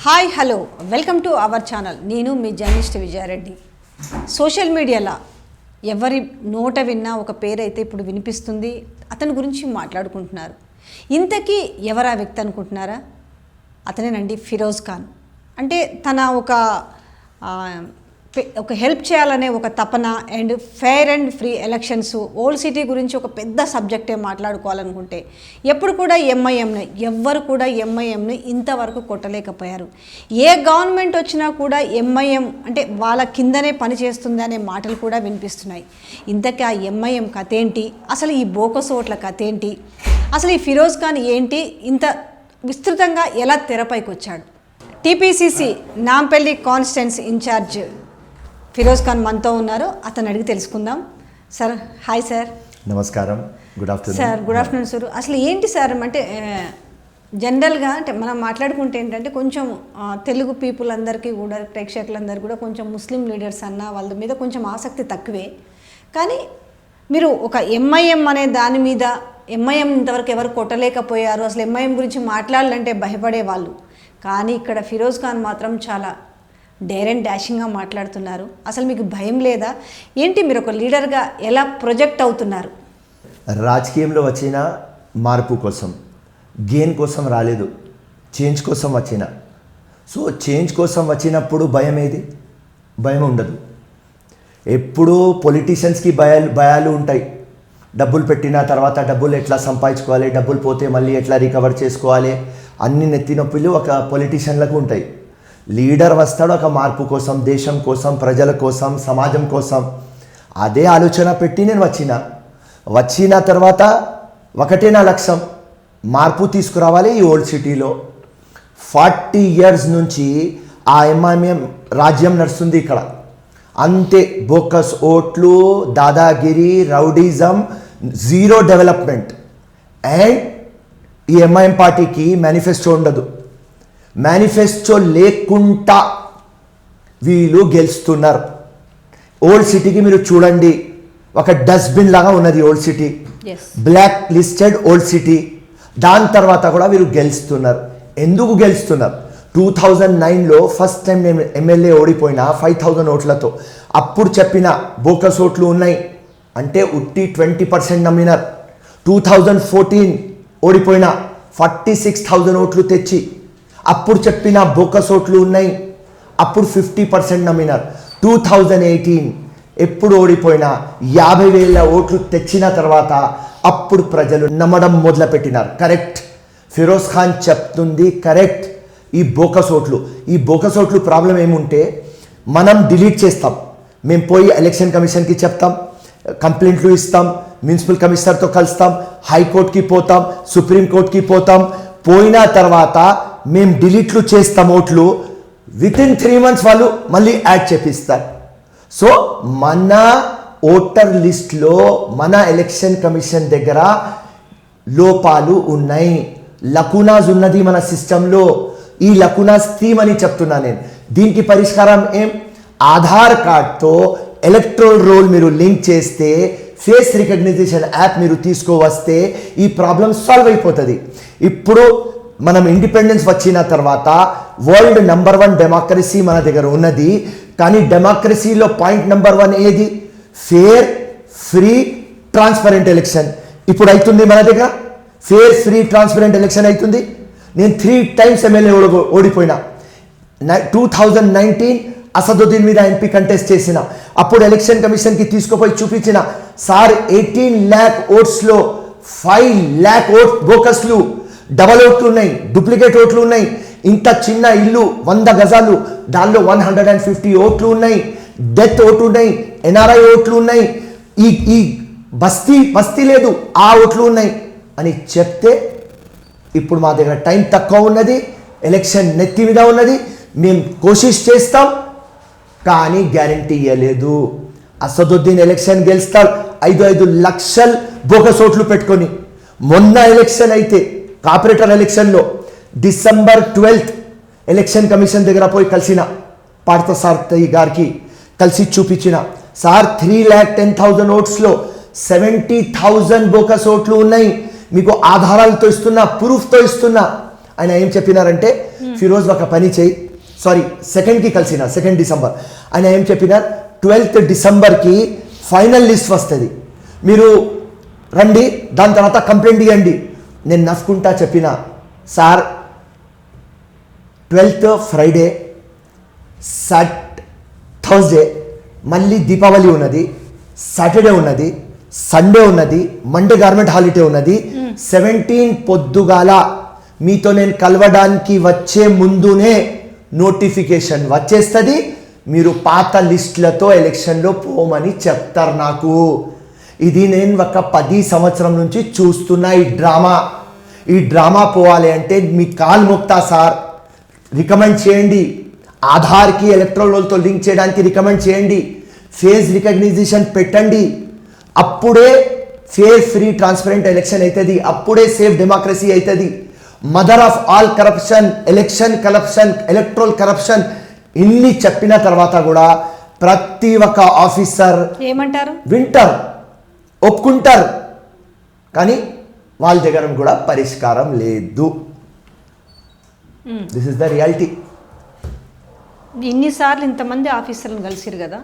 Hi hello welcome to our channel. నేను మీ journalist Vijaya Reddy. Social మీడియాలో ఎవరి నోట విన్నా ఒక పేరైతే ఇప్పుడు వినిపిస్తుంది, అతని గురించి మాట్లాడుకుంటున్నారు. ఇంతకీ ఎవరా వ్యక్తి అనుకుంటున్నారా? అతనేనండి ఫిరోజ్ ఖాన్. అంటే తన ఒక హెల్ప్ చేయాలనే ఒక తపన and fair and free elections, old city గురించి ఒక పెద్ద సబ్జెక్టే మాట్లాడుకోవాలనుకుంటే ఎప్పుడు కూడా ఎవ్వరు కూడా ఎంఐఎంని ఇంతవరకు కొట్టలేకపోయారు. ఏ గవర్నమెంట్ వచ్చినా కూడా ఎంఐఎం అంటే వాళ్ళ కిందనే పనిచేస్తుంది అనే మాటలు కూడా వినిపిస్తున్నాయి. ఇంతకీ ఆ ఎంఐఎం కథ ఏంటి, అసలు ఈ బోకస్ ఓట్ల కథ ఏంటి, అసలు ఈ ఫిరోజ్ ఖాన్ ఏంటి, ఇంత విస్తృతంగా ఎలా తెరపైకి వచ్చాడు? టీపీసీసీ నాంపల్లి కాన్స్టిట్యున్సీ ఇన్ఛార్జ్ ఫిరోజ్ ఖాన్ మనతో ఉన్నారు. అతను అడిగి తెలుసుకుందాం. Sir hi sir. నమస్కారం. Good afternoon sir. Good afternoon sir. అసలు ఏంటి సార్ అంటే జనరల్గా అంటే మనం మాట్లాడుకుంటే ఏంటంటే కొంచెం తెలుగు పీపుల్ అందరికీ కూడా, ప్రేక్షకులందరికీ కూడా కొంచెం ముస్లిం లీడర్స్ అన్న వాళ్ళ మీద కొంచెం ఆసక్తి తక్కువే. కానీ మీరు ఒక ఎంఐఎం అనే దాని మీద, ఎంఐఎం ఇంతవరకు ఎవరు కొట్టలేకపోయారు, అసలు ఎంఐఎం గురించి మాట్లాడాలంటే భయపడేవాళ్ళు. కానీ ఇక్కడ ఫిరోజ్ ఖాన్ మాత్రం చాలా డేర్ అండ్ డాషింగ్గా మాట్లాడుతున్నారు. అసలు మీకు భయం లేదా ఏంటి? మీరు ఒక లీడర్గా ఎలా ప్రొజెక్ట్ అవుతున్నారు? రాజకీయంలో వచ్చిన మార్పు కోసం, గెయిన్ కోసం రాలేదు, చేంజ్ కోసం వచ్చిన. సో చేంజ్ కోసం వచ్చినప్పుడు భయం ఏది? భయం ఉండదు. ఎప్పుడూ పొలిటీషియన్స్కి భయాలు ఉంటాయి. డబ్బులు పెట్టిన తర్వాత డబ్బులు ఎట్లా సంపాదించుకోవాలి, డబ్బులు పోతే మళ్ళీ ఎట్లా రికవర్ చేసుకోవాలి, అన్ని నెత్తినొప్పులు ఒక పొలిటీషియన్లకు ఉంటాయి. లీడర్ వస్తాడు ఒక మార్పు కోసం, దేశం కోసం, ప్రజల కోసం, సమాజం కోసం. అదే ఆలోచన పెట్టి నేను వచ్చిన తర్వాత ఒకటే నా లక్ష్యం, మార్పు తీసుకురావాలి ఈ ఓల్డ్ సిటీలో. 40 years నుంచి ఆ ఎంఐఎం రాజ్యం నడుస్తుంది ఇక్కడ. అంతే, బోకస్ ఓట్లు, dadagiri, rowdyism, zero development. And ఈ ఎంఐఎం పార్టీకి మేనిఫెస్టో ఉండదు. మేనిఫెస్టో లేకుండా వీళ్ళు గెలుస్తున్నారు. ఓల్డ్ సిటీకి మీరు చూడండి, ఒక డస్ట్బిన్ లాగా ఉన్నది old city, blacklisted old city. దాని తర్వాత కూడా వీరు గెలుస్తున్నారు. ఎందుకు గెలుస్తున్నారు? 2009లో ఫస్ట్ టైం నేను ఎమ్మెల్యే ఓడిపోయినా 5000 ఓట్లతో. అప్పుడు చెప్పిన బోకస్ ఓట్లు ఉన్నాయి అంటే ఉట్టి 20% నమ్మినారు. 2014 ఓడిపోయినా 46,000 ఓట్లు తెచ్చి అప్పుడు చెప్పిన బోకస్ ఓట్లు ఉన్నాయి, అప్పుడు 50% నమ్మినారు. 2018 ఎప్పుడు ఓడిపోయినా 50,000 ఓట్లు తెచ్చిన తర్వాత అప్పుడు ప్రజలు నమ్మడం మొదలుపెట్టినారు. కరెక్ట్, ఫిరోజ్ ఖాన్ చెప్తుంది కరెక్ట్. ఈ బోకస్ ఓట్లు ప్రాబ్లం ఏముంటే మనం డిలీట్ చేస్తాం. మేము పోయి ఎలక్షన్ కమిషన్కి చెప్తాం, కంప్లైంట్లు ఇస్తాం, మున్సిపల్ కమిషనర్తో కలుస్తాం, హైకోర్టుకి పోతాం, సుప్రీంకోర్టుకి పోతాం. పోయిన తర్వాత మేము డిలీట్లు చేస్తాం ఓట్లు. వితిన్ 3 months వాళ్ళు మళ్ళీ యాడ్ చేపిస్తారు. సో మన ఓటర్ లిస్ట్లో, మన ఎలక్షన్ కమిషన్ దగ్గర లోపాలు ఉన్నాయి, లకునాస్ ఉన్నది మన సిస్టంలో. ఈ లకునాస్ తీమని చెప్తున్నా నేను. దీనికి పరిష్కారం ఏం? ఆధార్ కార్డ్తో ఎలక్ట్రల్ రోల్ మీరు లింక్ చేస్తే, ఫేస్ రికగ్నిషన్ యాప్ మీరు తీసుకువస్తే ఈ ప్రాబ్లం సాల్వ్ అయిపోతుంది. ఇప్పుడు మనం ఇండిపెండెన్స్ వచ్చిన తర్వాత వరల్డ్ నెంబర్ 1 డెమోక్రసీ మన దగ్గర ఉన్నది. కానీ డెమోక్రసీలో పాయింట్ నెంబర్ 1 ఏది? Fair, free, transparent election. ఇప్పుడు అవుతుంది మన దగ్గర. ఫేర్, ఫ్రీ, ట్రాన్స్పరెంట్ ఎలక్షన్ అవుతుంది. నేను 3 times ఎమ్మెల్యే ఓడిపోయినా. 2019 అసదుద్దీన్ మీద ఎంపీ కంటెస్ట్ చేసిన. అప్పుడు ఎలక్షన్ కమిషన్కి తీసుకుపోయి చూపించిన, సార్ 18 lakh ఓట్స్లో 5 lakh ఓట్ బోకస్లు, డబల్ ఓట్లు ఉన్నాయి, డూప్లికేట్ ఓట్లు ఉన్నాయి. ఇంత చిన్న ఇల్లు 100 గజాలు, దానిలో 150 ఓట్లు ఉన్నాయి, డెత్ ఓట్లు ఉన్నాయి, ఎన్ఆర్ఐ ఓట్లు ఉన్నాయి, ఈ బస్తీ లేదు, ఆ ఓట్లు ఉన్నాయి అని చెప్తే ఇప్పుడు మా దగ్గర టైం తక్కువ ఉన్నది, ఎలక్షన్ నెత్తి మీద ఉన్నది, మేము కోషిష్ చేస్తాం కానీ గ్యారంటీ ఇవ్వలేదు. అసదుద్దీన్ ఎలక్షన్ గెలుస్తారు 5 లక్షలు బోకస్ ఓట్లు పెట్టుకొని. మొన్న ఎలక్షన్ అయితే కార్పొరేటర్ ఎలక్షన్లో December 12th ఎలక్షన్ కమిషన్ దగ్గర పోయి కలిసిన, పార్థసారథి గారికి కలిసి చూపించిన, సార్ 3,10,000 ఓట్స్లో 70,000 బోకస్ ఓట్లు ఉన్నాయి, మీకు ఆధారాలతో ఇస్తున్నా, ప్రూఫ్తో ఇస్తున్నా. ఆయన ఏం చెప్పినారంటే ఫిరోజ్ ఒక పని చేయి, సారీ 2nd కలిసిన 2 డిసెంబర్ ఆయన ఏం చెప్పిన 12th డిసెంబర్కి ఫైనల్ లిస్ట్ వస్తుంది, మీరు రండి, దాని తర్వాత కంప్లైంట్ ఇవ్వండి. నేను నవ్వుకుంటా చెప్పిన, సార్ 12th ఫ్రైడే, థర్స్డే, మళ్ళీ దీపావళి ఉన్నది, సాటర్డే ఉన్నది, సండే ఉన్నది, మండే గవర్నమెంట్ హాలిడే ఉన్నది, 17 పొద్దుగాల మీతో నేను కలవడానికి వచ్చే ముందునే నోటిఫికేషన్ వచ్చేస్తుంది, మీరు పాత లిస్టులతో ఎలక్షన్లో పోమని చెప్తారు నాకు. ఇది నేను ఒక 10 సంవత్సరం నుంచి చూస్తున్నా ఈ డ్రామా పోవాలి అంటే మీ కాల్ మొక్తా సార్, రికమెండ్ చేయండి, ఆధార్కి ఎలక్ట్రల్ రోల్తో లింక్ చేయడానికి రికమెండ్ చేయండి, ఫేస్ రికగ్నిషన్ పెట్టండి, అప్పుడే ఫేర్ ఫ్రీ ట్రాన్స్పరెంట్ ఎలక్షన్ అవుతుంది, అప్పుడే సేఫ్ డెమోక్రసీ అవుతుంది. Mother of all corruption, election corruption, electoral corruption ఇన్ని చెప్పిన తర్వాత కూడా ప్రతి ఒక్క ఆఫీసర్ ఏమంటారు, వింటారు, ఒప్పుకుంటారు, కానీ వాళ్ళ దగ్గర కూడా పరిష్కారం లేదు. This is the reality. ఇన్నిసార్లు ఇంతమంది ఆఫీసర్లను కలిసిరు కదా,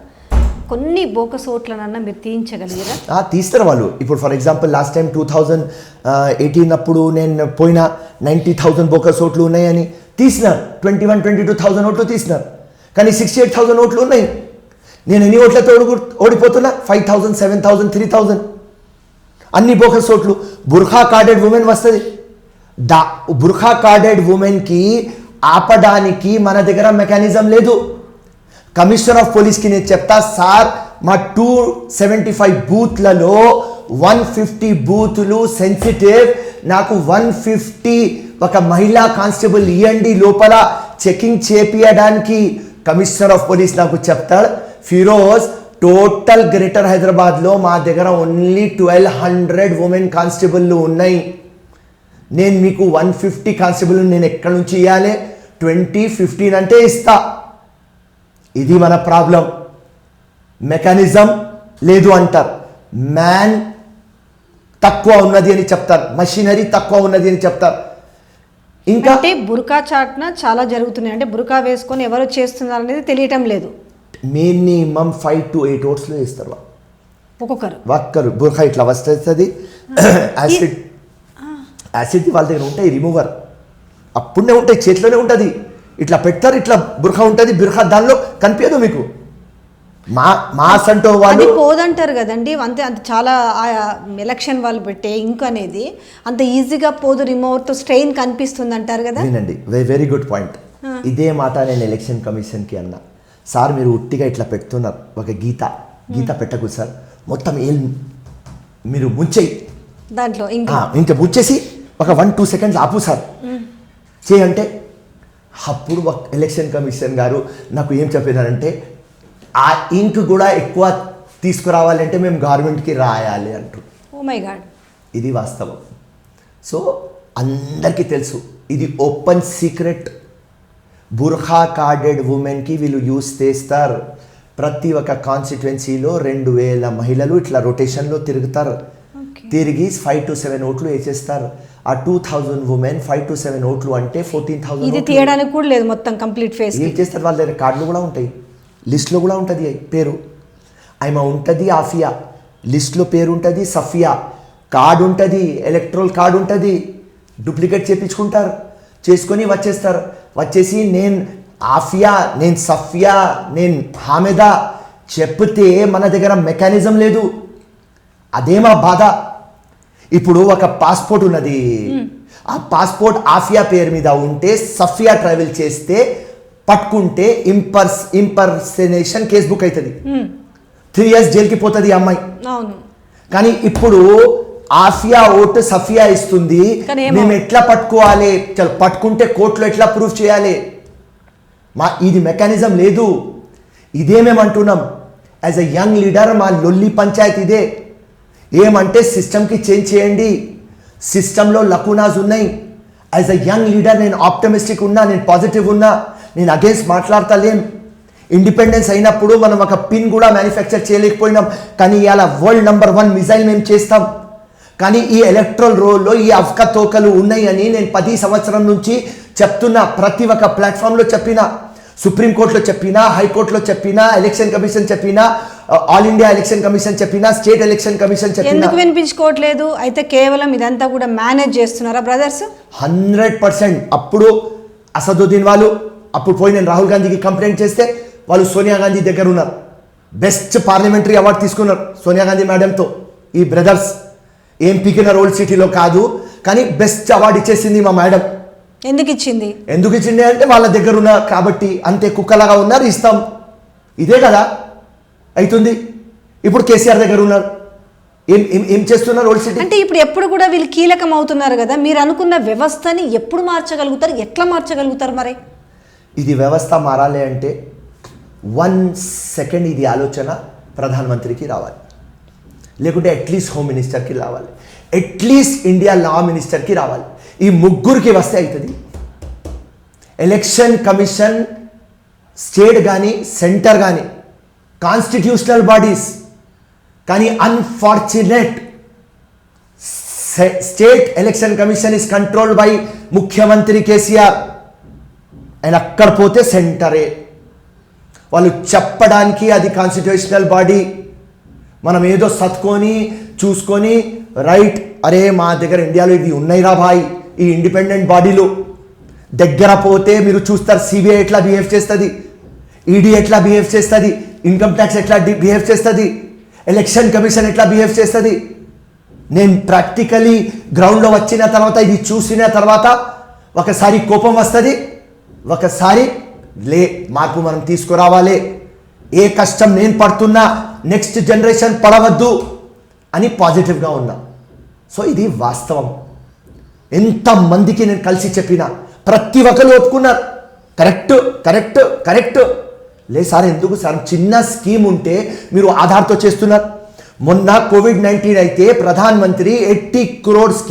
కొన్ని బోకస్ ఓట్లనన్నా మీరు తీయించగలిగారా? తీస్తారు వాళ్ళు. ఇప్పుడు ఫర్ ఎగ్జాంపుల్ లాస్ట్ టైం 2018 అప్పుడు నేను పోయినా 90,000 బోకస్ ఓట్లు ఉన్నాయని తీసినారు, 21-22,000 ఓట్లు తీసినారు, కానీ 68,000 ఓట్లు ఉన్నాయి. నేను ఎన్ని ఓట్లతో ఓడిపోతున్నా? 5,000, 7,000, 3,000 అన్ని బోకస్ ఓట్లు. బుర్ఖా కార్డెడ్ ఉమెన్ వస్తుంది, బుర్ఖా కార్డెడ్ ఉమెన్కి ఆపడానికి మన దగ్గర మెకానిజం లేదు. కమిషనర్ ఆఫ్ పోలీస్కి నేను చెప్తా, సార్ మా 275 బూత్లలో 150 బూతులు సెన్సిటివ్, నాకు 150 ఒక మహిళా కానిస్టేబుల్ ఇవ్వండి లోపల చెకింగ్ చేపియడానికి. కమిషనర్ ఆఫ్ పోలీస్ నాకు చెప్తాడు, ఫిరోజ్ టోటల్ గ్రేటర్ హైదరాబాద్లో మా దగ్గర ఓన్లీ 1200 ఉమెన్ కానిస్టేబుల్లు ఉన్నాయి, నేను మీకు 150 కానిస్టేబుల్ నేను ఎక్కడి నుంచి ఇవ్వాలి? 2015 అంటే ఇస్తా. ఇది మన ప్రాబ్లం. మెకానిజం లేదు అంటారు, మ్యాన్ తక్కువ ఉన్నది అని చెప్తారు, మషినరీ తక్కువ ఉన్నది అని చెప్తారు. ఇంకా అంటే బుర్కా చాట్న చాలా జరుగుతున్నాయి, అంటే బుర్కా వేసుకొని ఎవరు చేస్తున్నారు అనేది తెలియటం లేదు. మినిమం 5 to 8 ఓట్స్లో వేస్తారు ఒక్కొక్కరు. బుర్ఖా ఇట్లా వస్తుంది, యాసిడ్ వాళ్ళ దగ్గర ఉంటాయి, రిమూవర్ అప్పుడే ఉంటాయి, చేతిలోనే ఉంటుంది, ఇట్లా పెడతారు, ఇట్లా బుర్ఖా ఉంటుంది, బుర్ఖా దానిలో కనిపించదు మీకు. మాస్ అంటూ వాళ్ళు పోదంటారు కదండి, అంతే అంత చాలా ఎలక్షన్ వాళ్ళు పెట్టే ఇంక్ అనేది అంత ఈజీగా పోదు, రిమోవర్తో స్ట్రెయిన్ కనిపిస్తుంది అంటారు కదా. వినండి, వెరీ గుడ్ పాయింట్. ఇదే మాట నేను ఎలక్షన్ కమిషన్కి అన్నా, సార్ మీరు ఉట్టిగా ఇట్లా పెడుతున్నారు, ఒక గీత పెట్టకు సార్, మొత్తం మీరు ముంచేయి దాంట్లో ఇంకా ముంచేసి ఒక 1-2 సెకండ్స్ ఆపు సార్ చేయంటే, అప్పుడు ఎలక్షన్ కమిషన్ గారు నాకు ఏం చెప్పినారంటే, ఆ ఇంక్ కూడా ఎక్కువ తీసుకురావాలంటే మేము గవర్నమెంట్కి రాయాలి అంటూ. ఓ మై గాడ్, ఇది వాస్తవం. సో అందరికీ తెలుసు, ఇది ఓపెన్ సీక్రెట్. బుర్ఖా కార్డెడ్ ఉమెన్కి వీళ్ళు యూస్ చేస్తారు. ప్రతి ఒక్క కాన్స్టిట్యువెన్సీలో 2,000 మహిళలు ఇట్లా రొటేషన్లో తిరుగుతారు, తిరిగి 5 to 7 ఓట్లు వేసేస్తారు. ఆ 2,000 ఉమెన్ 5 to 7 ఓట్లు అంటే 14,000. ఇది తీయడానికి కూడా లేదు, మొత్తం కంప్లీట్ ఫేస్. ఏం చేస్తారు? వాళ్ళ దగ్గర కార్డులు కూడా ఉంటాయి, లిస్ట్లో కూడా ఉంటుంది పేరు, ఆమె ఉంటుంది ఆఫియా, లిస్ట్లో పేరు ఉంటుంది సఫియా, కార్డు ఉంటుంది, ఎలక్ట్రల్ కార్డు ఉంటుంది, డూప్లికేట్ చేయించుకుంటారు, చేసుకొని వచ్చేస్తారు. వచ్చేసి నేను ఆఫియా, నేను సఫియా, నేను హామిదా చెప్తే మన దగ్గర మెకానిజం లేదు. అదే మా బాధ. ఇప్పుడు ఒక పాస్పోర్ట్ ఉన్నది, ఆ పాస్పోర్ట్ ఆఫియా పేరు మీద ఉంటే సఫియా ట్రావెల్ చేస్తే పట్టుకుంటే ఇంపర్సనేషన్ కేసు బుక్ అవుతుంది, 3 years జైలుకి పోతుంది ఈ అమ్మాయి. కానీ ఇప్పుడు ఆఫియా ఓటు సఫియా ఇస్తుంది, మేము ఎట్లా పట్టుకోవాలి? పట్టుకుంటే కోర్టులో ఎట్లా ప్రూఫ్ చేయాలి? ఇది మెకానిజం లేదు. ఇదే మేము అంటున్నాం యాజ్ ఎ యంగ్ లీడర్. మా లొల్లి పంచాయతీ ఇదే. ఏమంటే సిస్టమ్కి చేంజ్ చేయండి, సిస్టంలో లకునాస్ ఉన్నాయి. యాజ్ ఎ యంగ్ లీడర్ నేను ఆప్టమిస్టిక్ ఉన్నా, నేను పాజిటివ్ ఉన్నా, నేను అగేన్స్ట్ మాట్లాడతలేం. ఇండిపెండెన్స్ అయినప్పుడు మనం ఒక పిన్ కూడా మ్యానుఫ్యాక్చర్ చేయలేకపోయినాం, కానీ ఇలా వరల్డ్ నెంబర్ 1 మిసైల్ మేము చేస్తాం. కానీ ఈ ఎలక్ట్రల్ రోల్లో ఈ అవకతవకలు ఉన్నాయని నేను 10 సంవత్సరం నుంచి చెప్తున్నా, ప్రతి ఒక్క ప్లాట్ఫామ్లో చెప్పినా, సుప్రీంకోర్టులో చెప్పినా, హైకోర్టులో చెప్పినా, ఎలక్షన్ కమిషన్ చెప్పినా, ఆల్ ఇండియా ఎలక్షన్ కమిషన్ చెప్పినా, స్టేట్ ఎలక్షన్ కమిషన్ చెప్పినా. ఎందుకు వినిపించుకోవట్లేదు? అయితే కేవలం ఇదంతా కూడా మేనేజ్ చేస్తున్నారా బ్రదర్స్? 100%. అప్పుడు అసదుద్దీన్ వాళ్ళు అప్పుడు పోయి నేను రాహుల్ గాంధీకి కంప్లైంట్ చేస్తే వాళ్ళు సోనియా గాంధీ దగ్గర ఉన్నారు. బెస్ట్ పార్లమెంటరీ అవార్డు తీసుకున్నారు సోనియా గాంధీ మేడంతో. ఈ బ్రదర్స్ ఏం పీకినారు ఓల్డ్ సిటీలో కాదు, కానీ బెస్ట్ అవార్డు ఇచ్చేసింది మా మేడం. ఎందుకు ఇచ్చింది అంటే వాళ్ళ దగ్గర ఉన్నారు కాబట్టి, అంతే కుక్కలాగా ఉన్నారు, ఇస్తాం. ఇదే కదా అవుతుంది. ఇప్పుడు కేసీఆర్ దగ్గర ఉన్నారు, ఏం ఏం ఏం చేస్తున్నారు ఓల్డ్ సిటీ అంటే ఇప్పుడు ఎప్పుడు కూడా వీళ్ళు కీలకం అవుతున్నారు కదా. మీరు అనుకున్న వ్యవస్థని ఎప్పుడు మార్చగలుగుతారు, ఎట్లా మార్చగలుగుతారు? మరి ఇది వ్యవస్థ మారాలి అంటే 1 సెకండ్ ఇది ఆలోచన ప్రధానమంత్రికి రావాలి, లేకుంటే అట్లీస్ట్ హోమ్ మినిస్టర్కి రావాలి, అట్లీస్ట్ ఇండియా లా మినిస్టర్కి రావాలి. ఈ ముగ్గురికి వస్తే అవుతుంది. ఎలక్షన్ కమిషన్ స్టేట్ కానీ సెంటర్ కానీ కాన్స్టిట్యూషనల్ బాడీస్, కానీ unfortunate state election commission is controlled by ముఖ్యమంత్రి కేసీఆర్. ఆయన అక్కడ పోతే సెంటరే. వాళ్ళు చెప్పడానికి అది కాన్స్టిట్యూషనల్ బాడీ. మనం ఏదో సత్కొని చూసుకొని రైట్, అరే మా దగ్గర ఇండియాలో ఇది ఉన్నాయిరా భాయ్, ఈ ఇండిపెండెంట్ బాడీలో దగ్గర పోతే మీరు చూస్తారు సిబిఐ ఎట్లా బిహేవ్ చేస్తుంది, ఈడీ ఎట్లా బిహేవ్ చేస్తుంది, ఇన్కమ్ ట్యాక్స్ ఎట్లా బిహేవ్ చేస్తుంది, ఎలక్షన్ కమిషన్ ఎట్లా బిహేవ్ చేస్తుంది. నేను ప్రాక్టికలీ గ్రౌండ్లో వచ్చిన తర్వాత ఇది చూసిన తర్వాత ఒకసారి కోపం వస్తుంది, ఒకసారి లే మార్పు మనం తీసుకురావాలి, ఏ కష్టం నేను పడుతున్నా నెక్స్ట్ జనరేషన్ పడవద్దు అని పాజిటివ్గా ఉన్నా. సో ఇది వాస్తవం. ఎంతమందికి నేను కలిసి చెప్పినా ప్రతి ఒక్కరు ఒప్పుకున్నారు, కరెక్ట్ కరెక్ట్ కరెక్ట్. లే సార్, ఎందుకు సార్ చిన్న స్కీమ్ ఉంటే మీరు ఆధార్తో చేస్తున్నారు. మొన్న కోవిడ్-19 అయితే ప్రధానమంత్రి 80 crores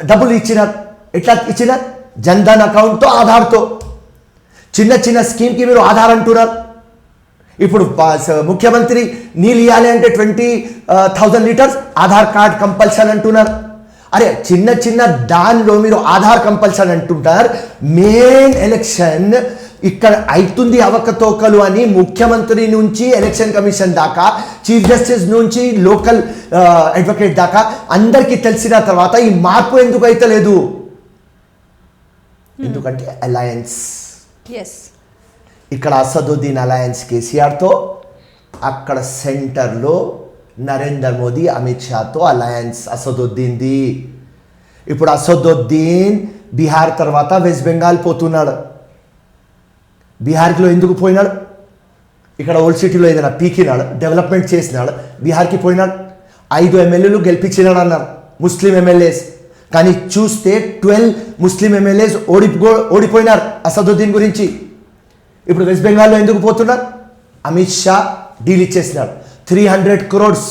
డబ్బులు ఇచ్చినారు. ఎట్లా ఇచ్చినారు? జన్ధన్ అకౌంట్తో, ఆధార్తో. చిన్న చిన్న స్కీమ్కి మీరు ఆధార్ అంటున్నారు. ఇప్పుడు ముఖ్యమంత్రి నీళ్ళు ఇవ్వాలి అంటే 20,000 లీటర్స్ ఆధార్ కార్డ్ కంపల్సరీ అంటున్నారు. అరే చిన్న చిన్న దానిలో మీరు ఆధార్ కంపల్సరీ అంటుంటారు. మెయిన్ ఎలక్షన్ ఇక్కడ అవుతుంది అవకతవకలు అని ముఖ్యమంత్రి నుంచి ఎలక్షన్ కమిషన్ దాకా, చీఫ్ జస్టిస్ నుంచి లోకల్ అడ్వకేట్ దాకా అందరికీ తెలిసిన తర్వాత ఈ మార్పు ఎందుకు అయితే లేదు? ఎందుకంటే అలయన్స్. ఇక్కడ అసదుద్దీన్ అలయన్స్ కేసీఆర్తో, అక్కడ సెంటర్లో నరేంద్ర మోదీ అమిత్ షాతో అలయన్స్ అసదుద్దీన్ది. ఇప్పుడు అసదుద్దీన్ బీహార్ తర్వాత వెస్ట్ బెంగాల్ పోతున్నాడు. బీహార్లో ఎందుకు పోయినాడు? ఇక్కడ ఓల్డ్ సిటీలో ఏదైనా పీకినాడు, డెవలప్మెంట్ చేసినాడు, బీహార్కి పోయినాడు. 5 ఎమ్మెల్యేలు గెలిపించినాడు అన్నారు ముస్లిం ఎమ్మెల్యేస్, కానీ చూస్తే 12 ముస్లిం ఎమ్మెల్యేస్ ఓడిపోయినారు అసదుద్దీన్ గురించి. ఇప్పుడు వెస్ట్ బెంగాల్లో ఎందుకు పోతున్నారు? అమిత్ షా డీల్ ఇచ్చేసినాడు, 300 crores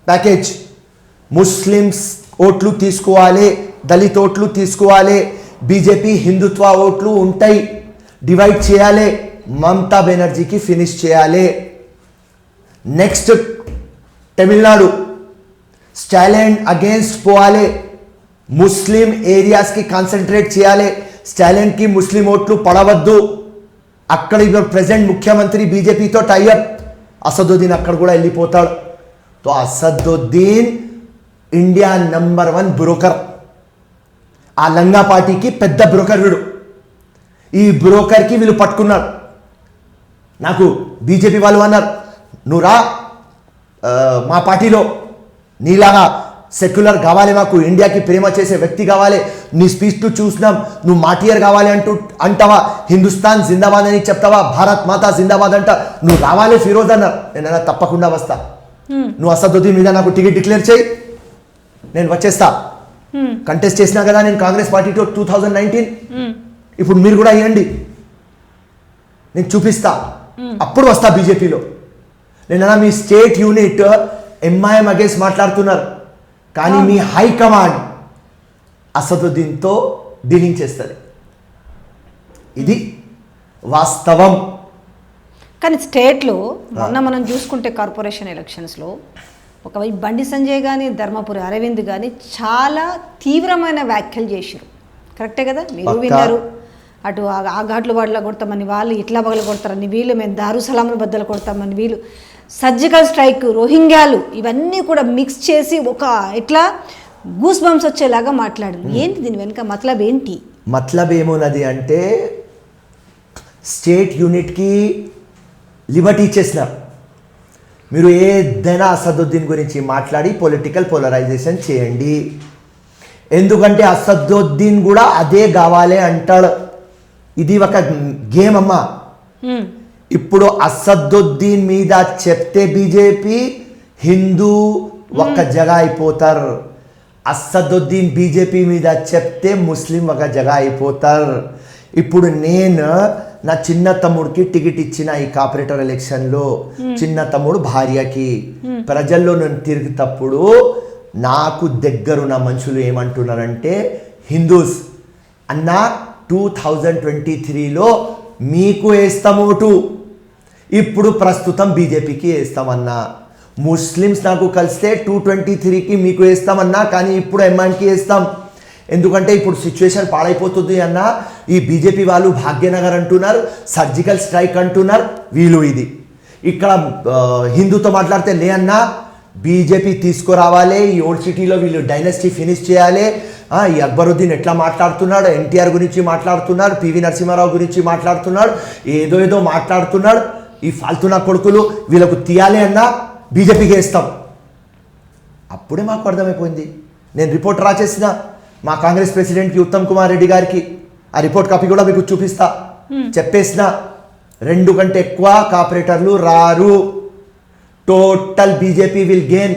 ప్యాకేజ్. ముస్లిమ్స్ ఓట్లు తీసుకోవాలి, దళిత ఓట్లు తీసుకోవాలి, బీజేపీ హిందుత్వ ఓట్లు ఉంటాయి, డివైడ్ చేయాలి, మమతా బెనర్జీకి ఫినిష్ చేయాలి. నెక్స్ట్ తమిళనాడు స్టాలిన్ అగేన్స్ట్ పోవాలి, ముస్లిం ఏరియాస్కి కాన్సన్ట్రేట్ చేయాలి, స్టాలిన్కి ముస్లిం ఓట్లు పడవద్దు. అక్కడ ఇప్పుడు ప్రెసిడెంట్ ముఖ్యమంత్రి బీజేపీతో టైఅప్, అసదుద్దీన్ అక్కడ కూడా వెళ్ళిపోతాడు. తో అసదుద్దీన్ ఇండియా నంబర్ 1 బ్రోకర్. ఆ లంగా పార్టీకి పెద్ద బ్రోకర్ వీడు. ఈ బ్రోకర్కి వీళ్ళు పట్టుకున్నారు. నాకు బీజేపీ వాళ్ళు అన్నారు, నువ్వు రా మా పార్టీలో, నీలాగా సెక్యులర్ కావాలి, మాకు ఇండియాకి ప్రేమ చేసే వ్యక్తి కావాలి, నీ స్పీచ్ చూసినాం, నువ్వు మాటియర్ కావాలి అంటావా, హిందుస్థాన్ జిందాబాద్ అని చెప్తావా, భారత్ మాతా జిందాబాద్ అంట, నువ్వు రావాలి ఫిరోజ్ అన్నారు. నేను తప్పకుండా వస్తా, నువ్వు అసదుద్దీన్ మీద నాకు టికెట్ డిక్లేర్ చేయి, నేను వచ్చేస్తా. కంటెస్ట్ చేసినా కదా నేను కాంగ్రెస్ పార్టీతో 2019. ఇప్పుడు మీరు కూడా అయ్యండి, నేను చూపిస్తా, అప్పుడు వస్తా బీజేపీలో. నేను మీ స్టేట్ యూనిట్ ఎంఐఎం అగేన్స్ మాట్లాడుతున్నారు, కానీ మీ హైకమాండ్ అసదుద్దీన్తో డీలింగ్ చేస్తుంది. ఇది వాస్తవం. కానీ స్టేట్లో మొన్న మనం చూసుకుంటే కార్పొరేషన్ ఎలక్షన్స్లో ఒకవైపు బండి సంజయ్ కానీ ధర్మపురి అరవింద్ కానీ చాలా తీవ్రమైన వ్యాఖ్యలు చేశారు కరెక్టే కదా, మీరు పక్కా. విన్నారు. అటు ఆ ఘాట్లు బాటలో కొడతామని వాళ్ళు, ఇట్లా బగలు కొడతారని వీళ్ళు, మేము దారుసలాములు బద్దలు కొడతామని వీళ్ళు, సర్జికల్ స్ట్రైక్, రోహింగ్యాలు, ఇవన్నీ కూడా మిక్స్ చేసి ఒక ఇట్లా గూస్ బంప్స్ వచ్చేలాగా మాట్లాడారు. ఏంటి దీని వెనుక మతలబ్ ఏంటి? మతలబ్ ఏమున్నది అంటే స్టేట్ యూనిట్కి లిబర్టీ ఇచ్చేసినారు. మీరు ఏదైనా అసదుద్దీన్ గురించి మాట్లాడి పొలిటికల్ పోలరైజేషన్ చేయండి. ఎందుకంటే అసదుద్దీన్ కూడా అదే కావాలి అంటాడు. ఇది ఒక గేమ్ అమ్మా. ఇప్పుడు అసదుద్దీన్ మీద చెప్తే బీజేపీ, హిందూ ఒక జగ అయిపోతారు. అసదుద్దీన్ బీజేపీ మీద చెప్తే ముస్లిం ఒక జగ అయిపోతారు. ఇప్పుడు నేను నా చిన్న తమ్ముడికి టికెట్ ఇచ్చిన ఈ కార్పొరేటర్ ఎలక్షన్లో, చిన్న తమ్ముడు భార్యకి, ప్రజల్లో నేను తిరిగేటప్పుడు నాకు దగ్గరున్న మనుషులు ఏమంటున్నారంటే, హిందూస్ అన్న 2023లో మీకు వేస్తాము ఓటు, ఇప్పుడు ప్రస్తుతం బీజేపీకి వేస్తామన్నా. ముస్లిమ్స్ నాకు కలిస్తే 223కి మీకు వేస్తామన్నా, కానీ ఇప్పుడు ఎంఐఎంకి వేస్తాం. ఎందుకంటే ఇప్పుడు సిచ్యువేషన్ పాడైపోతుంది అన్న. ఈ బీజేపీ వాళ్ళు భాగ్యనగర్ అంటున్నారు, సర్జికల్ స్ట్రైక్ అంటున్నారు, వీళ్ళు ఇది. ఇక్కడ హిందూతో మాట్లాడితే లే అన్న, బీజేపీ తీసుకురావాలి, ఈ ఓల్డ్ సిటీలో వీళ్ళు డైనస్టీ ఫినిష్ చేయాలి. ఈ అక్బరుద్దీన్ ఎట్లా మాట్లాడుతున్నాడు, ఎన్టీఆర్ గురించి మాట్లాడుతున్నాడు, పివి నరసింహారావు గురించి మాట్లాడుతున్నాడు, ఏదో మాట్లాడుతున్నాడు. ఈ ఫాల్తునా కొడుకులు వీళ్ళకు తీయాలి అన్న, బీజేపీకి వేస్తాం. అప్పుడే మాకు అర్థమైపోయింది. నేను రిపోర్ట్ రాసేసిన మా కాంగ్రెస్ ప్రెసిడెంట్కి, ఉత్తమ్ కుమార్ రెడ్డి గారికి. ఆ రిపోర్ట్ కాపీ కూడా మీకు చూపిస్తా. చెప్పేసిన 2 కంటే ఎక్కువ కార్పొరేటర్లు రారు. Total BJP will gain,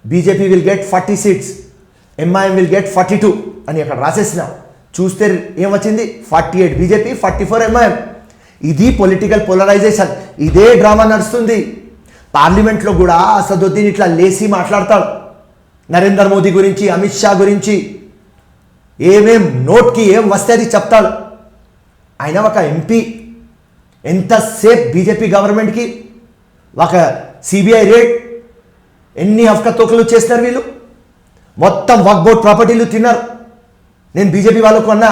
BJP will get 40 seats, MIM will get 42 అని అక్కడ రాసేసిన. చూస్తే ఏమొచ్చింది, 48 బీజేపీ, 44 ఎంఐఎం. ఇది పొలిటికల్ పోలరైజేషన్. ఇదే డ్రామా నడుస్తుంది. పార్లమెంట్లో కూడా అసదుద్దీన్ ఇట్లా లేసి మాట్లాడతాడు నరేంద్ర మోదీ గురించి, అమిత్ షా గురించి. ఏమేం నోట్కి ఏం వస్తే అది చెప్తాడు. ఆయన ఒక ఎంపీ. ఎంతసేపు బీజేపీ గవర్నమెంట్కి ఒక సిబిఐ రేడ్, ఎన్ని అవకతవకలు చేస్తున్నారు వీళ్ళు. మొత్తం వక్ఫ్ బోర్డ్ ప్రాపర్టీలు తిన్నారు. నేను బీజేపీ వాళ్ళకు అన్నా,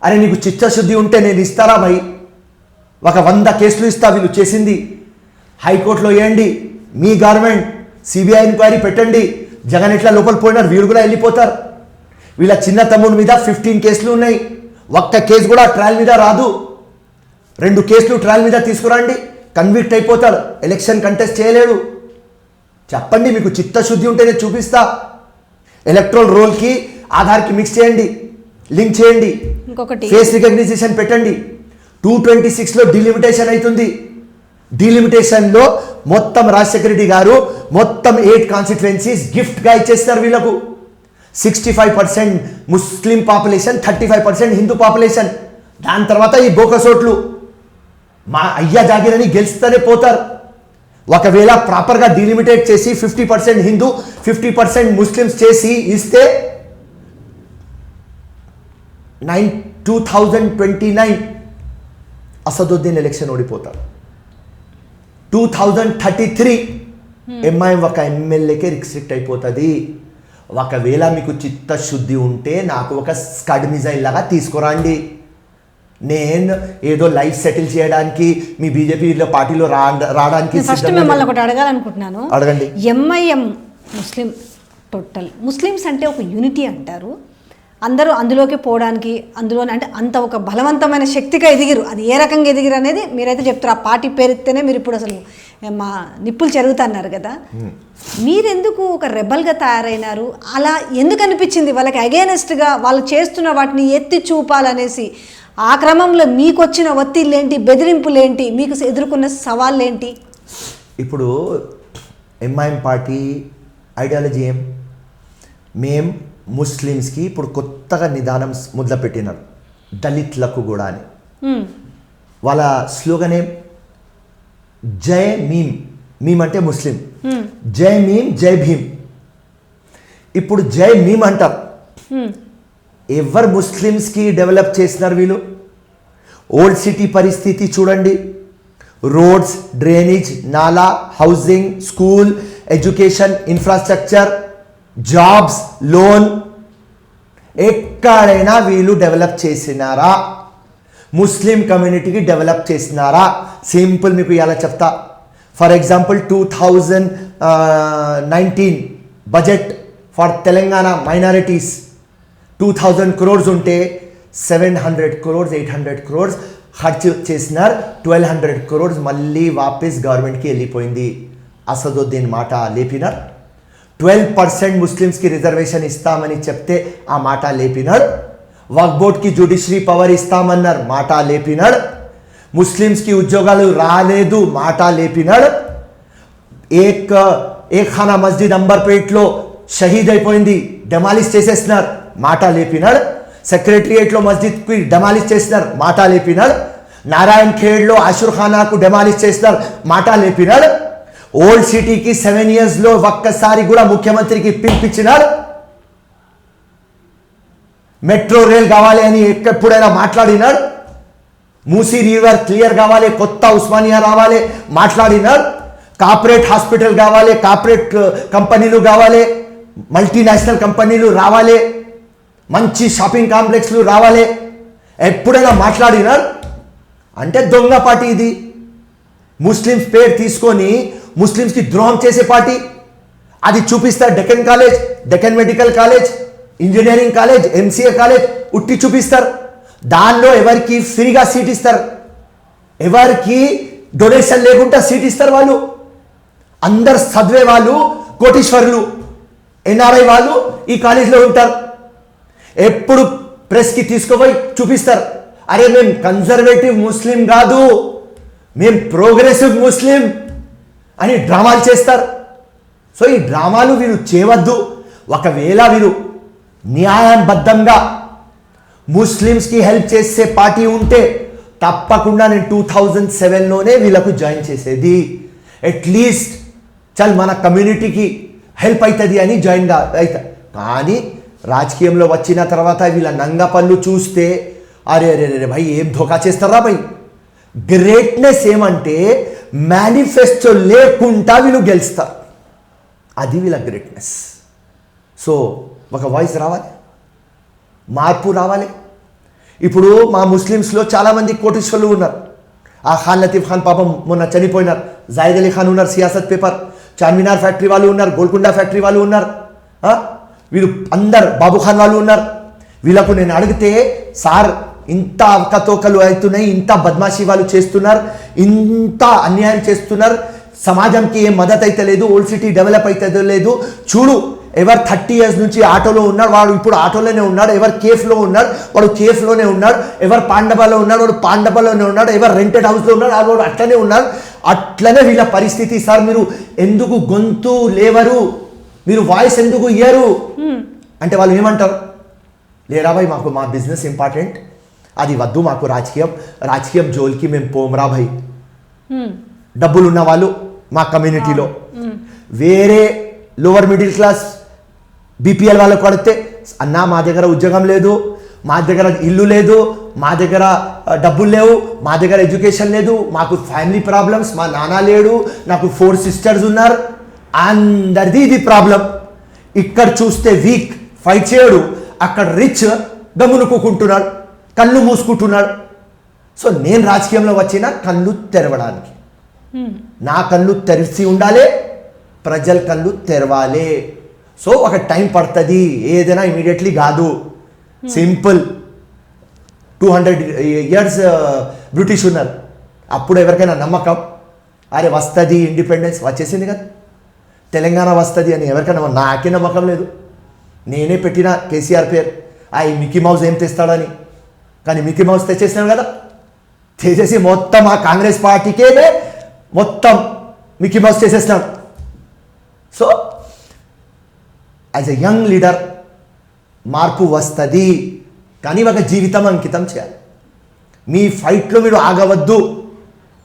అరే నీకు చిత్తశుద్ధి ఉంటే నేను ఇస్తారా భయ్, ఒక 100 కేసులు ఇస్తా వీళ్ళు చేసింది. హైకోర్టులో వేయండి, మీ గవర్నమెంట్ సిబిఐ ఎంక్వైరీ పెట్టండి. జగన్ ఎట్లా లోపల పోయినారు, వీళ్ళు కూడా వెళ్ళిపోతారు. వీళ్ళ చిన్న తమ్ముడి మీద 15 కేసులు ఉన్నాయి. ఒక్క కేసు కూడా ట్రయల్ మీద రాదు. 2 కేసులు ట్రయల్ మీద తీసుకురండి, కన్విక్ట్ అయిపోతాడు. ఎలక్షన్ కంటెస్ట్ చేయలేడు. చెప్పండి, మీకు చిత్తశుద్ధి ఉంటే నేను చూపిస్తా. ఎలక్ట్రల్ రోల్కి ఆధార్కి మిక్స్ చేయండి, లింక్ చేయండి, ఇంకొకటి ఫేస్ రికగ్నిషన్ పెట్టండి. 226లో డిలిమిటేషన్ అవుతుంది. డిలిమిటేషన్లో మొత్తం రాజశేఖర రెడ్డి గారు మొత్తం 8 కాన్స్టిట్యుయెన్సీస్ గిఫ్ట్గా ఇచ్చేస్తారు వీళ్ళకు. 65% ముస్లిం పాపులేషన్, 35% హిందూ పాపులేషన్. దాని తర్వాత ఈ బోకసోట్లు మా అయ్యా జాగిరని గెలుస్తూనే పోతారు. ఒకవేళ ప్రాపర్గా డిలిమిటేట్ చేసి 50% హిందూ, 50% ముస్లిమ్స్ చేసి ఇస్తే 2029 అసదుద్దీన్ ఎలక్షన్ ఓడిపోతారు. 2033 ఎంఐఎం ఒక ఎమ్మెల్యేకే రిస్ట్రిక్ట్ అయిపోతుంది. ఒకవేళ మీకు చిత్తశుద్ధి ఉంటే నాకు ఒక స్కడ్ మిజైల్ లాగా తీసుకురండి. నేను ఏదో లైఫ్ సెటిల్ చేయడానికి మీ బీజేపీలో పార్టీలో రావడానికి ఫస్ట్ మిమ్మల్ని ఒకటి అడగాలనుకుంటున్నాను. అడగండి. ఎంఐఎం ముస్లిం, టోటల్ ముస్లిమ్స్ అంటే ఒక యూనిటీ అంటారు. అందరూ అందులోకి పోవడానికి, అందులోనే అంటే అంత ఒక బలవంతమైన శక్తిగా ఎదిగిరు. అది ఏ రకంగా ఎదిగిరు అనేది మీరైతే చెప్తారు. ఆ పార్టీ పేరుతేనే మీరు ఇప్పుడు అసలు మా నిప్పులు చెరుగుతున్నారు కదా. మీరెందుకు ఒక రెబల్గా తయారైనారు? అలా ఎందుకు అనిపించింది? వాళ్ళకి అగేనెస్ట్గా వాళ్ళు చేస్తున్న వాటిని ఎత్తి చూపాలనేసి ఆ క్రమంలో మీకు వచ్చిన ఒత్తిళ్ళేంటి, బెదిరింపులేంటి, మీకు ఎదుర్కొన్న సవాళ్ళేంటి? ఇప్పుడు ఎంఐఎం పార్టీ ఐడియాలజీ ఏం? మేం ముస్లిమ్స్కి ఇప్పుడు కొత్తగా నిదానం మొదలుపెట్టినారు, దళితులకు కూడా అని. వాళ్ళ స్లోగన్ ఏం? జై మీమ్. మీమ్ అంటే ముస్లిం. జై మీమ్, జై భీమ్. ఇప్పుడు జై మీమ్ అంటారు. ఎవరు ముస్లిమ్స్కి డెవలప్ చేసినారు వీళ్ళు? ఓల్డ్ సిటీ పరిస్థితి చూడండి. రోడ్స్, డ్రైనేజ్, నాలా, housing, school, education, infrastructure, jobs, loan, ఎక్కడైనా వీళ్ళు డెవలప్ చేసినారా? ముస్లిం కమ్యూనిటీకి డెవలప్ చేసినారా? సింపుల్ మీకు ఇలా చెప్తా. For example 2019 budget for Telangana minorities 2000 crores ఉంటే 700 crores 800 crores ఖర్చు చేసినారు. 1200 crores మళ్ళీ వాపస్ గవర్నమెంట్కి వెళ్ళిపోయింది. అసదుద్దీన్ మాట లేపినారు. 12% ముస్లిమ్స్కి రిజర్వేషన్ ఇస్తామని చెప్తే ఆ మాట లేపినాడు. వక్ఫ్ బోర్డ్కి జ్యుడిషియరీ పవర్ ఇస్తామన్నారు, మాట లేపినాడు. ముస్లిమ్స్కి ఉద్యోగాలు రాలేదు, మాట లేపినాడు. ఏక్ ఖానా మస్జిద్ అంబర్పేట్లో షహీద్ అయిపోయింది, డెమాలిష్ చేసేస్తున్నారు, మాట లేపినాడు. సెక్రటరియేట్లో మస్జిద్కి డెమాలిష్ చేసినారు, మాట లేపినాడు. నారాయణ్ ఖేడ్లో ఆషుర్ ఖానాకు డెమాలిష్ చేసినారు, మాట లేపినాడు. ఓల్డ్ సిటీకి 7 yearsలో ఒక్కసారి కూడా ముఖ్యమంత్రికి పిలిపించినాడు. మెట్రో రైల్ కావాలి అని ఎప్పుడైనా మాట్లాడినాడు. మూసీ రివర్ క్లియర్ కావాలి, కొత్త ఉస్మానియా రావాలి మాట్లాడినాడు. కార్పొరేట్ హాస్పిటల్ కావాలి, కార్పొరేట్ కంపెనీలు కావాలి, మల్టీనేషనల్ కంపెనీలు రావాలి, మంచి షాపింగ్ కాంప్లెక్స్లు రావాలి, ఎప్పుడైనా మాట్లాడినాడు. అంటే దొంగ పార్టీ ఇది. ముస్లిమ్స్ పేరు తీసుకొని ముస్లిమ్స్కి ద్రోహం చేసే పార్టీ. అది చూపిస్తారు. Deccan college, Deccan medical college, engineering college, MCA college ఉట్టి చూపిస్తారు. దానిలో ఎవరికి ఫ్రీగా సీట్ ఇస్తారు, ఎవరికి డొనేషన్ లేకుండా సీట్ ఇస్తారు. వాళ్ళు అందరు చదివే వాళ్ళు కోటీశ్వరులు, ఎన్ఆర్ఐ వాళ్ళు ఈ కాలేజీలో ఉంటారు. ఎప్పుడు ప్రెస్కి తీసుకుపోయి చూపిస్తారు, అరే మేము కన్జర్వేటివ్ ముస్లిం కాదు, మేము ప్రోగ్రెసివ్ ముస్లిం అని డ్రామాలు చేస్తారు. సో ఈ డ్రామాలు వీరు చేయవద్దు. ఒకవేళ వీరు న్యాయబద్ధంగా ముస్లిమ్స్కి హెల్ప్ చేసే పార్టీ ఉంటే తప్పకుండా నేను 2007లోనే వీళ్ళకు జాయిన్ చేసేది. అట్లీస్ట్ చల్ మన కమ్యూనిటీకి హెల్ప్ అవుతుంది అని జాయిన్ అవుతా. కానీ రాజకీయంలో వచ్చిన తర్వాత వీళ్ళ నంగ పళ్ళు చూస్తే అరే అరే అరే భయ్ ఏం ధోకా చేస్తారా భయ్. గ్రేట్నెస్ ఏమంటే మేనిఫెస్టో లేకుండా వీళ్ళు గెలుస్తారు, అది వీళ్ళ గ్రేట్నెస్. సో ఒక వాయిస్ రావాలి, మార్పు రావాలి. ఇప్పుడు మా ముస్లిమ్స్లో చాలామంది కోటీశ్వరులు ఉన్నారు. ఆ ఖాన్ లతీఫ్ ఖాన్ పాపం మొన్న చనిపోయినారు. జాయిద్ అలీ ఖాన్ ఉన్నారు, సియాసత్ పేపర్, చార్మినార్ ఫ్యాక్టరీ వాళ్ళు ఉన్నారు, గోల్కొండ ఫ్యాక్టరీ వాళ్ళు ఉన్నారు, వీళ్ళు అందరు బాబు ఖాన్ వాళ్ళు ఉన్నారు. వీళ్ళకు నేను అడిగితే సార్ ఇంత అవకతవకలు అవుతున్నాయి, ఇంత బద్మాషీ వాళ్ళు చేస్తున్నారు, ఇంత అన్యాయం చేస్తున్నారు, సమాజంకి ఏం మద్దతు అయితే లేదు, ఓల్డ్ సిటీ డెవలప్ అయితే లేదు. చూడు ఎవరు 30 years నుంచి ఆటోలో ఉన్నాడు, వాడు ఇప్పుడు ఆటోలోనే ఉన్నాడు. ఎవరు కేఫ్లో ఉన్నాడు, వాడు కేఫ్లోనే ఉన్నాడు. ఎవరు పాండబాలో ఉన్నాడు, వాడు పాండబాలోనే ఉన్నాడు. ఎవరు రెంటెడ్ హౌస్లో ఉన్నాడు, వాడు అట్లనే ఉన్నాడు. అట్లనే వీళ్ళ పరిస్థితి. సార్ మీరు ఎందుకు గొంతు లేవరు, మీరు వాయిస్ ఎందుకు ఇయ్యరు అంటే వాళ్ళు ఏమంటారు, లేరా భాయ్ మాకు మా బిజినెస్ ఇంపార్టెంట్, అది వద్దు మాకు రాజకీయం జోలికి మేము పోమరా భాయ్. డబ్బులు ఉన్న వాళ్ళు మా కమ్యూనిటీలో వేరే లోవర్ మిడిల్ క్లాస్ బీపీఎల్ వాళ్ళకు పడితే అన్నా మా దగ్గర ఉద్యోగం లేదు, మా దగ్గర ఇల్లు లేదు, మా దగ్గర డబ్బులు లేవు, మా దగ్గర ఎడ్యుకేషన్ లేదు, మాకు ఫ్యామిలీ ప్రాబ్లమ్స్, మా నాన్న లేడు, నాకు 4 sisters ఉన్నారు, అందరిది ఇది ప్రాబ్లం. ఇక్కడ చూస్తే వీక్ ఫైట్ చేయడు, అక్కడ రిచ్ గమ్మునుకుంటున్నాడు, కళ్ళు మూసుకుంటున్నాడు. సో నేను రాజకీయంలో వచ్చిన కళ్ళు తెరవడానికి, నా కళ్ళు తెరిచి ఉండాలి, ప్రజల కళ్ళు తెరవాలి. సో ఒక టైం పడుతుంది, ఏదైనా ఇమీడియట్లీ కాదు. సింపుల్ 200 years బ్రిటిష్ ఉన్నారు, అప్పుడు ఎవరికైనా నమ్మకం అరే వస్తుంది ఇండిపెండెన్స్, వచ్చేసింది కదా తెలంగాణ వస్తుంది అని ఎవరికైనా నాకే నమ్మకం లేదు. నేనే పెట్టిన కేసీఆర్ పేరు, ఈ మిక్కీ మౌస్ ఏం తెస్తాడని, కానీ మిక్కీ మౌస్ తెచ్చేసినాడు కదా, తెచ్చేసి మొత్తం ఆ కాంగ్రెస్ పార్టీకే మొత్తం మిక్కీ మౌస్ చేసేసినాడు. So as a young leader మార్పు వస్తుంది, కానీ ఒక జీవితం అంకితం చేయాలి. మీ ఫైట్లో మీరు ఆగవద్దు.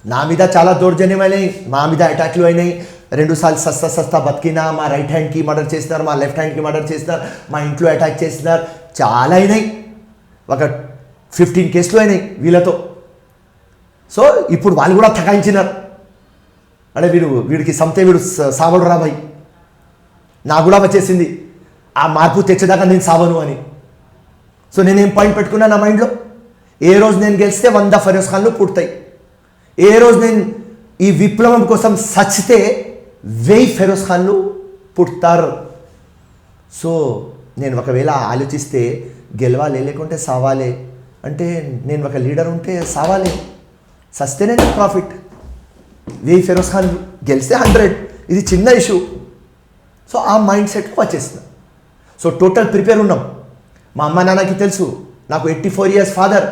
నా మీద చాలా దౌర్జన్యమైనాయి, మా మీద అటాక్లు అయినాయి. 2 సార్లు సస్తా బతికినా, మా రైట్ హ్యాండ్కి మర్డర్ చేసినారు, మా లెఫ్ట్ హ్యాండ్కి మర్డర్ చేసినారు, మా ఇంట్లో అటాక్ చేసినారు, చాలా అయినాయి. ఒక 15 కేసులు అయినాయి వీళ్ళతో. సో ఇప్పుడు వాళ్ళు కూడా తగాయించినారు, అంటే వీడికి సంతే వీడు సావడు రా భయ్. నాకు కూడా వచ్చేసింది ఆ మార్పు తెచ్చేదాకా నేను సావను అని. సో నేనేం పాయింట్ పెట్టుకున్నా నా మైండ్లో, ఏ రోజు నేను గెలిస్తే 100 ఫిరోజ్ ఖాన్లు పుడతాయి, ఏ రోజు నేను ఈ విప్లవం కోసం సచ్చితే 1000 ఫిరోజ్ ఖాన్లు పుడతారు. సో నేను ఒకవేళ ఆలోచిస్తే గెలవాలి లేకుంటే సావాలి అంటే, నేను ఒక లీడర్ ఉంటే సావాలి, సస్తేనే నాకు ప్రాఫిట్. 1000 ఫిరోజ్ ఖాన్ గెలిస్తే 100, ఇది చిన్న ఇష్యూ. సో ఆ మైండ్ సెట్కి వచ్చేసిన. సో టోటల్ ప్రిపేర్ ఉన్నాం. మా అమ్మ నాన్నకి తెలుసు, నాకు 84 ఇయర్స్ ఫాదర్,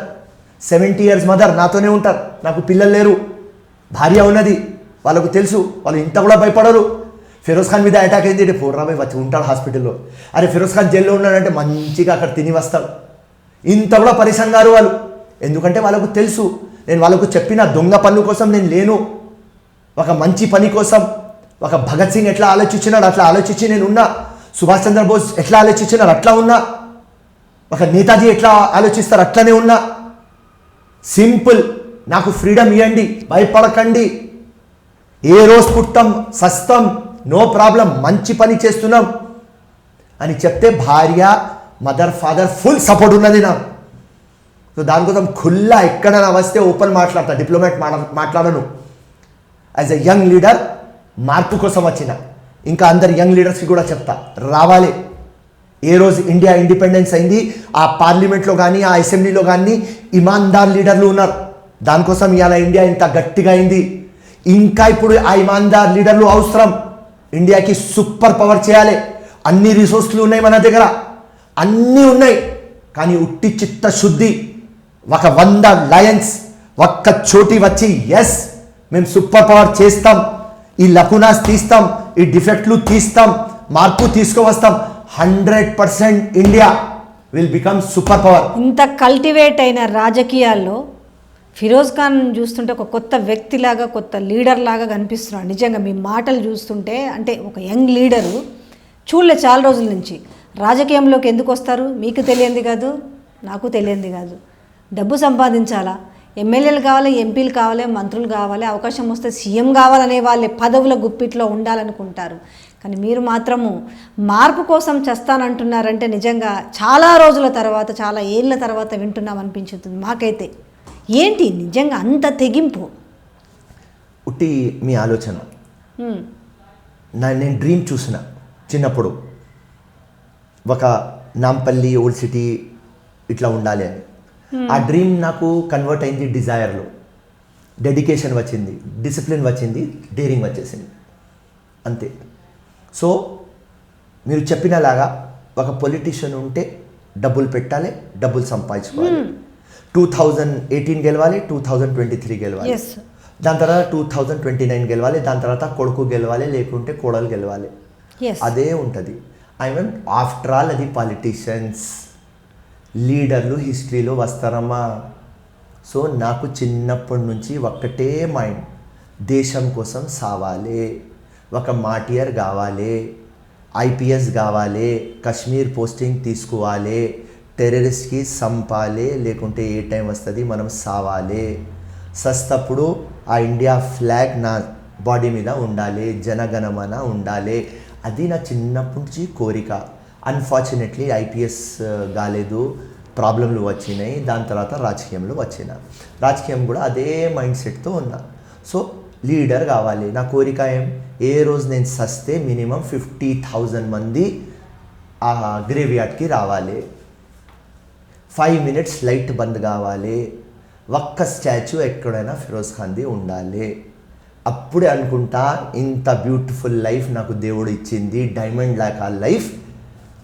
70 ఇయర్స్ మదర్ నాతోనే ఉంటారు, నాకు పిల్లలు లేరు, భార్య ఉన్నది, వాళ్ళకు తెలుసు, వాళ్ళు ఇంత కూడా భయపడరు. ఫిరోజ్ ఖాన్ మీద అటాక్ అయింది అంటే పోర్రాబాయ్ వచ్చి ఉంటాడు హాస్పిటల్లో, అరే ఫిరోజ్ ఖాన్ జైల్లో ఉన్నాడంటే మంచిగా అక్కడ తిని వస్తాడు. ఇంత కూడా పరిశాన్ గారు వాళ్ళు, ఎందుకంటే వాళ్ళకు తెలుసు నేను వాళ్ళకు చెప్పిన దొంగ పనుల కోసం నేను లేను, ఒక మంచి పని కోసం. ఒక భగత్ సింగ్ ఎట్లా ఆలోచించినాడు అట్లా ఆలోచించి నేను ఉన్నా, సుభాష్ చంద్రబోస్ ఎట్లా ఆలోచించినారు అట్లా ఉన్నా, ఒక నేతాజీ ఎట్లా ఆలోచిస్తారు అట్లనే ఉన్నా. సింపుల్, నాకు ఫ్రీడమ్ ఇవ్వండి, భయపడకండి, ఏ రోజు పుట్టాం సస్తాం నో ప్రాబ్లం, మంచి పని చేస్తున్నాం అని చెప్తే భార్య మదర్ ఫాదర్ ఫుల్ సపోర్ట్ ఉన్నది నాకు. సో దానికోసం ఖుల్లా ఎక్కడైనా వస్తే ఓపెన్ మాట్లాడతా, డిప్లొమాట్ మాట్లాడను. యాజ్ ఎ యంగ్ లీడర్ మార్పు కోసం వచ్చిన, ఇంకా అందరు యంగ్ లీడర్స్కి కూడా చెప్తా రావాలి. ఏ రోజు ఇండియా ఇండిపెండెన్స్ అయింది, ఆ పార్లమెంట్లో కానీ ఆ అసెంబ్లీలో కానీ ఇమాన్దార్ లీడర్లు ఉన్నారు, దానికోసం ఇవాళ ఇండియా ఇంత గట్టిగా అయింది. ఇంకా ఇప్పుడు ఆ ఇమాన్దార్ లీడర్లు అవసరం. ఇండియాకి సూపర్ పవర్ చేయాలి, అన్ని రిసోర్స్లు ఉన్నాయి మన దగ్గర, అన్నీ ఉన్నాయి, కానీ ఉట్టి చిత్తశుద్ధి, ఒక 100 లయన్స్ ఒక్క చోటి వచ్చి ఎస్ మేము సూపర్ పవర్ చేస్తాం, ఈ లకునాస్ తీస్తాం, ఈ డిఫెక్ట్లు తీస్తాం, మార్పు తీసుకువస్తాం, 100% India will become super power. ఇంత కల్టివేట్ అయిన రాజకీయాల్లో ఫిరోజ్ ఖాన్ చూస్తుంటే ఒక కొత్త వ్యక్తిలాగా, కొత్త లీడర్ లాగా కనిపిస్తున్నాడు. నిజంగా మీ మాటలు చూస్తుంటే, అంటే ఒక యంగ్ లీడరు చూడలే చాలా రోజుల నుంచి. రాజకీయంలోకి ఎందుకు వస్తారు మీకు తెలియంది కాదు, నాకు తెలియంది కాదు. డబ్బు సంపాదించాలా, ఎమ్మెల్యేలు కావాలి, ఎంపీలు కావాలి, మంత్రులు కావాలి, అవకాశం వస్తే సీఎం కావాలనే వాళ్ళే పదవుల గుప్పిట్లో ఉండాలనుకుంటారు. కానీ మీరు మాత్రము మార్పు కోసం చేస్తానంటున్నారంటే నిజంగా చాలా రోజుల తర్వాత, చాలా ఏళ్ళ తర్వాత వింటున్నాం అనిపించుతుంది మాకైతే. ఏంటి నిజంగా అంత తెగింపు? ఉట్టి మీ ఆలోచన. నేను డ్రీమ్ చూసిన చిన్నప్పుడు, ఒక నాంపల్లి ఓల్డ్ సిటీ ఇట్లా ఉండాలి అని. ఆ డ్రీమ్ నాకు కన్వర్ట్ అయింది డిజైర్లో. డెడికేషన్ వచ్చింది, డిసిప్లిన్ వచ్చింది, డేరింగ్ వచ్చేసింది, అంతే. సో మీరు చెప్పినలాగా ఒక పొలిటీషియన్ ఉంటే డబ్బులు పెట్టాలి, డబ్బులు సంపాదించుకోవాలి. 2018 గెలవాలి, 2023 గెలవాలి, దాని తర్వాత 2029 గెలవాలి, దాని తర్వాత కొడుకు గెలవాలి, లేకుంటే కోడలు గెలవాలి, అదే ఉంటుంది. ఐ మీన్ ఆఫ్టర్ ఆల్ అది పాలిటీషియన్స్, లీడర్లు హిస్టరీలో వస్తారమ్మా. సో నాకు చిన్నప్పటి నుంచి ఒక్కటే మైండ్, దేశం కోసం సావాలి, ఒక మాటియర్ కావాలి, ఐపీఎస్ కావాలి, కశ్మీర్ పోస్టింగ్ తీసుకోవాలి, టెర్రరిస్ట్కి సంపాలి, లేకుంటే ఏ టైం వస్తుంది మనం సావాలి, సస్తప్పుడు ఆ ఇండియా ఫ్లాగ్ నా బాడీ మీద ఉండాలి, జనగణమన ఉండాలి, అది నా చిన్నప్పటి నుంచి కోరిక. అన్ఫార్చునేట్లీ ఐపీఎస్ కాలేదు, ప్రాబ్లంలు వచ్చినాయి, దాని తర్వాత రాజకీయంలో వచ్చిన, రాజకీయం కూడా అదే మైండ్ సెట్తో ఉన్నా. సో లీడర్ కావాలి, నా కోరిక ఏ రోజు నేను సస్తే మినిమం 50,000 మంది ఆ గ్రేవ్ యార్డ్కి రావాలి, 5 minutes లైట్ బంద్ కావాలి, ఒక్క స్టాచ్యూ ఎక్కడైనా ఫిరోజ్ ఖాన్ది ఉండాలి. అప్పుడే అనుకుంటా ఇంత బ్యూటిఫుల్ లైఫ్ నాకు దేవుడు ఇచ్చింది, డైమండ్ లాగా లైఫ్,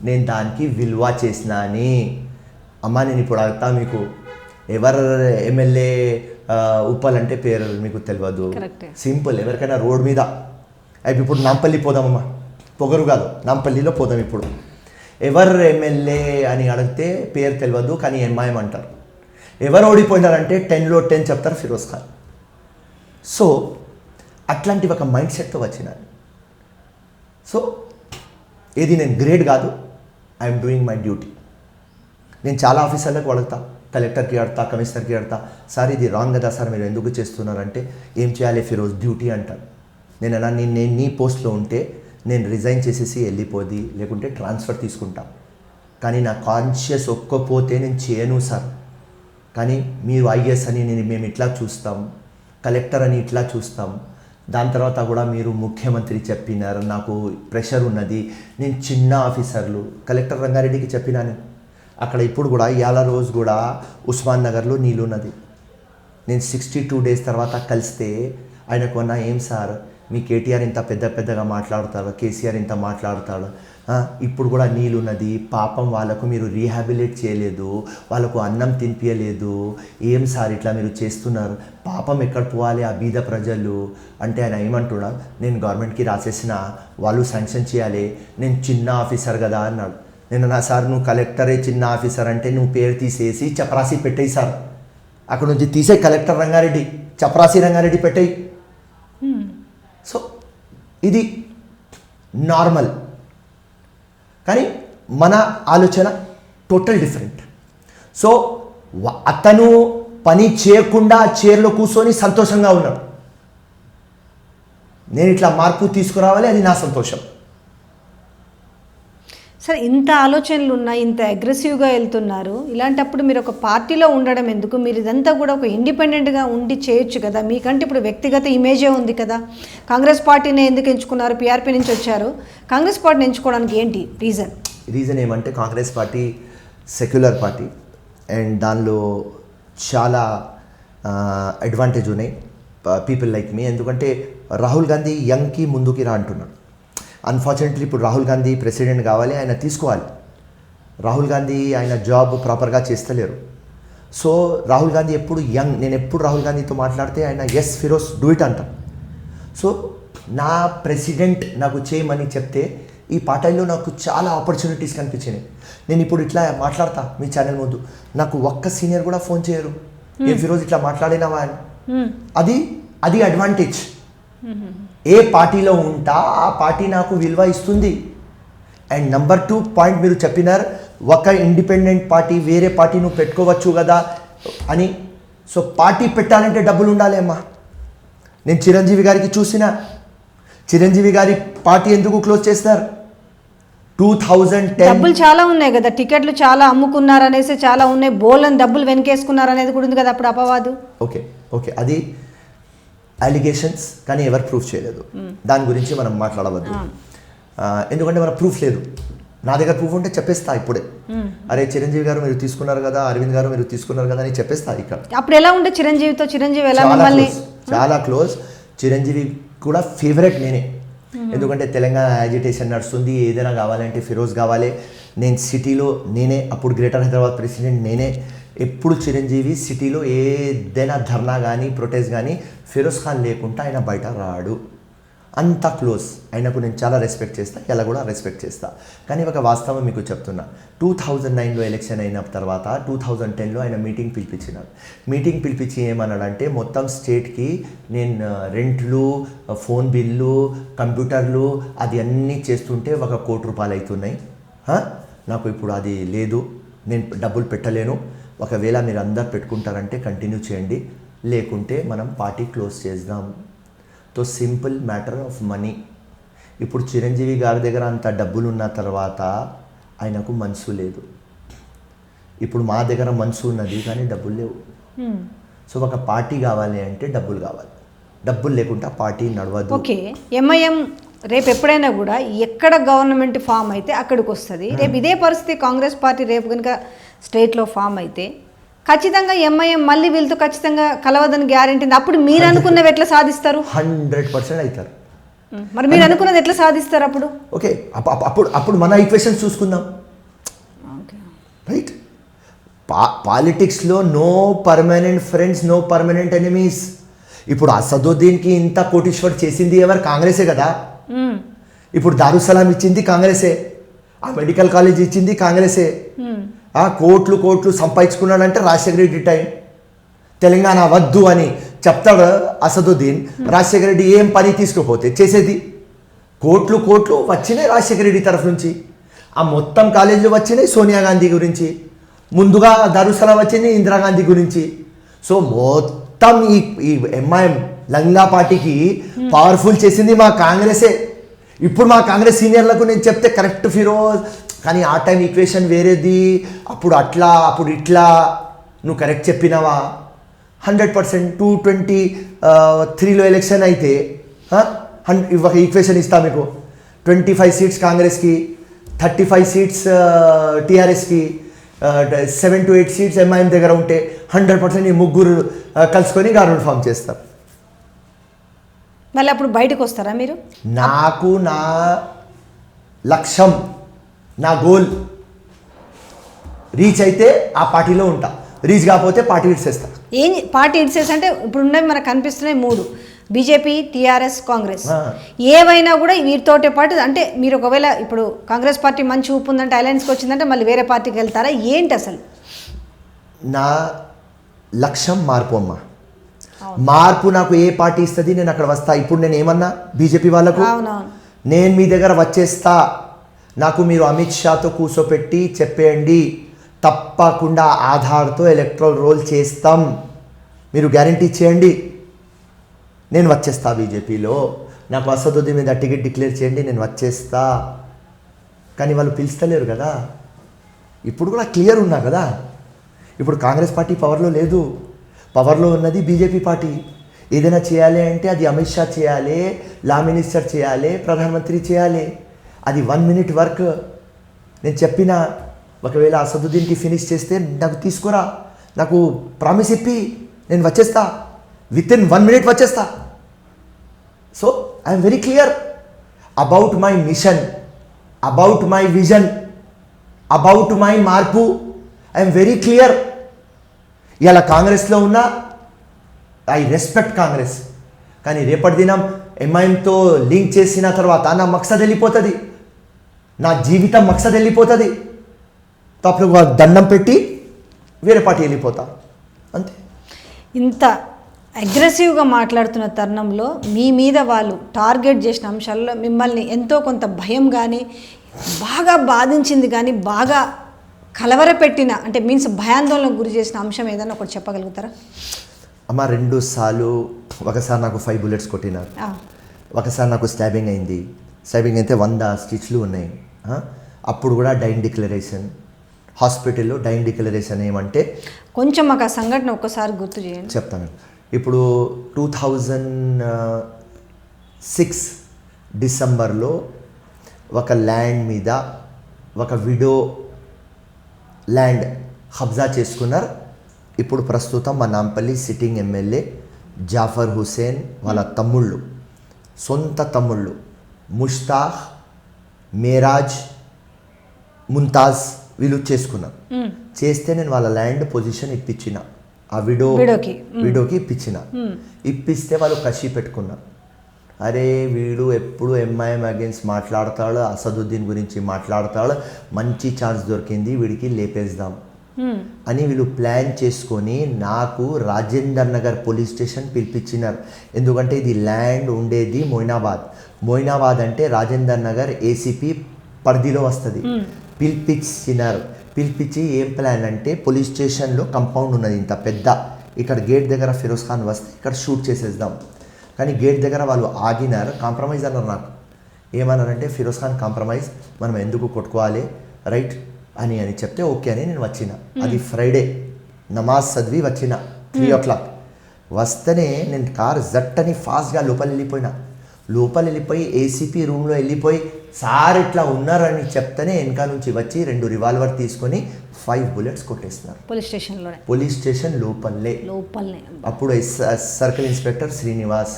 నేను దానికి విలువ చేసిన అని. అమ్మ నేను ఇప్పుడు అడుగుతా, మీకు ఎవరు ఎమ్మెల్యే ఉప్పల్ అంటే పేరు మీకు తెలియదు, సింపుల్. ఎవరికైనా రోడ్ మీద అవి ఇప్పుడు నాంపల్లి పోదామమ్మా, పొగరు కాదు, నాంపల్లిలో పోదాం ఇప్పుడు, ఎవరు ఎమ్మెల్యే అని అడిగితే పేరు తెలియదు, కానీ ఎంఐఎం అంటారు. ఎవరు ఓడిపోయినారంటే 10లో 10 చెప్తారు ఫిరోజ్ ఖాన్. సో అట్లాంటి ఒక మైండ్ సెట్తో వచ్చినాను. సో ఏది నేను గ్రేట్ కాదు, ఐఎమ్ డూయింగ్ మై డ్యూటీ. నేను చాలా ఆఫీసర్లకు అడుగుతా, కలెక్టర్కి అడతా, కమిషనర్కి అడతా, సార్ ఇది రాంగ్ కదా సార్, మీరు ఎందుకు చేస్తున్నారంటే ఏం చేయాలి ఫిరోజ్, డ్యూటీ అంటారు. నేను నీ పోస్ట్లో ఉంటే నేను రిజైన్ చేసేసి వెళ్ళిపోది, లేకుంటే ట్రాన్స్ఫర్ తీసుకుంటా, కానీ నా కాన్షియస్ ఒక్కపోతే నేను చేయను సార్. కానీ మీరు ఐఎస్ అని మేము ఇట్లా చూస్తాం, కలెక్టర్ అని ఇట్లా చూస్తాం, దాని తర్వాత కూడా మీరు ముఖ్యమంత్రి చెప్పినారు, నాకు ప్రెషర్ ఉన్నది, నేను చిన్న ఆఫీసర్లు కలెక్టర్ రంగారెడ్డికి చెప్పినాను. అక్కడ ఇప్పుడు కూడా ఇవాళ రోజు కూడా ఉస్మాన్ నగర్లో నీళ్ళు ఉన్నది. నేను 62 days తర్వాత కలిస్తే ఆయనకు అన్నా, ఏం సార్ మీ కేటీఆర్ ఇంత పెద్దగా మాట్లాడతాడు, కేసీఆర్ ఇంత మాట్లాడతాడు, ఇప్పుడు కూడా నీళ్ళు ఉన్నది, పాపం వాళ్ళకు మీరు రీహాబిలేట్ చేయలేదు, వాళ్ళకు అన్నం తినిపించలేదు, ఏం సార్ ఇట్లా మీరు చేస్తున్నారు, పాపం ఎక్కడ పోవాలి ఆ బీద ప్రజలు అంటే ఆయన ఏమంటున్నా, నేను గవర్నమెంట్కి రాసేసిన, వాళ్ళు శాంక్షన్ చేయాలి, నేను చిన్న ఆఫీసర్ కదా అన్నాడు. నేను నా సార్ నువ్వు కలెక్టరే చిన్న ఆఫీసర్ అంటే నువ్వు పేరు తీసేసి చపరాసి పెట్టేయి సార్, అక్కడ నుంచి తీసే కలెక్టర్ రంగారెడ్డి, చపరాసి రంగారెడ్డి పెట్టేయి. సో ఇది నార్మల్, కానీ మన ఆలోచన టోటల్ డిఫరెంట్. సో అతను పని చేయకుండా చైర్లో కూర్చొని సంతోషంగా ఉన్నాడు, నేను ఇట్లా మార్పు తీసుకురావాలి, అది నా సంతోషం. సరే, ఇంత ఆలోచనలు ఉన్నాయి, ఇంత అగ్రెసివ్గా వెళ్తున్నారు, ఇలాంటప్పుడు మీరు ఒక పార్టీలో ఉండడం ఎందుకు? మీరు ఇదంతా కూడా ఒక ఇండిపెండెంట్గా ఉండి చేయొచ్చు కదా. మీకంటే ఇప్పుడు వ్యక్తిగత ఇమేజే ఉంది కదా. కాంగ్రెస్ పార్టీని ఎందుకు ఎంచుకున్నారు? పీఆర్పీ నుంచి వచ్చారు, కాంగ్రెస్ పార్టీని ఎంచుకోవడానికి ఏంటి రీజన్ ఏమంటే Congress party secular party and దానిలో చాలా అడ్వాంటేజ్ ఉన్నాయి పీపుల్ లైక్ మీ. ఎందుకంటే రాహుల్ గాంధీ యంగ్కి ముందుకి రా అంటున్నాడు. అన్ఫార్చునేట్లీ ఇప్పుడు రాహుల్ గాంధీ ప్రెసిడెంట్ కావాలి, ఆయన తీసుకోవాలి. రాహుల్ గాంధీ ఆయన జాబ్ ప్రాపర్గా చేస్తలేరు. సో రాహుల్ గాంధీ ఎప్పుడు యంగ్, నేను ఎప్పుడు రాహుల్ గాంధీతో మాట్లాడితే ఆయన ఎస్ ఫిరోజ్ డూ ఇట్ అంటాం. సో నా ప్రెసిడెంట్ నాకు చేయమని చెప్తే ఈ పార్టీలో నాకు చాలా ఆపర్చునిటీస్ కనిపించినాయి. నేను ఇప్పుడు ఇట్లా మాట్లాడతా మీ ఛానల్ ముందు, నాకు ఒక్క సీనియర్ కూడా ఫోన్ చేయరు, ఏ ఫిరోజ్ ఇట్లా మాట్లాడినావా అని. అది అడ్వాంటేజ్. ఏ పార్టీలో ఉంటా ఆ పార్టీ నాకు విలువ ఇస్తుంది. అండ్ నెంబర్ 2 పాయింట్ మీరు చెప్పినారు, ఒక ఇండిపెండెంట్ పార్టీ వేరే పార్టీ నువ్వు పెట్టుకోవచ్చు కదా అని. సో పార్టీ పెట్టాలంటే డబ్బులు ఉండాలి అమ్మా. నేను చిరంజీవి గారికి చూసిన, చిరంజీవి గారి పార్టీ ఎందుకు క్లోజ్ చేస్తారు? 2010 డబ్బులు చాలా ఉన్నాయి కదా, టికెట్లు చాలా అమ్ముకున్నారు అనేసి చాలా ఉన్నాయి, బోల్ని డబ్బులు వెనకేసుకున్నారు అనేది కూడా ఉంది కదా అప్పుడు అపవాదు. ఓకే అది అలిగేషన్స్, కానీ ఎవరు ప్రూఫ్ చేయలేదు. దాని గురించి మనం మాట్లాడవద్దు, ఎందుకంటే మన ప్రూఫ్ లేదు. నా దగ్గర ప్రూఫ్ ఉంటే చెప్పేస్తా ఇప్పుడే, అరే చిరంజీవి గారు మీరు తీసుకున్నారు కదా, అరవింద్ గారు మీరు తీసుకున్నారు కదా అని చెప్పేస్తా ఇక్కడ. అప్పుడు ఎలా ఉండే చిరంజీవితో? చిరంజీవి ఎలా చాలా క్లోజ్. చిరంజీవి కూడా ఫేవరెట్ నేనే, ఎందుకంటే తెలంగాణ యాజిటేషన్ నడుస్తుంది, ఏదైనా కావాలంటే ఫిరోజ్ కావాలి. నేను సిటీలో నేనే, అప్పుడు గ్రేటర్ హైదరాబాద్ ప్రెసిడెంట్ నేనే. ఎప్పుడు చిరంజీవి సిటీలో ఏదైనా ధర్నా కానీ ప్రొటెస్ట్ కానీ ఫిరోజ్ ఖాన్ లేకుండా ఆయన బయట రాడు. అంత క్లోజ్. ఆయనకు నేను చాలా రెస్పెక్ట్ చేస్తా, ఇలా కూడా రెస్పెక్ట్ చేస్తా. కానీ ఒక వాస్తవం మీకు చెప్తున్నా, 2009లో ఎలక్షన్ అయిన తర్వాత 2010లో ఆయన మీటింగ్ పిలిపించినాడు. మీటింగ్ పిలిపించి ఏమన్నాడంటే, మొత్తం స్టేట్కి నేను రెంట్లు, ఫోన్ బిల్లు, కంప్యూటర్లు అది అన్నీ చేస్తుంటే 1 కోటి రూపాయలు అవుతున్నాయి, నాకు ఇప్పుడు అది లేదు, నేను డబ్బులు పెట్టలేను, ఒకవేళ మీరు అందరు పెట్టుకుంటారంటే కంటిన్యూ చేయండి, లేకుంటే మనం పార్టీ క్లోజ్ చేద్దాం. తో సింపుల్ మ్యాటర్ ఆఫ్ మనీ. ఇప్పుడు చిరంజీవి గారి దగ్గర అంత డబ్బులు ఉన్న తర్వాత ఆయనకు మనసు లేదు. ఇప్పుడు మా దగ్గర మనసు ఉన్నది కానీ డబ్బులు లేవు. సో ఒక పార్టీ కావాలి అంటే డబ్బులు కావాలి, డబ్బులు లేకుండా పార్టీ నడవదు. ఓకే, ఎంఐఎం రేపు ఎప్పుడైనా కూడా ఎక్కడ గవర్నమెంట్ ఫామ్ అయితే అక్కడికి వస్తుంది. రేపు ఇదే పరిస్థితి కాంగ్రెస్ పార్టీ రేపు కనుక స్టేట్లో ఫామ్ అయితే ఖచ్చితంగా ఎంఐఎం మళ్ళీ వీళ్ళతో ఖచ్చితంగా కలవదని గ్యారెంటీ. అప్పుడు మీరు అనుకున్నవి ఎట్లా సాధిస్తారు? 100% అవుతారు. మరి మీరు అనుకున్నది ఎట్లా సాధిస్తారు అప్పుడు? ఓకే, అప్పుడు మన ఈక్వేషన్స్ చూసుకుందాం, రైట్? పాలిటిక్స్లో no permanent friends, no permanent enemies. ఇప్పుడు అసదుద్దీన్కి ఇంత కోటీశ్వర్ చేసింది ఎవరు? కాంగ్రెసే కదా. ఇప్పుడు దారుసలాం ఇచ్చింది కాంగ్రెసే, ఆ మెడికల్ కాలేజ్ ఇచ్చింది కాంగ్రెసే. కోట్లు సంపాదించుకున్నాడంటే రాజశేఖర రెడ్డి టైం తెలంగాణ వద్దు అని చెప్తాడు అసదుద్దీన్. రాజశేఖర రెడ్డి ఏం పని తీసుకుపోతే చేసేది? కోట్లు వచ్చినాయి రాజశేఖర రెడ్డి తరఫు నుంచి. ఆ మొత్తం కాలేజీలు వచ్చినాయి సోనియా గాంధీ గురించి, ముందుగా దారుసలాం వచ్చింది ఇందిరాగాంధీ గురించి. సో మొత్తం ఈ ఎంఐఎం లంగా పార్టీకి పవర్ఫుల్ చేసింది మా కాంగ్రెసే. ఇప్పుడు మా కాంగ్రెస్ సీనియర్లకు నేను చెప్తే కరెక్ట్ ఫిరోజ్ కానీ ఆ టైం ఈక్వేషన్ వేరేది, అప్పుడు అట్లా అప్పుడు ఇట్లా. నువ్వు కరెక్ట్ చెప్పినావా? 100% 223లో ఎలక్షన్ అయితే ఒక ఈక్వేషన్ ఇస్తా మీకు. 25 సీట్స్ కాంగ్రెస్కి, 35 సీట్స్ టీఆర్ఎస్కి, 7 to 8 సీట్స్ ఎంఐఎం దగ్గర ఉంటే 100% ఈ ముగ్గురు కలుసుకొని గవర్నమెంట్ ఫామ్ చేస్తారు. మళ్ళీ అప్పుడు బయటకు వస్తారా మీరు? నాకు నా లక్ష్యం, నా గోల్ రీచ్ అయితే ఆ పార్టీలో ఉంటా, రీచ్ కాకపోతే పార్టీ ఇడ్చేస్తా. ఏం పార్టీ ఇడ్సేస్ అంటే ఇప్పుడు ఉన్నవి మనకు కనిపిస్తున్నాయి 3: బీజేపీ, టీఆర్ఎస్, కాంగ్రెస్. ఏవైనా కూడా వీటితోటే పాటు అంటే మీరు ఒకవేళ ఇప్పుడు కాంగ్రెస్ పార్టీ మంచి ఊపు ఉందంటే, అలయన్స్కి వచ్చిందంటే మళ్ళీ వేరే పార్టీకి వెళ్తారా ఏంటి అసలు? నా లక్ష్యం మార్పు అమ్మ. మార్పు నాకు ఏ పార్టీ ఇస్తుంది నేను అక్కడ వస్తా. ఇప్పుడు నేను ఏమన్నా బీజేపీ వాళ్ళకు, నేను మీ దగ్గర వచ్చేస్తా, నాకు మీరు అమిత్ షాతో కూర్చోపెట్టి చెప్పేయండి తప్పకుండా ఆధార్తో ఎలక్ట్రల్ రోల్ చేస్తాం, మీరు గ్యారంటీ ఇచ్చేయండి, నేను వచ్చేస్తా బీజేపీలో. నాకు అసదుద్దీన్ మీద టికెట్ డిక్లేర్ చేయండి, నేను వచ్చేస్తా. కానీ వాళ్ళు పిలుస్తలేరు కదా. ఇప్పుడు కూడా క్లియర్ ఉన్నా కదా. ఇప్పుడు కాంగ్రెస్ పార్టీ పవర్లో లేదు, పవర్లో ఉన్నది బీజేపీ పార్టీ. ఏదైనా చేయాలి అంటే అది అమిత్ షా చేయాలి, లా మినిస్టర్ చేయాలి, ప్రధానమంత్రి చేయాలి. అది 1 minute వర్క్. నేను చెప్పిన ఒకవేళ అసదుద్దీన్కి ఫినిష్ చేస్తే నాకు తీసుకురా, నాకు ప్రామిస్ ఇప్పి, నేను వచ్చేస్తా, విత్ ఇన్ 1 minute వచ్చేస్తా. So I'm very clear about my mission, about my vision, about my మార్పు. I'm very clear. ఇలా కాంగ్రెస్లో ఉన్నా ఐ రెస్పెక్ట్ కాంగ్రెస్. కానీ రేపటి దినం ఎంఐఎంతో లింక్ చేసిన తర్వాత నా మక్సద్ వెళ్ళిపోతుంది, నా జీవితం మక్సద్ వెళ్ళిపోతుంది. అప్పుడు దండం పెట్టి వేరే పార్టీ వెళ్ళిపోతా, అంతే. ఇంత అగ్రెసివ్గా మాట్లాడుతున్న తరుణంలో మీ మీద వాళ్ళు టార్గెట్ చేసిన అంశాల్లో మిమ్మల్ని ఎంతో కొంత భయం కానీ, బాగా బాధించింది కానీ, బాగా కలవరపెట్టిన అంటే మీన్స్ భయాందోళనకు గురి చేసిన అంశం ఏదైనా ఒకటి చెప్పగలుగుతారా? అమ్మ 2 సార్లు, ఒకసారి నాకు 5 bullets కొట్టినారు, ఒకసారి నాకు స్టాబింగ్ అయింది. స్టాబింగ్ అయితే 100 స్టిచ్లు ఉన్నాయి. అప్పుడు కూడా డైన్ డిక్లరేషన్, హాస్పిటల్లో డైన్ డిక్లరేషన్ ఏమంటే కొంచెం మాకు ఆ సంఘటన ఒక్కసారి గుర్తు చేయండి. చెప్తాను. ఇప్పుడు 2006 డిసెంబర్లో ఒక ల్యాండ్ మీద ఒక విడో ల్యాండ్ కబ్జా చేసుకున్నారు. ఇప్పుడు ప్రస్తుతం మా నాంపల్లి సిట్టింగ్ ఎమ్మెల్యే జాఫర్ హుసేన్ వాళ్ళ తమ్ముళ్ళు, సొంత తమ్ముళ్ళు ముష్తాక్, మేరాజ్, ముంతాజ్ వీళ్ళు చేసుకున్నారు. చేస్తే నేను వాళ్ళ ల్యాండ్ పొజిషన్ ఇప్పించిన, ఆ విడోకి ఇప్పించిన. ఇప్పిస్తే వాళ్ళు కషి పెట్టుకున్నారు. అరే వీడు ఎప్పుడు ఎంఐఎం అగేన్స్ట్ మాట్లాడతాడు, అసదుద్దీన్ గురించి మాట్లాడతాడు, మంచి ఛాన్స్ దొరికింది వీడికి లేపేద్దాం అని వీళ్ళు ప్లాన్ చేసుకొని నాకు రాజేందర్ నగర్ పోలీస్ స్టేషన్ పిలిపించినారు. ఎందుకంటే ఇది ల్యాండ్ ఉండేది మొయినాబాద్ అంటే రాజేందర్ నగర్ ఏసీపీ పరిధిలో వస్తుంది. పిలిపించి ఏం ప్లాన్ అంటే పోలీస్ స్టేషన్లో కంపౌండ్ ఉన్నది ఇంత పెద్ద, ఇక్కడ గేట్ దగ్గర ఫిరోజ్ ఖాన్ వస్తే ఇక్కడ షూట్ చేసేద్దాం. కానీ గేట్ దగ్గర వాళ్ళు ఆగినారు, కాంప్రమైజ్ అన్నారు. నాకు ఏమన్నారంటే ఫిరోజ్ ఖాన్ కాంప్రమైజ్, మనం ఎందుకు కొట్టుకోవాలి రైట్ అని చెప్తే ఓకే అని నేను వచ్చిన. అది ఫ్రైడే నమాజ్ చదివి వచ్చిన 3 o'clock. వస్తేనే నేను కార్ జట్టని ఫాస్ట్గా లోపల వెళ్ళిపోయి ఏసీపీ రూమ్లో వెళ్ళిపోయి సార్ ఇట్లా ఉన్నారని చెప్తేనే వెనక నుంచి వచ్చి 2 రివాల్వర్ తీసుకొని 5 bullets కొట్టేస్తున్నారు పోలీస్ స్టేషన్ లోపలే. అప్పుడు సర్కిల్ ఇన్స్పెక్టర్ శ్రీనివాస్,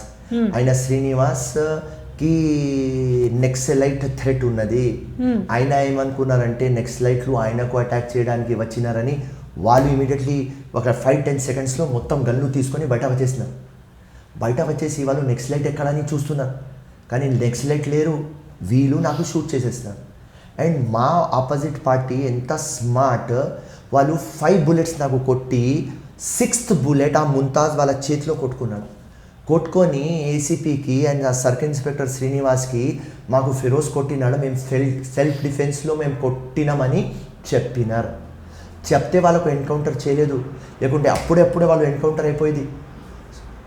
ఆయన శ్రీనివాస్కి నెక్సలైట్ థ్రెట్ ఉన్నది. ఆయన ఏమనుకున్నారంటే నెక్సలైట్లు ఆయనకు అటాక్ చేయడానికి వచ్చినారని వాళ్ళు ఇమీడియట్లీ ఒక 5-10 secondsలో మొత్తం గన్ను తీసుకొని బయట వచ్చేసినారు. బయట వచ్చేసి వాళ్ళు నెక్సలైట్ ఎక్కడని చూస్తున్నారు, కానీ నెక్సలైట్ లేరు. వీళ్ళు నాకు షూట్ చేసేస్తున్నారు. అండ్ మా ఆపోజిట్ పార్టీ ఎంత స్మార్ట్, వాళ్ళు 5 bullets నాకు కొట్టి 6th bullet ఆ ముంతాజ్ వాళ్ళ చేతిలో కొట్టుకొని ఏసీపీకి అండ్ ఆ సర్కిల్ ఇన్స్పెక్టర్ శ్రీనివాస్కి మాకు ఫిరోజ్ కొట్టినాడు, మేము సెల్ఫ్ డిఫెన్స్లో మేము కొట్టినామని చెప్పినారు. చెప్తే వాళ్ళకు ఎన్కౌంటర్ చేయలేదు, లేకుంటే అప్పుడే వాళ్ళు ఎన్కౌంటర్ అయిపోయింది.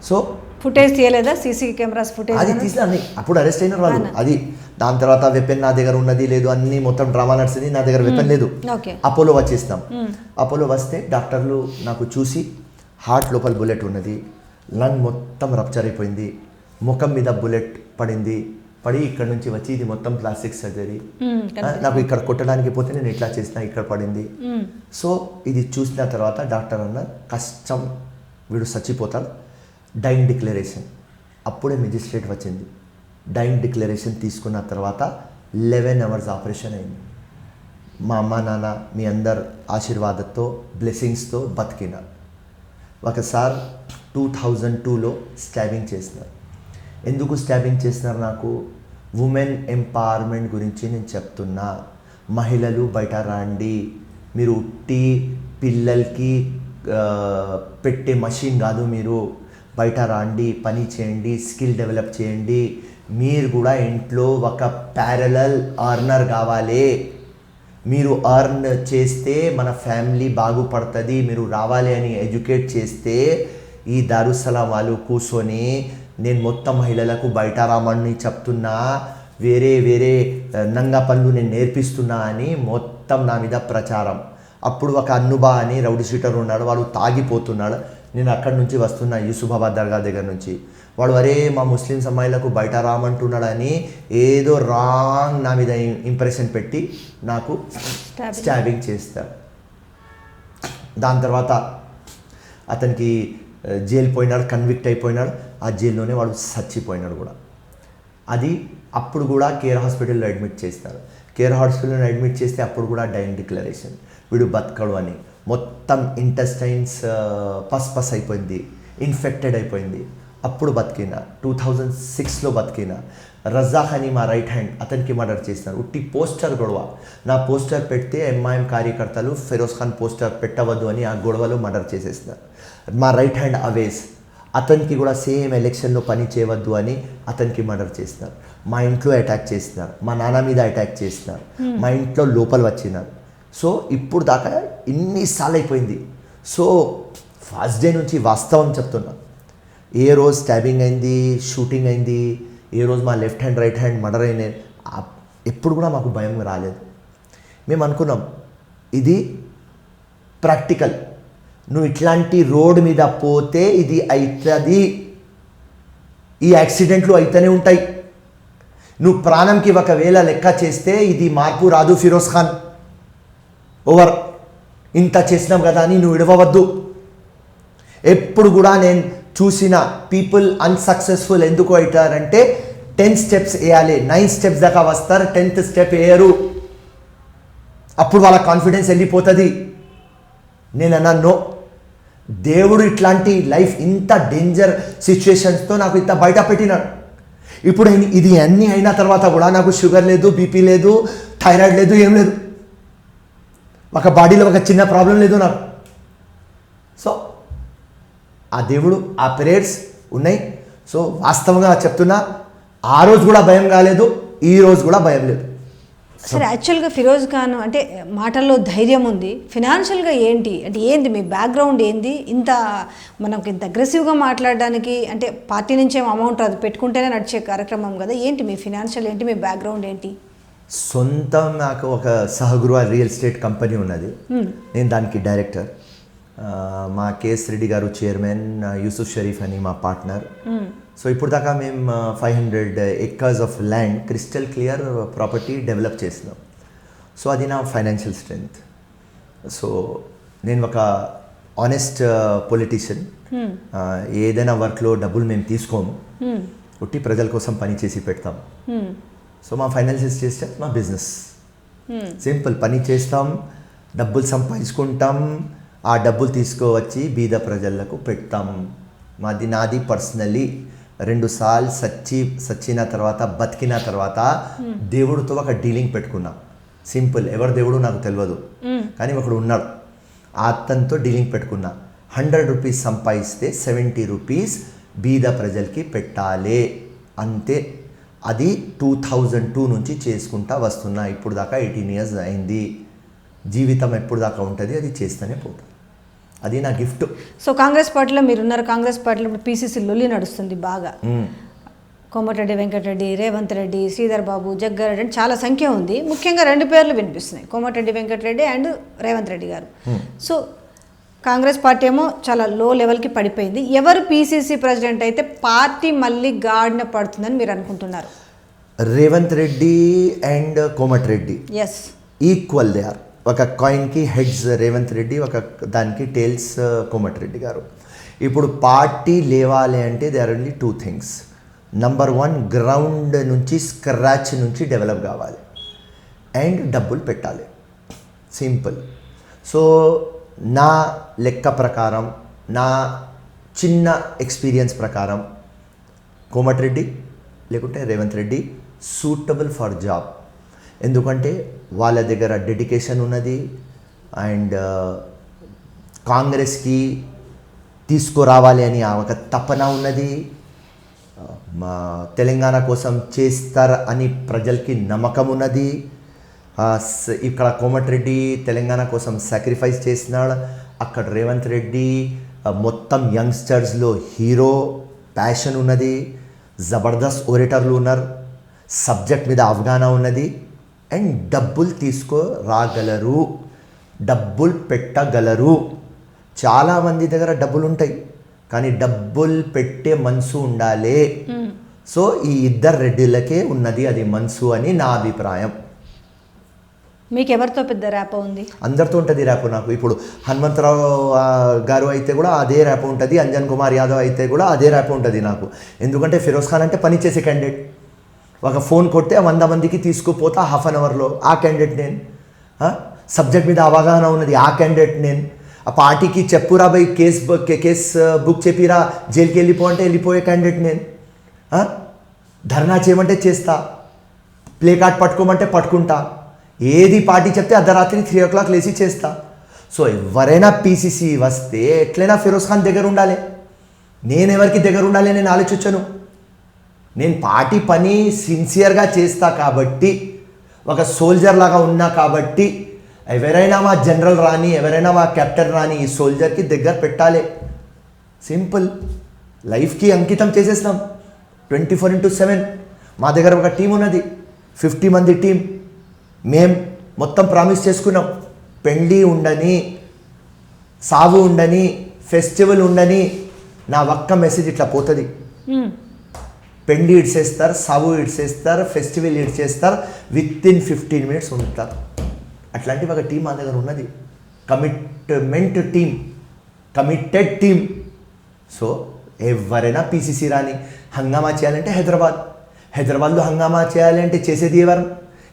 సో ఫుటేజ్ తీయలేదా? సీసీ కెమెరాస్ ఫుటేజ్ అది తీసిన అన్ని అప్పుడు అరెస్ట్ అయినారు వాళ్ళు. అది దాని తర్వాత వెపన్ నా దగ్గర ఉన్నది లేదు, అన్ని మొత్తం డ్రామా నడిచింది, నా దగ్గర వెపన్ లేదు. అపోలో వచ్చేస్తాం. అపోలో వస్తే డాక్టర్లు నాకు చూసి హార్ట్ లోపల బుల్లెట్ ఉన్నది, లంగ్ మొత్తం రప్చర్ అయిపోయింది, ముఖం మీద బుల్లెట్ పడి ఇక్కడ నుంచి వచ్చి ఇది మొత్తం ప్లాస్టిక్ సర్జరీ, నాకు ఇక్కడ కొట్టడానికి పోతే నేను ఇట్లా చేసిన ఇక్కడ పడింది. సో ఇది చూసిన తర్వాత డాక్టర్ అన్న కష్టం, వీడు చచ్చిపోతాడు, డైయింగ్ డిక్లరేషన్. అప్పుడే మెజిస్ట్రేట్ వచ్చింది. డైయింగ్ డిక్లరేషన్ తీసుకున్న తర్వాత 11 hours ఆపరేషన్ అయింది. మా అమ్మ నాన్న మీ అందరు ఆశీర్వాదంతో బ్లెస్సింగ్స్తో బతికిన. ఒకసారి 2002లో స్టాబింగ్ చేసినారు. ఎందుకు స్టాబింగ్ చేసినారు? నాకు ఉమెన్ ఎంపవర్మెంట్ గురించి నేను చెప్తున్నా. మహిళలు బయట రండి, మీరు ఉట్టి పిల్లలకి పెట్టే మషిన్ కాదు, మీరు బయట రండి, పని చేయండి, స్కిల్ డెవలప్ చేయండి, మీరు కూడా ఇంట్లో ఒక ప్యారలల్ అర్నర్ కావాలి, మీరు అర్న్ చేస్తే మన ఫ్యామిలీ బాగుపడుతుంది, మీరు రావాలి అని ఎడ్యుకేట్ చేస్తే ఈ దారుసలాం వాళ్ళు కూర్చొని నేను మొత్తం మహిళలకు బయట రామని చెప్తున్నా, వేరే నంగా పనులు నేను నేర్పిస్తున్నా అని మొత్తం నా మీద ప్రచారం. అప్పుడు ఒక అన్నుబా అని రౌడీ షీటర్ ఉన్నాడు, వాడు తాగిపోతున్నాడు. నేను అక్కడి నుంచి వస్తున్నా యూసుఫాబాద్ దర్గా దగ్గర నుంచి. వాడు అరే మా ముస్లిమ్స్ అమ్మాయిలకు బయట రామంటున్నాడని ఏదో రాంగ్ నా మీద ఇంప్రెషన్ పెట్టి నాకు స్టాబింగ్ చేస్తాడు. దాని తర్వాత అతనికి జైలు పోయినాడు, కన్విక్ట్ అయిపోయినాడు. ఆ జైల్లోనే వాడు చచ్చిపోయినాడు కూడా. అది అప్పుడు కూడా కేర్ హాస్పిటల్లో అడ్మిట్ చేస్తారు. కేర్ హాస్పిటల్లో అడ్మిట్ చేస్తే అప్పుడు కూడా డైయింగ్ డిక్లరేషన్, వీడు బతకడు అని. మొత్తం ఇంటెస్టైన్స్ పస్ అయిపోయింది, ఇన్ఫెక్టెడ్ అయిపోయింది. అప్పుడు బతికిన. 2006లో బతికిన. రజాక్ అని మా రైట్ హ్యాండ్, అతనికి మర్డర్ చేసినారు. ఉట్టి పోస్టర్ గొడవ. నా పోస్టర్ పెడితే ఎంఐఎం కార్యకర్తలు ఫిరోజ్ ఖాన్ పోస్టర్ పెట్టవద్దు అని ఆ గొడవలో మర్డర్ చేసేసినారు. మా రైట్ హ్యాండ్ అవేస్, అతనికి కూడా సేమ్ ఎలక్షన్లో పని చేయవద్దు అని అతనికి మర్డర్ చేసినారు. మా ఇంట్లో అటాక్ చేసినారు, మా నాన్న మీద అటాక్ చేసినారు, మా ఇంట్లో లోపల వచ్చినారు. సో ఇప్పుడు దాకా ఇన్నిసార్లు అయిపోయింది. సో ఫస్ట్ డే నుంచి వాస్తవం చెప్తున్నా, ఏ రోజు స్టాబింగ్ అయింది, షూటింగ్ అయింది, ఏ రోజు మా left hand right hand murder అయిన ఎప్పుడు కూడా మాకు భయం రాలేదు. మేము అనుకున్నాం ఇది ప్రాక్టికల్, నువ్వు ఇట్లాంటి రోడ్ మీద పోతే ఇది అవుతుంది, ఈ యాక్సిడెంట్లు అయితేనే ఉంటాయి. నువ్వు ప్రాణంకి ఒకవేళ లెక్క చేస్తే ఇది మార్పు రాదు. ఫిరోజ్ ఖాన్ ఓవర్, ఇంత చేసినాం కదా అని నువ్వు ఇడవవద్దు. ఎప్పుడు కూడా నేను చూసిన పీపుల్ అన్సక్సెస్ఫుల్ ఎందుకు అవుతారంటే 10 steps వేయాలి, 9 steps దాకా వస్తారు, 10th step వేయరు. అప్పుడు వాళ్ళ కాన్ఫిడెన్స్ వెళ్ళిపోతుంది. నేను అన్నాను, దేవుడు ఇట్లాంటి లైఫ్ ఇంత డేంజర్ సిచ్యువేషన్స్తో నాకు ఇంత బయట పెట్టినాడు. ఇప్పుడు ఇది అన్నీ అయిన తర్వాత కూడా నాకు షుగర్ లేదు, బీపీ లేదు, థైరాయిడ్ లేదు, ఏం లేదు, ఒక బాడీలో ఒక చిన్న ప్రాబ్లం లేదు నాకు. సో ఆ దేవుడు, ఆ ప్రేయర్స్ ఉన్నాయి. సో వాస్తవంగా చెప్తున్నా, ఆ రోజు కూడా భయం కాలేదు, ఈ రోజు కూడా భయం లేదు. సరే, యాక్చువల్గా ఫిరోజ్ ఖాన్ అంటే మాటల్లో ధైర్యం ఉంది, ఫినాన్షియల్గా ఏంటి అంటే ఏంది మీ బ్యాక్గ్రౌండ్ ఏంది? మనకు ఇంత అగ్రెసివ్గా మాట్లాడడానికి అంటే పార్టీ నుంచి ఏం అమౌంట్ అది పెట్టుకుంటేనే నడిచే కార్యక్రమం కదా, ఏంటి మీ ఫినాన్షియల్ ఏంటి, మీ బ్యాక్గ్రౌండ్ ఏంటి? సొంతం నాకు ఒక సహగృహ రియల్ ఎస్టేట్ కంపెనీ ఉన్నది, నేను దానికి డైరెక్టర్. మా కేఎస్ రెడ్డి గారు చైర్మన్, యూసుఫ్ షరీఫ్ అని మా పార్ట్నర్. సో ఇప్పుడు దాకా మేము 500 acres of land crystal clear property develop చేసినాం. సో అది నా ఫైనాన్షియల్ స్ట్రెంగ్త్. సో నేను ఒక ఆనెస్ట్ పొలిటీషియన్. ఏదైనా వర్క్లో డబ్బులు మేము తీసుకోము, ఉట్టి ప్రజల కోసం పని చేసి పెడతాం. సో మా ఫైనాన్షియల్ స్టేటస్ మా బిజినెస్ సింపుల్, పని చేస్తాం, డబ్బులు సంపాదించుకుంటాం, ఆ డబ్బులు తీసుకువచ్చి బీద ప్రజలకు పెడతాం. నాది పర్సనల్లీ 2 సార్లు సచ్చిన తర్వాత బతికిన తర్వాత దేవుడితో ఒక డీలింగ్ పెట్టుకున్నా. సింపుల్, ఎవరు దేవుడు నాకు తెలియదు, కానీ ఒకడు ఉన్నాడు, అతనితో డీలింగ్ పెట్టుకున్నా. 100 rupees సంపాదిస్తే 70 rupees బీద ప్రజలకి పెట్టాలి, అంతే. అది 2002 నుంచి చేసుకుంటా వస్తున్నా. ఇప్పుడు దాకా 18 years అయింది. జీవితం ఎప్పుడు దాకా ఉంటుంది, అది చేస్తూనే పోతుంది. అది నా గిఫ్ట్. సో కాంగ్రెస్ పార్టీలో మీరున్నారు, కాంగ్రెస్ పార్టీలో ఇప్పుడు పీసీసీ లొల్లి నడుస్తుంది బాగా. కోమటిరెడ్డి వెంకటరెడ్డి, రేవంత్ రెడ్డి, శ్రీధర్ బాబు, జగ్గారెడ్డి అని చాలా సంఖ్య ఉంది. ముఖ్యంగా 2 పేర్లు వినిపిస్తున్నాయి, కోమటిరెడ్డి వెంకటరెడ్డి అండ్ రేవంత్ రెడ్డి గారు. సో కాంగ్రెస్ పార్టీ ఏమో చాలా లో లెవెల్కి పడిపోయింది. ఎవరు పీసీసీ ప్రెసిడెంట్ అయితే పార్టీ మళ్ళీ గాడిన పడుతుందని మీరు అనుకుంటున్నారు? Revanth Reddy and Komatireddy yes, equal they are. ఒక కాయిన్కి హెడ్స్ రేవంత్ రెడ్డి, ఒక దానికి టేల్స్ కోమటిరెడ్డి గారు. ఇప్పుడు పార్టీ లేవాలి అంటే they are only 2 things. Number 1, ground నుంచి స్క్రాచ్ నుంచి డెవలప్ కావాలి అండ్ డబ్బులు పెట్టాలి. సింపుల్. సో నా లెక్క ప్రకారం, నా చిన్న ఎక్స్పీరియన్స్ ప్రకారం కోమటిరెడ్డి లేకుంటే Revanth Reddy suitable for job. ఎందుకంటే వాళ్ళ దగ్గర డెడికేషన్ ఉన్నది అండ్ కాంగ్రెస్కి తీసుకురావాలి అని ఒక తపన ఉన్నది. మా తెలంగాణ కోసం చేస్తారు అని ప్రజలకి నమ్మకం ఉన్నది. ఇక్కడ కోమటిరెడ్డి తెలంగాణ కోసం సాక్రిఫైస్ చేసినాడు. అక్కడ రేవంత్ రెడ్డి మొత్తం యంగ్స్టర్స్లో హీరో, ప్యాషన్ ఉన్నది, జబర్దస్త్ ఓరేటర్లు ఉన్నారు, సబ్జెక్ట్ మీద అవగాహన ఉన్నది అండ్ డబ్బులు తీసుకురాగలరు, డబ్బులు పెట్టగలరు. చాలామంది దగ్గర డబ్బులు ఉంటాయి కానీ డబ్బులు పెట్టే మనసు ఉండాలి. సో ఈ 2 రెడ్డిలకే ఉన్నది అది మనసు అని నా అభిప్రాయం. మీకు ఎవరితో పెద్ద ర్యాప్ ఉంది? అందరితో ఉంటుంది ర్యాప్. నాకు ఇప్పుడు హనుమంతరావు గారు అయితే కూడా అదే ర్యాప్ ఉంటుంది, అంజన్ కుమార్ యాదవ్ అయితే కూడా అదే ర్యాప్ ఉంటుంది నాకు. ఎందుకంటే ఫిరోజ్ ఖాన్ అంటే పని చేసే క్యాండిడేట్. ఒక ఫోన్ కొడితే 100 మందికి తీసుకుపోతా హాఫ్ అన్ అవర్లో, ఆ క్యాండిడేట్ నేను. సబ్జెక్ట్ మీద అవగాహన ఉన్నది, ఆ క్యాండిడేట్ నేను. ఆ పార్టీకి చెప్పురా బై కేస్ బుక్ చెప్పిరా, జైలుకి వెళ్ళిపో అంటే వెళ్ళిపోయే క్యాండిడేట్ నేను. ధర్నా చేయమంటే చేస్తా, ప్లే కార్డ్ పట్టుకోమంటే పట్టుకుంటా, ఏది పార్టీ చెప్తే అర్ధరాత్రి 3 o'clock లేచి చేస్తా. సో ఎవరైనా పీసీసీ వస్తే ఎట్లయినా ఫిరోజ్ ఖాన్ దగ్గర ఉండాలి. నేను ఎవరికి దగ్గర ఉండాలి నేను ఆలోచించను. నేను పార్టీ పని సిన్సియర్గా చేస్తా కాబట్టి, ఒక సోల్జర్ లాగా ఉన్నా కాబట్టి, ఎవరైనా మా జనరల్ రాని, ఎవరైనా మా కెప్టెన్ రాని, ఈ సోల్జర్కి దగ్గర పెట్టాలి. సింపుల్. లైఫ్కి అంకితం చేసేస్తాం 24/7. మా దగ్గర ఒక టీం ఉన్నది, 50 మంది టీం. మేం మొత్తం ప్రామిస్ చేసుకున్నాం, పెళ్ళి ఉండని, సాగు ఉండని, ఫెస్టివల్ ఉండని. నా ఒక్క మెసేజ్ ఇట్లా పోతుంది. పెళ్ళి ఇడ్చేస్తారు, సాగు ఇడ్చేస్తారు, ఫెస్టివల్ ఇడ్చేస్తారు, వితిన్ 15 minutes ఉంటారు. అట్లాంటి ఒక టీం మా దగ్గర ఉన్నది. Commitment team, committed team. So ఎవరైనా పీసీసీ రాని, హంగామా చేయాలంటే హైదరాబాద్లో హంగామా చేయాలంటే చేసేది ఎవరు?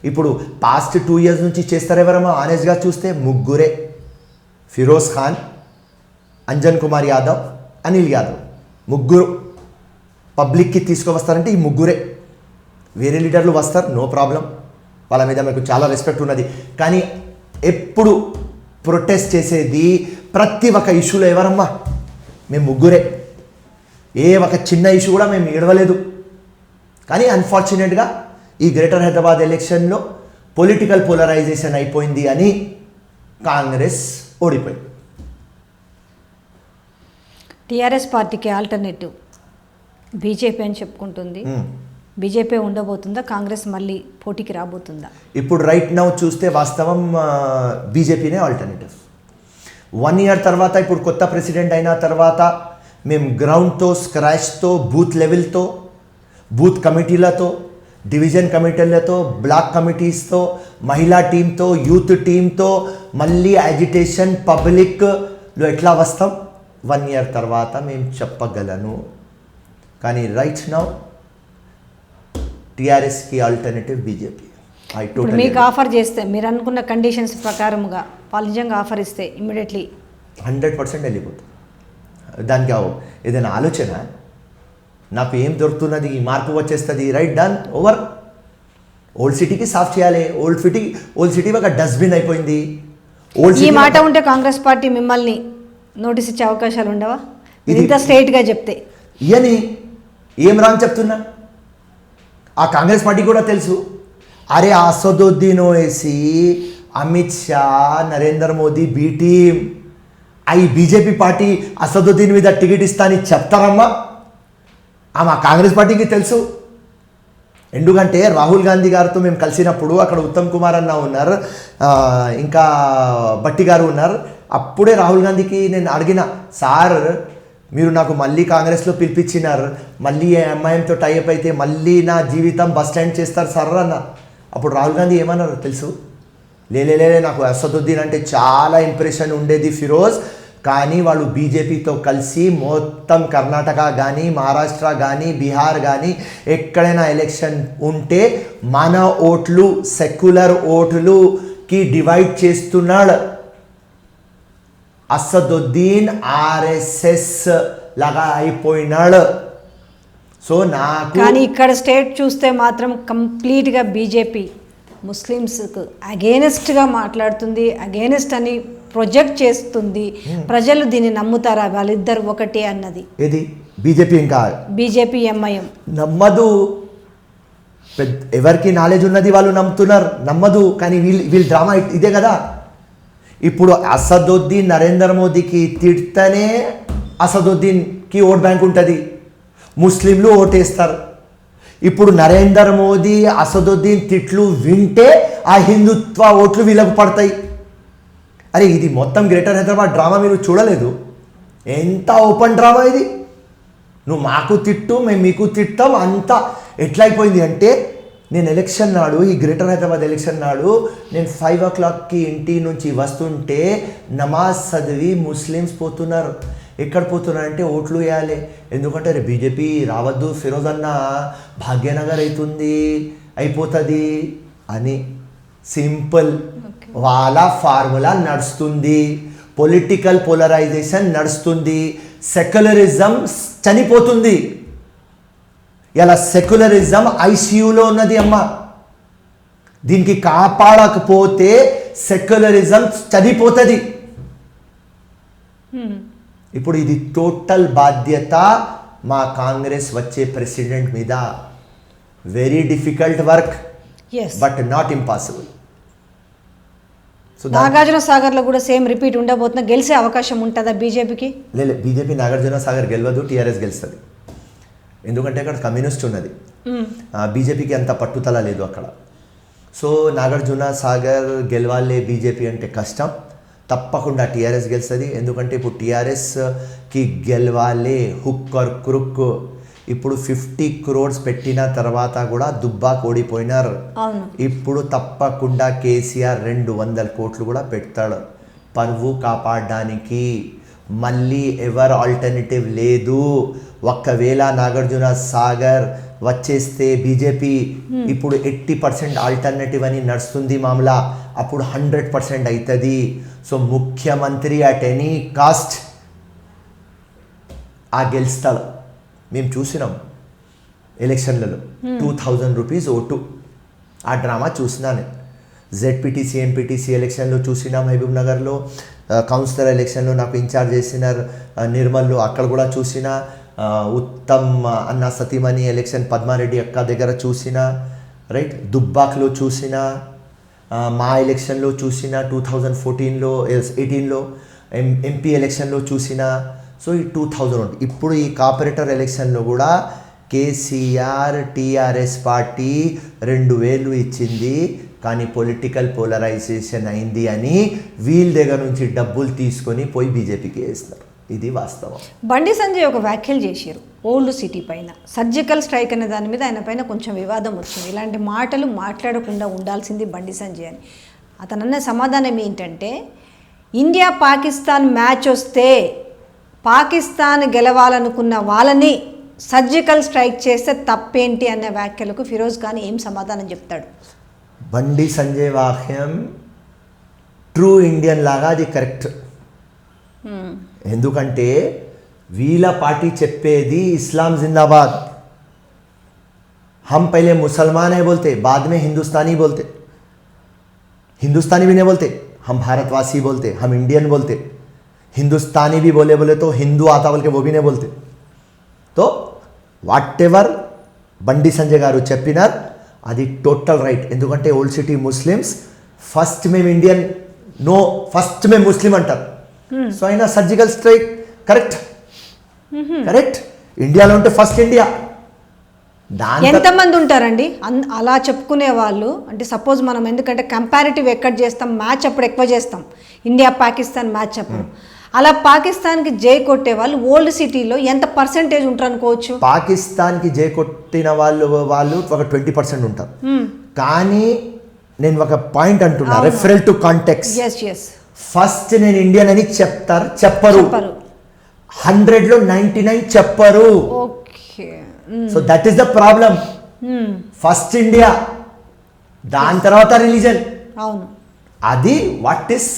ఇప్పుడు పాస్ట్ 2 years నుంచి చేస్తారు ఎవరమ్మా? ఆనెస్ట్గా చూస్తే 3 ఫిరోజ్ ఖాన్, అంజన్ కుమార్ యాదవ్, అనిల్ యాదవ్. 3 పబ్లిక్కి తీసుకువస్తారంటే ఈ 3. వేరే లీడర్లు వస్తారు, నో ప్రాబ్లం, వాళ్ళ మీద మీకు చాలా రెస్పెక్ట్ ఉన్నది. కానీ ఎప్పుడు ప్రొటెస్ట్ చేసేది ప్రతి ఒక్క ఇష్యూలో ఎవరమ్మా? మేము 3. ఏ ఒక చిన్న ఇష్యూ కూడా మేము ఏడవలేదు. కానీ అన్ఫార్చునేట్గా ఈ గ్రేటర్ హైదరాబాద్ ఎలక్షన్లో పొలిటికల్ పోలరైజేషన్ అయిపోయింది అని కాంగ్రెస్ ఓడిపోయింది. టీఆర్ఎస్ పార్టీకి ఆల్టర్నేటివ్ బీజేపీ అని చెప్పుకుంటుంది. బీజేపీ ఉండబోతుందా? కాంగ్రెస్ మళ్ళీ పోటీకి రాబోతుందా? ఇప్పుడు రైట్ నౌ చూస్తే వాస్తవం బీజేపీనే ఆల్టర్నేటివ్. 1 year తర్వాత, ఇప్పుడు కొత్త ప్రెసిడెంట్ అయిన తర్వాత మేము గ్రౌండ్తో, స్క్రాచ్తో, బూత్ లెవెల్తో, బూత్ కమిటీలతో, డివిజన్ కమిటీలతో, బ్లాక్ కమిటీస్తో, మహిళా టీంతో, యూత్ టీంతో మళ్ళీ యాజిటేషన్ పబ్లిక్లో ఎట్లా వస్తాం 1 year తర్వాత మేము చెప్పగలను. కానీ రైట్ నౌ టీఆర్ఎస్కి ఆల్టర్నేటివ్ బీజేపీ. ఇప్పుడు మీకు ఆఫర్ చేస్తే, మీరు అనుకున్న కండిషన్స్ ప్రకారముగా వాళ్ళు నిజంగా ఆఫర్ ఇస్తే ఇమ్మీడియట్లీ 100% వెళ్ళిపోతాం. దానికి ఏదైనా ఆలోచన, నాకు ఏం దొరుకుతున్నది, మార్పు వచ్చేస్తుంది, రైట్, డన్, ఓవర్. ఓల్డ్ సిటీకి సాఫ్ చేయాలి. ఓల్డ్ సిటీ ఒక డస్ట్బిన్ అయిపోయింది. ఈ మాట ఉంటే కాంగ్రెస్ పార్టీ మిమ్మల్ని నోటీస్ ఇచ్చే అవకాశాలు ఉండవా? ఇంత స్ట్రైట్గా చెప్తే ఇయని ఏం రాని చెప్తున్నా. ఆ కాంగ్రెస్ పార్టీ కూడా తెలుసు, అరే అసదుద్దీన్ ఓవైసీ, అమిత్ షా, నరేంద్ర మోదీ, బీ టీమ్ ఈ బీజేపీ పార్టీ అసదుద్దీన్ మీద టికెట్ ఇస్తా అని చెప్తారమ్మా? మా కాంగ్రెస్ పార్టీకి తెలుసు. ఎందుకంటే రాహుల్ గాంధీ గారితో మేము కలిసినప్పుడు అక్కడ ఉత్తమ్ కుమార్ అన్న ఉన్నారు, ఇంకా భట్టి గారు ఉన్నారు. అప్పుడే రాహుల్ గాంధీకి నేను అడిగిన, సార్ మీరు నాకు మళ్ళీ కాంగ్రెస్లో పిలిపించినారు, మళ్ళీ ఎంఐఎంతో టైఅప్ అయితే మళ్ళీ నా జీవితం బస్ స్టాండ్ చేస్తారు సార్ అన్న. అప్పుడు రాహుల్ గాంధీ ఏమన్నారు తెలుసు? లేలే నాకు అసదుద్దీన్ అంటే చాలా ఇంప్రెషన్ ఉండేది ఫిరోజ్, కానీ వాళ్ళు బీజేపీతో కలిసి మొత్తం కర్ణాటక కానీ మహారాష్ట్ర కానీ బీహార్ కానీ ఎక్కడైనా ఎలక్షన్ ఉంటే మన ఓట్లు సెక్యులర్ ఓట్లుకి డివైడ్ చేస్తున్నాడు. అసదుద్దీన్ ఆర్ఎస్ఎస్ లాగా అయిపోయినాడు. సో నాకు కానీ ఇక్కడ స్టేట్ చూస్తే మాత్రం కంప్లీట్గా బీజేపీ ముస్లిమ్స్కు అగేనెస్ట్గా మాట్లాడుతుంది, అగేనెస్ట్ అని ప్రొజెక్ట్ చేస్తుంది. ప్రజలు దీన్ని నమ్ముతారా వాళ్ళిద్దరు ఒకటే అన్నది? ఏది బీజేపీ ఇంకా బీజేపీ ఎంఐఎం నమ్మదు. ఎవరికి నాలెడ్జ్ ఉన్నది వాళ్ళు నమ్మదు. కానీ వీళ్ళ డ్రామా ఇదే కదా. ఇప్పుడు అసదుద్దీన్ నరేంద్ర మోదీకి తిడితేనే అసదుద్దీన్కి ఓట్ బ్యాంక్ ఉంటుంది, ముస్లింలు ఓటేస్తారు. ఇప్పుడు నరేంద్ర మోదీ అసదుద్దీన్ తిట్లు వింటే ఆ హిందుత్వ ఓట్లు వీళ్ళకు పడతాయి. అరే ఇది మొత్తం గ్రేటర్ హైదరాబాద్ డ్రామా మీరు చూడలేదు? ఎంత ఓపెన్ డ్రామా ఇది. నువ్వు మాకు తిట్టు, మేము మీకు తిట్టాం. అంతా ఎట్లయిపోయింది అంటే, నేను ఎలక్షన్ నాడు, ఈ గ్రేటర్ హైదరాబాద్ ఎలక్షన్ నాడు నేను 5 o'clockకి ఇంటి నుంచి వస్తుంటే నమాజ్ చదివి ముస్లిమ్స్ పోతున్నారు. ఎక్కడ పోతున్నారంటే ఓట్లు వేయాలి. ఎందుకంటే రే బీజేపీ రావద్దు, ఫిరోజ్ అన్న భాగ్యనగర్ అయిపోతుంది అని. సింపుల్. వాళ్ళ ఫార్ములా నడుస్తుంది, పొలిటికల్ పోలరైజేషన్ నడుస్తుంది, సెక్యులరిజం చనిపోతుంది. ఇలా సెక్యులరిజం ఐసీయూలో ఉన్నది అమ్మ. దీనికి కాపాడకపోతే సెక్యులరిజం చనిపోతుంది. ఇప్పుడు ఇది టోటల్ బాధ్యత మా కాంగ్రెస్ వచ్చే ప్రెసిడెంట్ మీద. Very difficult work, but not impossible. Nagarjuna సాగర్లో కూడా సేమ్ రిపీట్ ఉండబోతున్నా. గెలిచే అవకాశం ఉంటుందా బీజేపీకి? లేదు, బీజేపీ నాగార్జున సాగర్ గెలవదు, టీఆర్ఎస్ గెలుస్తుంది. ఎందుకంటే అక్కడ కమ్యూనిస్ట్ ఉన్నది, బీజేపీకి అంత పట్టుదల లేదు అక్కడ. సో నాగార్జున సాగర్ గెలవాలే బీజేపీ అంటే కష్టం. తప్పకుండా టీఆర్ఎస్ గెలుస్తుంది. ఎందుకంటే ఇప్పుడు టీఆర్ఎస్కి గెలవాలే హుక్ ఆర్ క్రుక్. ఇప్పుడు 50 crores పెట్టిన తర్వాత కూడా దుబ్బాకు ఓడిపోయినారు. ఇప్పుడు తప్పకుండా కేసీఆర్ 200 కోట్లు కూడా పెడతాడు పరువు కాపాడడానికి. మళ్ళీ ఎవరు ఆల్టర్నేటివ్ లేదు. ఒక్కవేళ నాగార్జున సాగర్ వచ్చేస్తే బీజేపీ ఇప్పుడు 80% ఆల్టర్నేటివ్ అని నడుస్తుంది మామలా, అప్పుడు 100% అవుతుంది. సో ముఖ్యమంత్రి అట్ ఎనీ కాస్ట్ గెలుస్తాడు. మేము చూసినాం ఎలక్షన్లలో 2000 రూపీస్ ఓటు. ఆ డ్రామా చూసినాను. జెడ్పీటీసీ ఎంపీటీసీ ఎలక్షన్లో చూసినా, మహబూబ్ నగర్లో కౌన్సిలర్ ఎలక్షన్లో నాకు ఇన్ఛార్జ్ చేసినారు నిర్మల్లో, అక్కడ కూడా చూసిన. ఉత్తమ్ అన్న సతీమణి ఎలక్షన్ పద్మారెడ్డి అక్క దగ్గర చూసిన, రైట్. దుబ్బాక్లో చూసిన, మా ఎలక్షన్లో చూసిన 2014లో 18లో ఎంపీ ఎలక్షన్లో చూసిన. సో ఈ 2000. ఇప్పుడు ఈ కార్పొరేటర్ ఎలక్షన్లో కూడా కేసీఆర్ టీఆర్ఎస్ పార్టీ 2000 ఇచ్చింది, కానీ పొలిటికల్ పోలరైజేషన్ అయింది అని వీళ్ళ దగ్గర నుంచి డబ్బులు తీసుకొని పోయి బీజేపీకి వేస్తున్నారు. ఇది వాస్తవం. బండి సంజయ్ ఒక వ్యాఖ్యలు చేశారు ఓల్డ్ సిటీ పైన. సర్జికల్ స్ట్రైక్ అనే దాని మీద ఆయన పైన కొంచెం వివాదం వచ్చింది. ఇలాంటి మాటలు మాట్లాడకుండా ఉండాల్సింది బండి సంజయ్ అని. అతను అన్న సమాధానం ఏంటంటే, ఇండియా పాకిస్తాన్ మ్యాచ్ వస్తే పాకిస్తాన్ గెలవాలనుకున్న వాళ్ళని సర్జికల్ స్ట్రైక్ చేస్తే తప్పేంటి అన్న వ్యాఖ్యలకు ఫిరోజ్ ఖాన్ ఏం సమాధానం చెప్తాడు? బండి సంజయ్ వాక్యం ట్రూ ఇండియన్ లాగా అది కరెక్ట్. ఎందుకంటే వీళ్ళ పార్టీ చెప్పేది ఇస్లాం जिंदाबाद, हम पहले मुसलमान है बोलते, बाद में हिंदुस्तानी बोलते. हिंदुस्तानी भी नहीं बोलते, हम भारतवासी बोलते, हम इंडियन बोलते. हिंदुस्तानी भी बोले तो हिंदू आता बोल के वो भी नहीं बोलते. तो వాట్ ఎవర్ బండి సంజయ్ గారు చెప్పినారు అది టోటల్ రైట్. ఎందుకంటే ఓల్డ్ సిటీ ముస్లిమ్స్ ఫస్ట్ మేము ఇండియన్, నో ఫస్ట్ మేము ముస్లిం అంటారు. సో ఆయన సర్జికల్ స్ట్రైక్ కరెక్ట్ కరెక్ట్ ఇండియాలో ఉంటే ఫస్ట్ ఇండియా ఎంతమంది ఉంటారండి అలా చెప్పుకునే వాళ్ళు? అంటే సపోజ్ మనం ఎందుకంటే కంపారిటివ్ ఎక్కడ చేస్తాం, మ్యాచ్ అప్పుడు ఎక్కువ చేస్తాం, ఇండియా పాకిస్తాన్ మ్యాచ్ అప్పుడు. అలా పాకిస్తాన్కి జై కొట్టే వాళ్ళు ఓల్డ్ సిటీలో ఎంత పర్సెంటేజ్ ఉంటారు అనుకోవచ్చు? పాకిస్తాన్కి జై కొట్టిన వాళ్ళు ఒక 20% ఉంటారు. కానీ నేను ఒక పాయింట్ అంటున్నా, రెఫరల్ టు కాంటెక్స్ట్. ఫస్ట్ నేను ఇండియన్ అని చెప్పరు. 100లో 99 చెప్పరు. So that is the problem. First India, దాని తర్వాత రిలీజన్. అవును, అది వాట్ ఇస్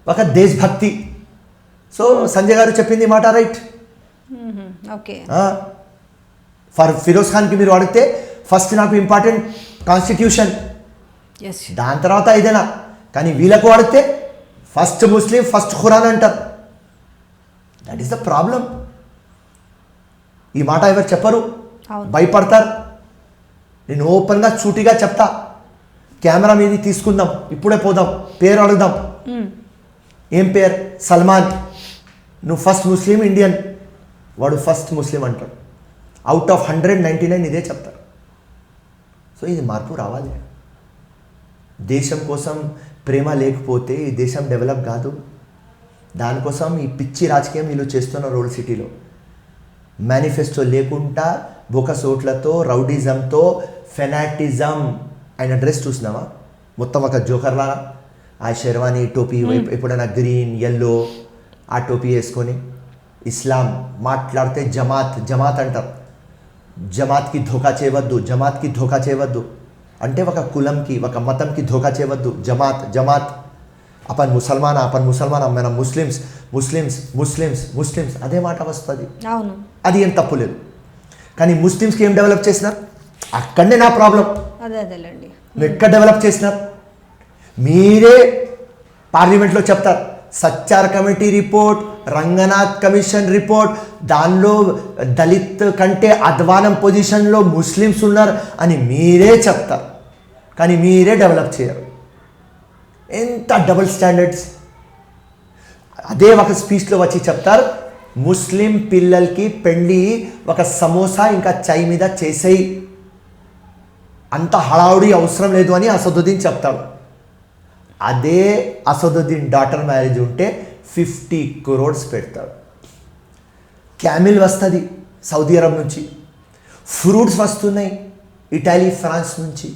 ఒక దేశభక్తి. సో సంజయ్ గారు చెప్పింది మాట రైట్. ఓకే, ఫర్ ఫిరోజ్ ఖాన్కి మీరు అడిగితే ఫస్ట్ నాకు ఇంపార్టెంట్ కాన్స్టిట్యూషన్, దాని తర్వాత ఏదైనా. కానీ వీళ్ళకు అడిగితే ఫస్ట్ ముస్లిం, ఫస్ట్ ఖురాన్ అంటారు. That is the problem. ఈ మాట ఎవరు చెప్పరు, భయపడతారు. నేను ఓపెన్గా సూటిగా చెప్తా. కెమెరా మీద తీసుకుందాం, ఇప్పుడే పోదాం, పేరు అడుగుదాం. ఏం పేరు? సల్మాన్. నువ్వు ఫస్ట్ ముస్లిం ఇండియన్, వాడు ఫస్ట్ ముస్లిం అంటాడు. అవుట్ ఆఫ్ 199 ఇదే చెప్తారు. సో ఇది మార్పు రావాలి. దేశం కోసం ప్రేమ లేకపోతే ఈ దేశం డెవలప్ కాదు. దానికోసం ఈ పిచ్చి రాజకీయం వీళ్ళు చేస్తున్న రోడ్ సిటీలో. మేనిఫెస్టో లేకుండా బొకసోట్లతో, రౌడిజంతో, ఫెనాటిజం. ఆయన డ్రెస్ చూసినావా? మొత్తం ఒక జోకర్లా. ఆ షెర్వానీ టోపీ, ఎప్పుడైనా గ్రీన్ ఎల్లో ఆ టోపీ వేసుకొని. ఇస్లాం మాట్లాడితే జమాత్ అంటారు. జమాత్కి ధోకా చేయవద్దు, జమాత్కి ధోకా చేయవద్దు అంటే ఒక కులంకి, ఒక మతంకి ధోకా చేయవద్దు. జమాత్ అపన్ ముసల్మాన్ మన ముస్లిమ్స్ అదే మాట వస్తుంది. అవును, అది ఏం తప్పు లేదు. కానీ ముస్లిమ్స్కి ఏం డెవలప్ చేసినారు? అక్కడనే నా ప్రాబ్లం. అదేలేండి, నువ్వు ఎక్కడ డెవలప్ చేసినారు? మీరే పార్లమెంట్లో చెప్తారు, Sachar committee report, Ranganath commission report, దానిలో దళిత్ కంటే అధ్వానం పొజిషన్లో ముస్లిమ్స్ ఉన్నారు అని మీరే చెప్తారు. కానీ మీరే డెవలప్ చేయరు. ఎంత డబుల్ స్టాండర్డ్స్. అదే ఒక స్పీచ్లో వచ్చి చెప్తారు, ముస్లిం పిల్లలకి పెళ్ళి ఒక సమోసా ఇంకా చాయ్ మీద చేసేయి, అంత హడావుడి అవసరం లేదు అని అసదుద్దీన్ చెప్తాడు. అదే అసదుద్దీన్ డాటర్ మ్యారేజ్ ఉంటే 50 crores పెడతాడు. క్యామిల్ వస్తుంది సౌదీ అరబ్ నుంచి, ఫ్రూట్స్ వస్తున్నాయి ఇటలీ, ఫ్రాన్స్ నుంచి.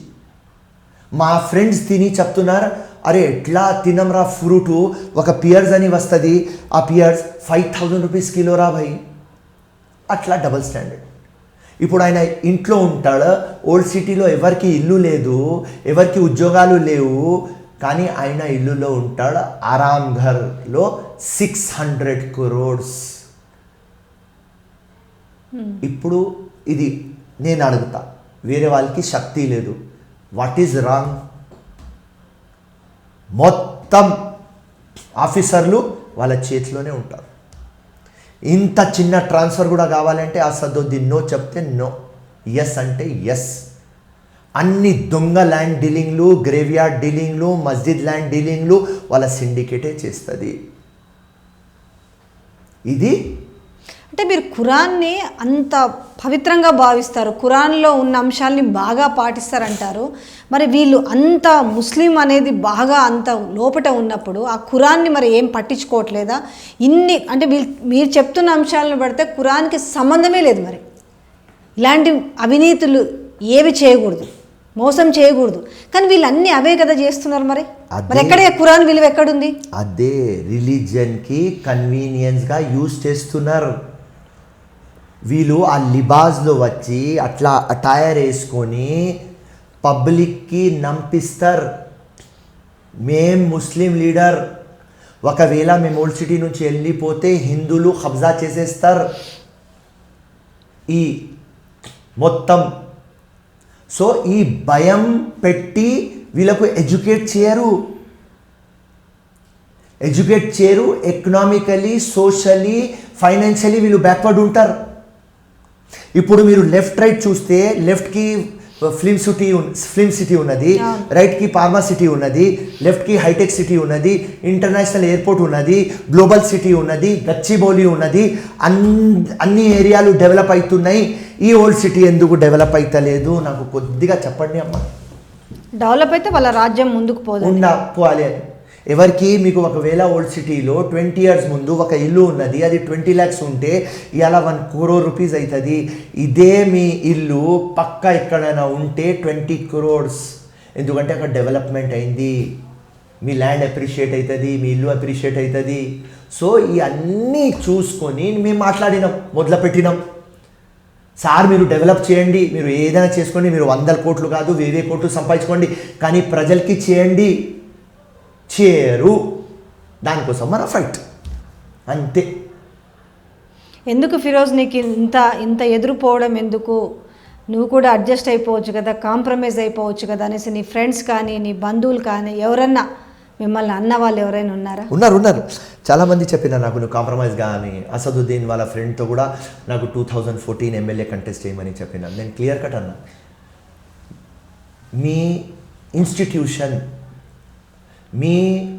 మా ఫ్రెండ్స్ తిని చెప్తున్నారు, అరే ఎట్లా తినమరా ఫ్రూటు, ఒక పియర్స్ అని వస్తుంది, ఆ పియర్స్ 5,000 rupees కిలోరా భయ్. అట్లా డబుల్ స్టాండర్డ్. ఇప్పుడు ఆయన ఇంట్లో ఉంటాడు, ఓల్డ్ సిటీలో ఎవరికి ఇల్లు లేదు, ఎవరికి ఉద్యోగాలు లేవు, కానీ ఆయన ఇల్లులో ఉంటాడు ఆరామ్ ఘర్లో 600 crores. ఇప్పుడు ఇది నేను అడుగుతా, వేరే వాళ్ళకి శక్తి లేదు, వాట్ ఈజ్ రాంగ్? మొత్తం ఆఫీసర్లు వాళ్ళ చేతిలోనే ఉంటారు. ఇంత చిన్న ట్రాన్స్ఫర్ కూడా కావాలంటే అసదుద్దీన్ నో చెప్తే నో, ఎస్ అంటే ఎస్. అన్ని దొంగ ల్యాండ్ డీలింగ్లు, గ్రేవ్యార్డ్ డీలింగ్లు, మస్జిద్ ల్యాండ్ డీలింగ్లు వాళ్ళ సిండికేటే చేస్తుంది. ఇది అంటే మీరు ఖురాన్ని అంత పవిత్రంగా భావిస్తారు, ఖురాన్లో ఉన్న అంశాలని బాగా పాటిస్తారంటారు. మరి వీళ్ళు అంత ముస్లిం అనేది బాగా అంత లోపట ఉన్నప్పుడు ఆ ఖురాన్ని మరి ఏం పట్టించుకోవట్లేదా? ఇన్ని అంటే మీరు చెప్తున్న అంశాలను పడితే ఖురాన్కి సంబంధమే లేదు. మరి ఇలాంటి అవినీతులు ఏవి చేయకూడదు, మోసం చేయకూడదు, కానీ వీళ్ళు అన్నీ అవే కదా చేస్తున్నారు. మరి ఎక్కడే ఖురాన్ విలువ ఎక్కడుంది? అదే రిలీజియన్కి కన్వీనియన్స్గా యూజ్ చేస్తున్నారు వీళ్ళు. ఆ లిబాస్లో వచ్చి అట్లా అటైర్ వేసుకొని పబ్లిక్కి నంపిస్తారు, మేం ముస్లిం లీడర్. ఒకవేళ మేము ఓల్డ్ సిటీ నుంచి వెళ్ళిపోతే హిందువులు కబ్జా చేసేస్తారు ఈ మొత్తం. సో ఈ భయం పెట్టి వీళ్ళకు ఎడ్యుకేట్ చేయరు, ఎకనామికలీ, సోషలీ, ఫైనాన్షియలీ వీళ్ళు బ్యాక్వర్డ్ ఉంటారు. ఇప్పుడు మీరు లెఫ్ట్ రైట్ చూస్తే, లెఫ్ట్కి ఫిల్మ్ సిటీ ఉన్నది, రైట్కి ఫార్మా సిటీ ఉన్నది, లెఫ్ట్కి హైటెక్ సిటీ ఉన్నది, ఇంటర్నేషనల్ ఎయిర్పోర్ట్ ఉన్నది, గ్లోబల్ సిటీ ఉన్నది, గచ్చిబౌలి ఉన్నది. అన్ని ఏరియాలు డెవలప్ అవుతున్నాయి. ఈ ఓల్డ్ సిటీ ఎందుకు డెవలప్ అవుతలేదు? నాకు కొద్దిగా చెప్పండి అమ్మా. డెవలప్ అయితే వాళ్ళ రాజ్యం ముందుకు పోవాలి అని ఎవరికి? మీకు ఒకవేళ ఓల్డ్ సిటీలో 20 years ముందు ఒక ఇల్లు ఉన్నది, అది 20 lakhs ఉంటే ఇలా 1 crore rupees అవుతుంది. ఇదే మీ ఇల్లు పక్క ఎక్కడైనా ఉంటే 20 crores. ఎందుకంటే అక్కడ డెవలప్మెంట్ అయింది, మీ ల్యాండ్ అప్రిషియేట్ అవుతుంది, మీ ఇల్లు అప్రిషియేట్ అవుతుంది. సో ఇవన్నీ చూసుకొని మేము మాట్లాడినాం, మొదలుపెట్టినాం. సార్ మీరు డెవలప్ చేయండి, మీరు ఏదైనా చేసుకోండి, మీరు 100 కోట్లు కాదు 1000 కోట్లు సంపాదించుకోండి, కానీ ప్రజలకి చేయండి. చేయరు. దానికోసం మన ఫైట్ అంతే. ఎందుకు ఫిరోజ్ నీకు ఇంత ఎదురుపోవడం ఎందుకు? నువ్వు కూడా అడ్జస్ట్ అయిపోవచ్చు కదా, కాంప్రమైజ్ అయిపోవచ్చు కదా అనేసి నీ ఫ్రెండ్స్ కానీ నీ బంధువులు కానీ ఎవరన్నా మిమ్మల్ని అన్న వాళ్ళు ఎవరైనా ఉన్నారా? ఉన్నారు. చాలామంది చెప్పిన నాకు నువ్వు కాంప్రమైజ్ కానీ. అసదుద్దీన్ వాళ్ళ ఫ్రెండ్తో కూడా నాకు 2014 ఎమ్మెల్యే కంటెస్ట్ చేయమని చెప్పిన. నేను క్లియర్ కట్ అన్నా, మీ ఇన్స్టిట్యూషన్, మీ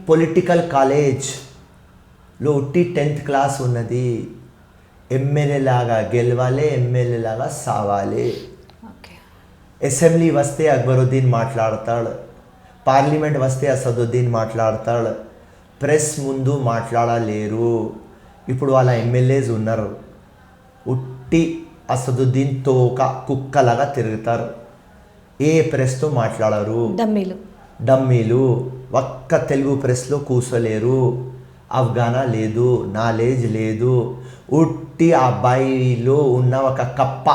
పొలిటికల్ కాలేజ్లో ఉట్టి 10th class ఉన్నది. ఎమ్మెల్యే లాగా గెలవాలి, ఎమ్మెల్యే లాగా సావాలి. అసెంబ్లీ వస్తే అక్బరుద్దీన్ మాట్లాడతాడు, పార్లమెంట్ వస్తే అసదుద్దీన్ మాట్లాడతాడు, ప్రెస్ ముందు మాట్లాడలేరు. ఇప్పుడు వాళ్ళ ఎమ్మెల్యేస్ ఉన్నారు, ఉట్టి అసదుద్దీన్ తోక కుక్కలాగా తిరుగుతారు, ఏ ప్రెస్తో మాట్లాడరు. డమ్మీలు ఒక్క తెలుగు ప్రెస్లో కూర్చోలేరు. అవగాహన లేదు, నాలెడ్జ్ లేదు. ఉట్టి అబ్బాయిలో ఉన్న ఒక కప్ప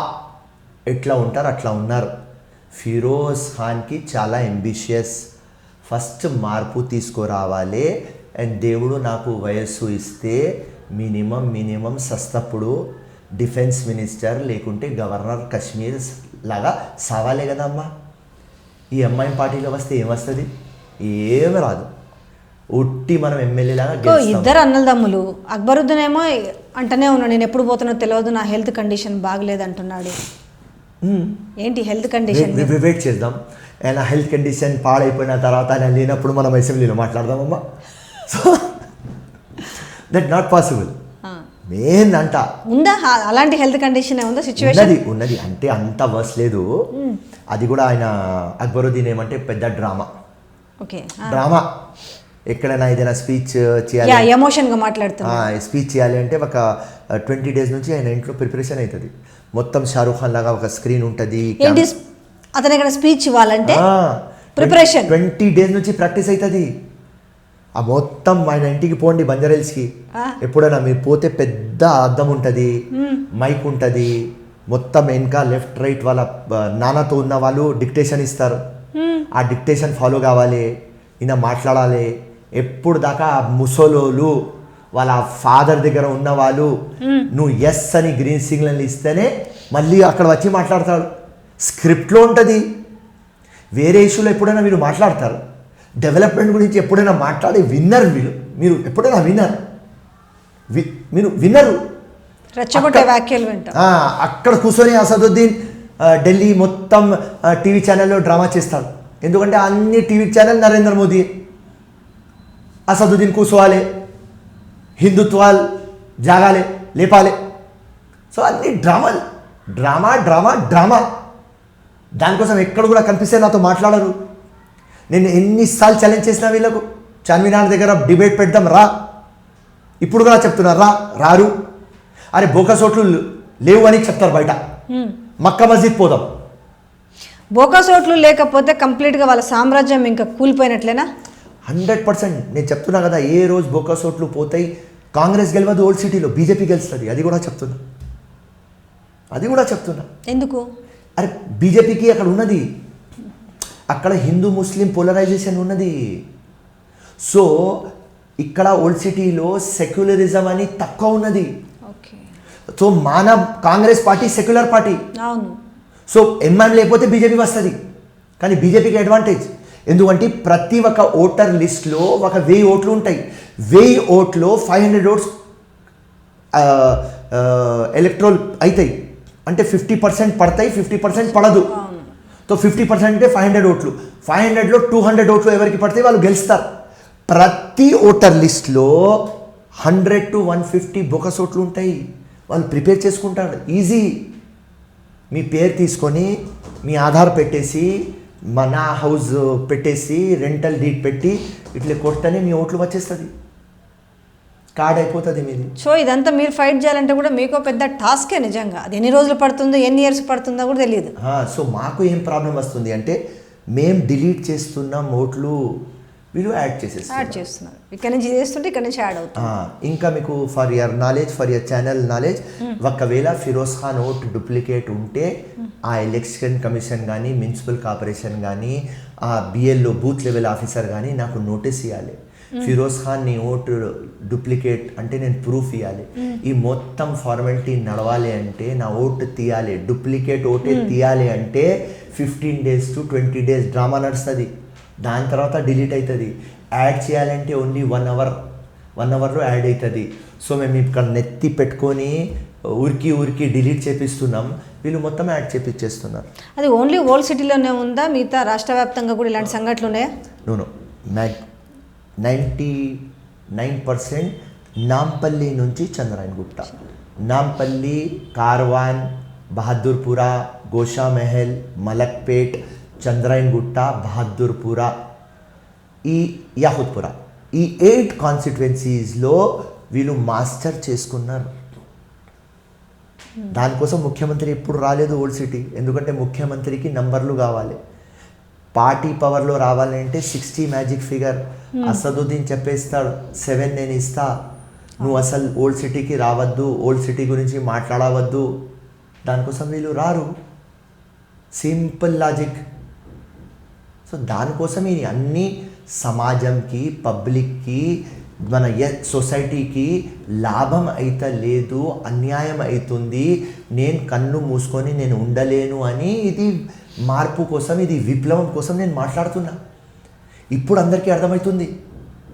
ఎట్లా ఉంటారు అట్లా ఉన్నారు. ఫిరోజ్ ఖాన్కి చాలా అంబిషియస్. ఫస్ట్ మార్పు తీసుకురావాలి. అండ్ దేవుడు నాకు వయస్సు ఇస్తే మినిమం సస్తప్పుడు డిఫెన్స్ మినిస్టర్ లేకుంటే గవర్నర్ కాశ్మీర్ లాగా సావాలే కదమ్మా. ఈ అమ్మాయి పార్టీలో వస్తే ఏమొస్తుంది? ఏమి రాదు. ఉట్టి మనం ఎమ్మెల్యే లాగా. ఇద్దరు అన్నదమ్ములు. అక్బరుద్దీన్ ఏమో అంటనే ఉన్నాడు, నేను ఎప్పుడు పోతున్నా తెలియదు, నా హెల్త్ కండిషన్ బాగలేదు అంటున్నాడు. ఏంటి హెల్త్ కండిషన్? వెయిట్ చేద్దాం. ఆయన హెల్త్ కండిషన్ పాడైపోయిన తర్వాత ఆయన లేనప్పుడు మనం అసెంబ్లీలో మాట్లాడదామమ్మా. So that not possible. Main అంట ఉందా అలాంటి హెల్త్ కండిషన్? ఉందా సిచ్యువేషన్? ఉన్నది అంటే అంత వర్స్ లేదు. అది కూడా ఆయన అక్బరుద్దీన్ ఏమంటే పెద్ద డ్రామా. ఎక్కడైనా ఏదైనా స్పీచ్ చేయాలి, ఎమోషన్గా మాట్లాడుతున్నా స్పీచ్ చేయాలి అంటే ఒక 20 days నుంచి ఆయన ఇంట్లో ప్రిపరేషన్ అవుతుంది. మొత్తం షారూఖ్ ఖాన్ లాగా ఒక స్క్రీన్ ఉంటుంది. అతను ఇక్కడ స్పీచ్ ఇవ్వాలంటే ప్రిపరేషన్ 20 days నుంచి ప్రాక్టీస్ అవుతుంది. ఆ మొత్తం ఆయన ఇంటికి పోండి బంజారాహిల్స్కి, ఎప్పుడైనా మీరు పోతే పెద్ద అద్దం ఉంటుంది, మైక్ ఉంటుంది, మొత్తం వెనక లెఫ్ట్ రైట్ వాళ్ళ నాన్నతో ఉన్న వాళ్ళు డిక్టేషన్ ఇస్తారు. ఆ డిక్టేషన్ ఫాలో కావాలి, ఈయన మాట్లాడాలి. ఎప్పుడు దాకా ముసలోళ్ళు వాళ్ళ ఫాదర్ దగ్గర ఉన్న వాళ్ళు నువ్వు ఎస్ అని గ్రీన్ సిగ్నల్ ఇస్తేనే మళ్ళీ అక్కడ వచ్చి మాట్లాడతాడు. స్క్రిప్ట్లో ఉంటుంది. వేరే ఇష్యూలో ఎప్పుడైనా మీరు మాట్లాడతారు, డెవలప్మెంట్ గురించి ఎప్పుడైనా మాట్లాడే విన్నర్ మీరు ఎప్పుడైనా మీరు విన్నరు. అక్కడ కూర్చొని అసదుద్దీన్ ఢిల్లీ మొత్తం టీవీ ఛానల్లో డ్రామా చేస్తాడు. ఎందుకంటే అన్ని టీవీ ఛానల్ నరేంద్ర మోదీ. అసదుద్దీన్ కూర్చోవాలి, హిందుత్వాలు జాగాలి, లేపాలి. సో అన్ని డ్రామా. దానికోసం ఎక్కడ కూడా కనిపిస్తే నాతో మాట్లాడరు. నేను ఎన్నిసార్లు ఛాలెంజ్ చేసినా వీళ్ళకు, చార్మినార్ దగ్గర డిబేట్ పెడదాం రా, ఇప్పుడు కూడా చెప్తున్నారు రారు. అరే బోకాసోట్లు లేవు అని చెప్తారు బయట. మక్కా మస్జిద్ పోదాం. బోకాసోట్లు లేకపోతే కంప్లీట్గా వాళ్ళ సామ్రాజ్యం ఇంకా కూలిపోయినట్లేనా? 100%. నేను చెప్తున్నా కదా, ఏ రోజు బోకాసోట్లు పోతాయి, కాంగ్రెస్ గెలవదు ఓల్డ్ సిటీలో, బీజేపీ గెలుస్తుంది. అది కూడా చెప్తున్నా. ఎందుకు? అరే బీజేపీకి అక్కడ ఉన్నది, అక్కడ హిందూ ముస్లిం పోలరైజేషన్ ఉన్నది. సో ఇక్కడ ఓల్డ్ సిటీలో సెక్యులరిజం అని తక్కువ ఉన్నది. సో మన Congress party secular party. So MIM లేకపోతే బీజేపీ వస్తుంది. కానీ బీజేపీకి అడ్వాంటేజ్, ఎందుకంటే ప్రతి ఒక్క ఓటర్ లిస్ట్లో 1000 ఓట్లు ఉంటాయి. 1000 ఓట్లో 500 ఓట్స్ ఎలక్ట్రోల్ అవుతాయి. అంటే 50% పడతాయి, 50% పడదు. సో 50% అంటే 500 ఓట్లు. 500లో 200 ఓట్లు ఎవరికి పడితే వాళ్ళు గెలుస్తారు. ప్రతి ఓటర్ లిస్ట్లో 100 to 150 బోకస్ ఓట్లు ఉంటాయి. వాళ్ళు ప్రిపేర్ చేసుకుంటారు. ఈజీ. మీ పేరు తీసుకొని మీ ఆధార్ పెట్టేసి మన హౌస్ పెట్టేసి రెంటల్ డీడ్ పెట్టి ఇట్లా కొట్టనే మీ ఓట్లు వచ్చేస్తుంది. కార్డ్ అయిపోతుంది మీది. సో ఇదంతా మీరు ఫైట్ చేయాలంటే కూడా మీకు పెద్ద టాస్కే నిజంగా. అది ఎన్ని రోజులు పడుతుందో, ఎన్ని ఇయర్స్ పడుతుందో కూడా తెలియదు. సో మాకు ఏం ప్రాబ్లం వస్తుంది అంటే మేము డిలీట్ చేస్తున్నాం ఓట్లు, వీళ్ళు యాడ్ చేస్తున్నారు. ఇక్కడ నుంచి చేస్తుంటే ఇక్కడ నుంచి యాడ్ అవుతుంది. ఇంకా మీకు for your knowledge, for your channel knowledge, ఒకవేళ ఫిరోజ్ ఖాన్ ఓట్ డూప్లికేట్ ఉంటే ఆ ఎలక్షన్ కమిషన్ కానీ, మున్సిపల్ కార్పొరేషన్ కానీ, ఆ బిఎల్ఓ బూత్ లెవెల్ ఆఫీసర్ కానీ నాకు నోటీస్ ఇవ్వాలి. ఫిరోజ్ ఖాన్ నీ ఓటు డూప్లికేట్ అంటే నేను ప్రూఫ్ ఇవ్వాలి. ఈ మొత్తం ఫార్మాలిటీ నడవాలి అంటే నా ఓటు తీయాలి. డూప్లికేట్ ఓటే తీయాలి అంటే 15 days to 20 days డ్రామా నడుస్తుంది. దాని తర్వాత డిలీట్ అవుతుంది. యాడ్ చేయాలంటే ఓన్లీ 1 hour, 1 hourలో యాడ్ అవుతుంది. సో మేము ఇక్కడ నెత్తి పెట్టుకొని ఊరికి డిలీట్ చేపిస్తున్నాం. వీళ్ళు మొత్తం యాడ్ చేపించేస్తున్నారు. అది ఓన్లీ ఓల్డ్ సిటీలోనే ఉందా? మిగతా రాష్ట్ర వ్యాప్తంగా కూడా ఇలాంటి సంఘటనలు ఉన్నాయా? నో 99% నాంపల్లి నుంచి చంద్రాయణగుట్ట, నాంపల్లి, కార్వాన్, బహదూర్పుర, గోషామహల్, మలక్పేట్, చంద్రాయణగుట్ట, బహదూర్పుర, ఈ యాహుద్పుర, ఈ 8 కాన్స్టిట్యువెన్సీస్లో వీళ్ళు మాస్టర్ చేసుకున్నారు. దానికోసం ముఖ్యమంత్రి ఎప్పుడు రాలేదు ఓల్డ్ సిటీ. ఎందుకంటే ముఖ్యమంత్రికి నంబర్లు కావాలి. పార్టీ పవర్లో రావాలంటే 60 మ్యాజిక్ ఫిగర్. అసదుద్దీన్ చెప్పేస్తాడు 7 నేను ఇస్తా, నువ్వు అసలు ఓల్డ్ సిటీకి రావద్దు, ఓల్డ్ సిటీ గురించి మాట్లాడవద్దు. దానికోసం వీళ్ళు రారు. Simple logic. సో దానికోసం ఇది అన్ని సమాజంకి, పబ్లిక్కి, మన సొసైటీకి లాభం అయితే లేదు, అన్యాయం అవుతుంది. నేను కన్ను మూసుకొని నేను ఉండలేను అని ఇది మార్పు కోసం, ఇది విప్లవం కోసం నేను మాట్లాడుతున్నా. ఇప్పుడు అందరికీ అర్థమవుతుంది,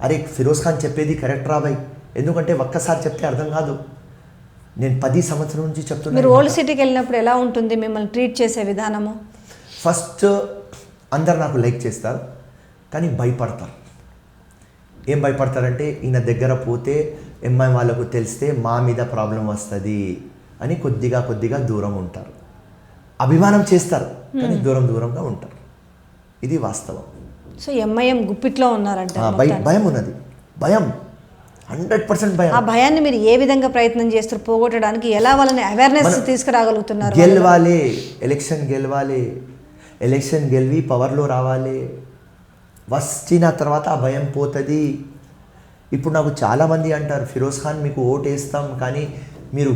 అరే ఫిరోజ్ ఖాన్ చెప్పేది కరెక్ట్ రాబాయ్. ఎందుకంటే ఒక్కసారి చెప్తే అర్థం కాదు. నేను 10 సంవత్సరం నుంచి చెప్తున్నా. మీరు ఓల్డ్ సిటీకి వెళ్ళినప్పుడు ఎలా ఉంటుంది మిమ్మల్ని ట్రీట్ చేసే విధానము? ఫస్ట్ అందరు నాకు లైక్ చేస్తారు, కానీ భయపడతారు. ఏం భయపడతారంటే ఈయన దగ్గర పోతే ఎంఐ వాళ్ళకు తెలిస్తే మా మీద ప్రాబ్లం వస్తుంది అని కొద్దిగా దూరం ఉంటారు. అభిమానం చేస్తారు కానీ దూరంగా ఉంటారు. ఇది వాస్తవం. సో ఎంఐఎం గుప్పిట్లో ఉన్నారంట. భయం ఉన్నది. భయం 100% భయం. ఆ భయాన్ని మీరు ఏ విధంగా ప్రయత్నం చేస్తారు పోగొట్టడానికి? ఎలా వాళ్ళని అవేర్నెస్ తీసుకురాగలుగుతున్నారు? గెలవాలి, ఎలక్షన్ గెలివి పవర్లో రావాలి. వచ్చిన తర్వాత ఆ భయం పోతుంది. ఇప్పుడు నాకు చాలామంది అంటారు ఫిరోజ్ ఖాన్ మీకు ఓటు వేస్తాం కానీ మీరు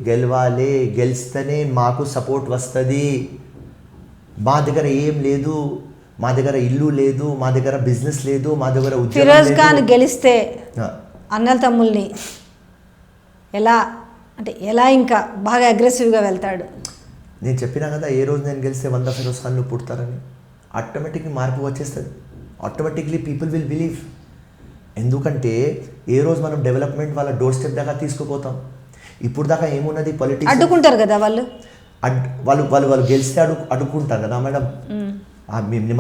గెలవాలి, గెలిస్తేనే మాకు సపోర్ట్ వస్తుంది. మా దగ్గర ఏం లేదు, మా దగ్గర ఇల్లు లేదు, మా దగ్గర బిజినెస్ లేదు, మా దగ్గర ఉద్యోగం లేదు. ఫిరోజ్ ఖాన్ గెలిస్తే అన్నల తమ్ముల్ని ఎలా ఇంకా బాగా అగ్రెసివ్గా వెళ్తాడు? నేను చెప్పినా కదా, ఏ రోజు నేను గెలిస్తే 100 ఫిరోజ్ ఖాన్లు పుడతారని. ఆటోమేటిక్లీ మార్పు వచ్చేస్తుంది. Automatically people will believe. ఎందుకంటే ఏ రోజు మనం డెవలప్మెంట్ వాళ్ళ డోర్ స్టెప్ దాకా తీసుకుపోతాం. ఇప్పుడు దాకా ఏమున్నది, పొలిటిక్స్ అడ్డుకుంటారు కదా వాళ్ళు. వాళ్ళు గెలిస్తే అడ్డుకుంటారు కదా మేడం.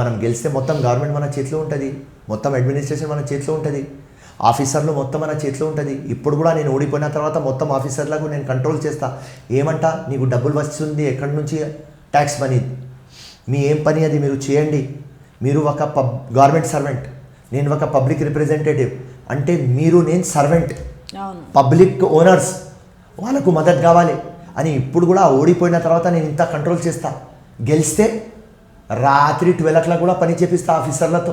మనం గెలిస్తే మొత్తం గవర్నమెంట్ మన చేతిలో ఉంటుంది, మొత్తం అడ్మినిస్ట్రేషన్ మన చేతిలో ఉంటుంది, ఆఫీసర్లు మొత్తం మన చేతిలో ఉంటుంది. ఇప్పుడు కూడా నేను ఓడిపోయిన తర్వాత మొత్తం ఆఫీసర్లకు నేను కంట్రోల్ చేస్తా. ఏమంటా, నీకు డబ్బులు వస్తుంది ఎక్కడి నుంచి, ట్యాక్స్ మనీ, మీ ఏం పని అది మీరు చేయండి. మీరు ఒక గవర్నమెంట్ సర్వెంట్, నేను ఒక పబ్లిక్ రిప్రజెంటేటివ్. అంటే నేను సర్వెంట్, పబ్లిక్ ఓనర్స్, వాళ్ళకు మద్దతు కావాలి అని. ఇప్పుడు కూడా ఓడిపోయిన తర్వాత నేను ఇంత కంట్రోల్ చేస్తా. గెలిస్తే రాత్రి 12 o'clock కూడా పని చేపిస్తా ఆఫీసర్లతో.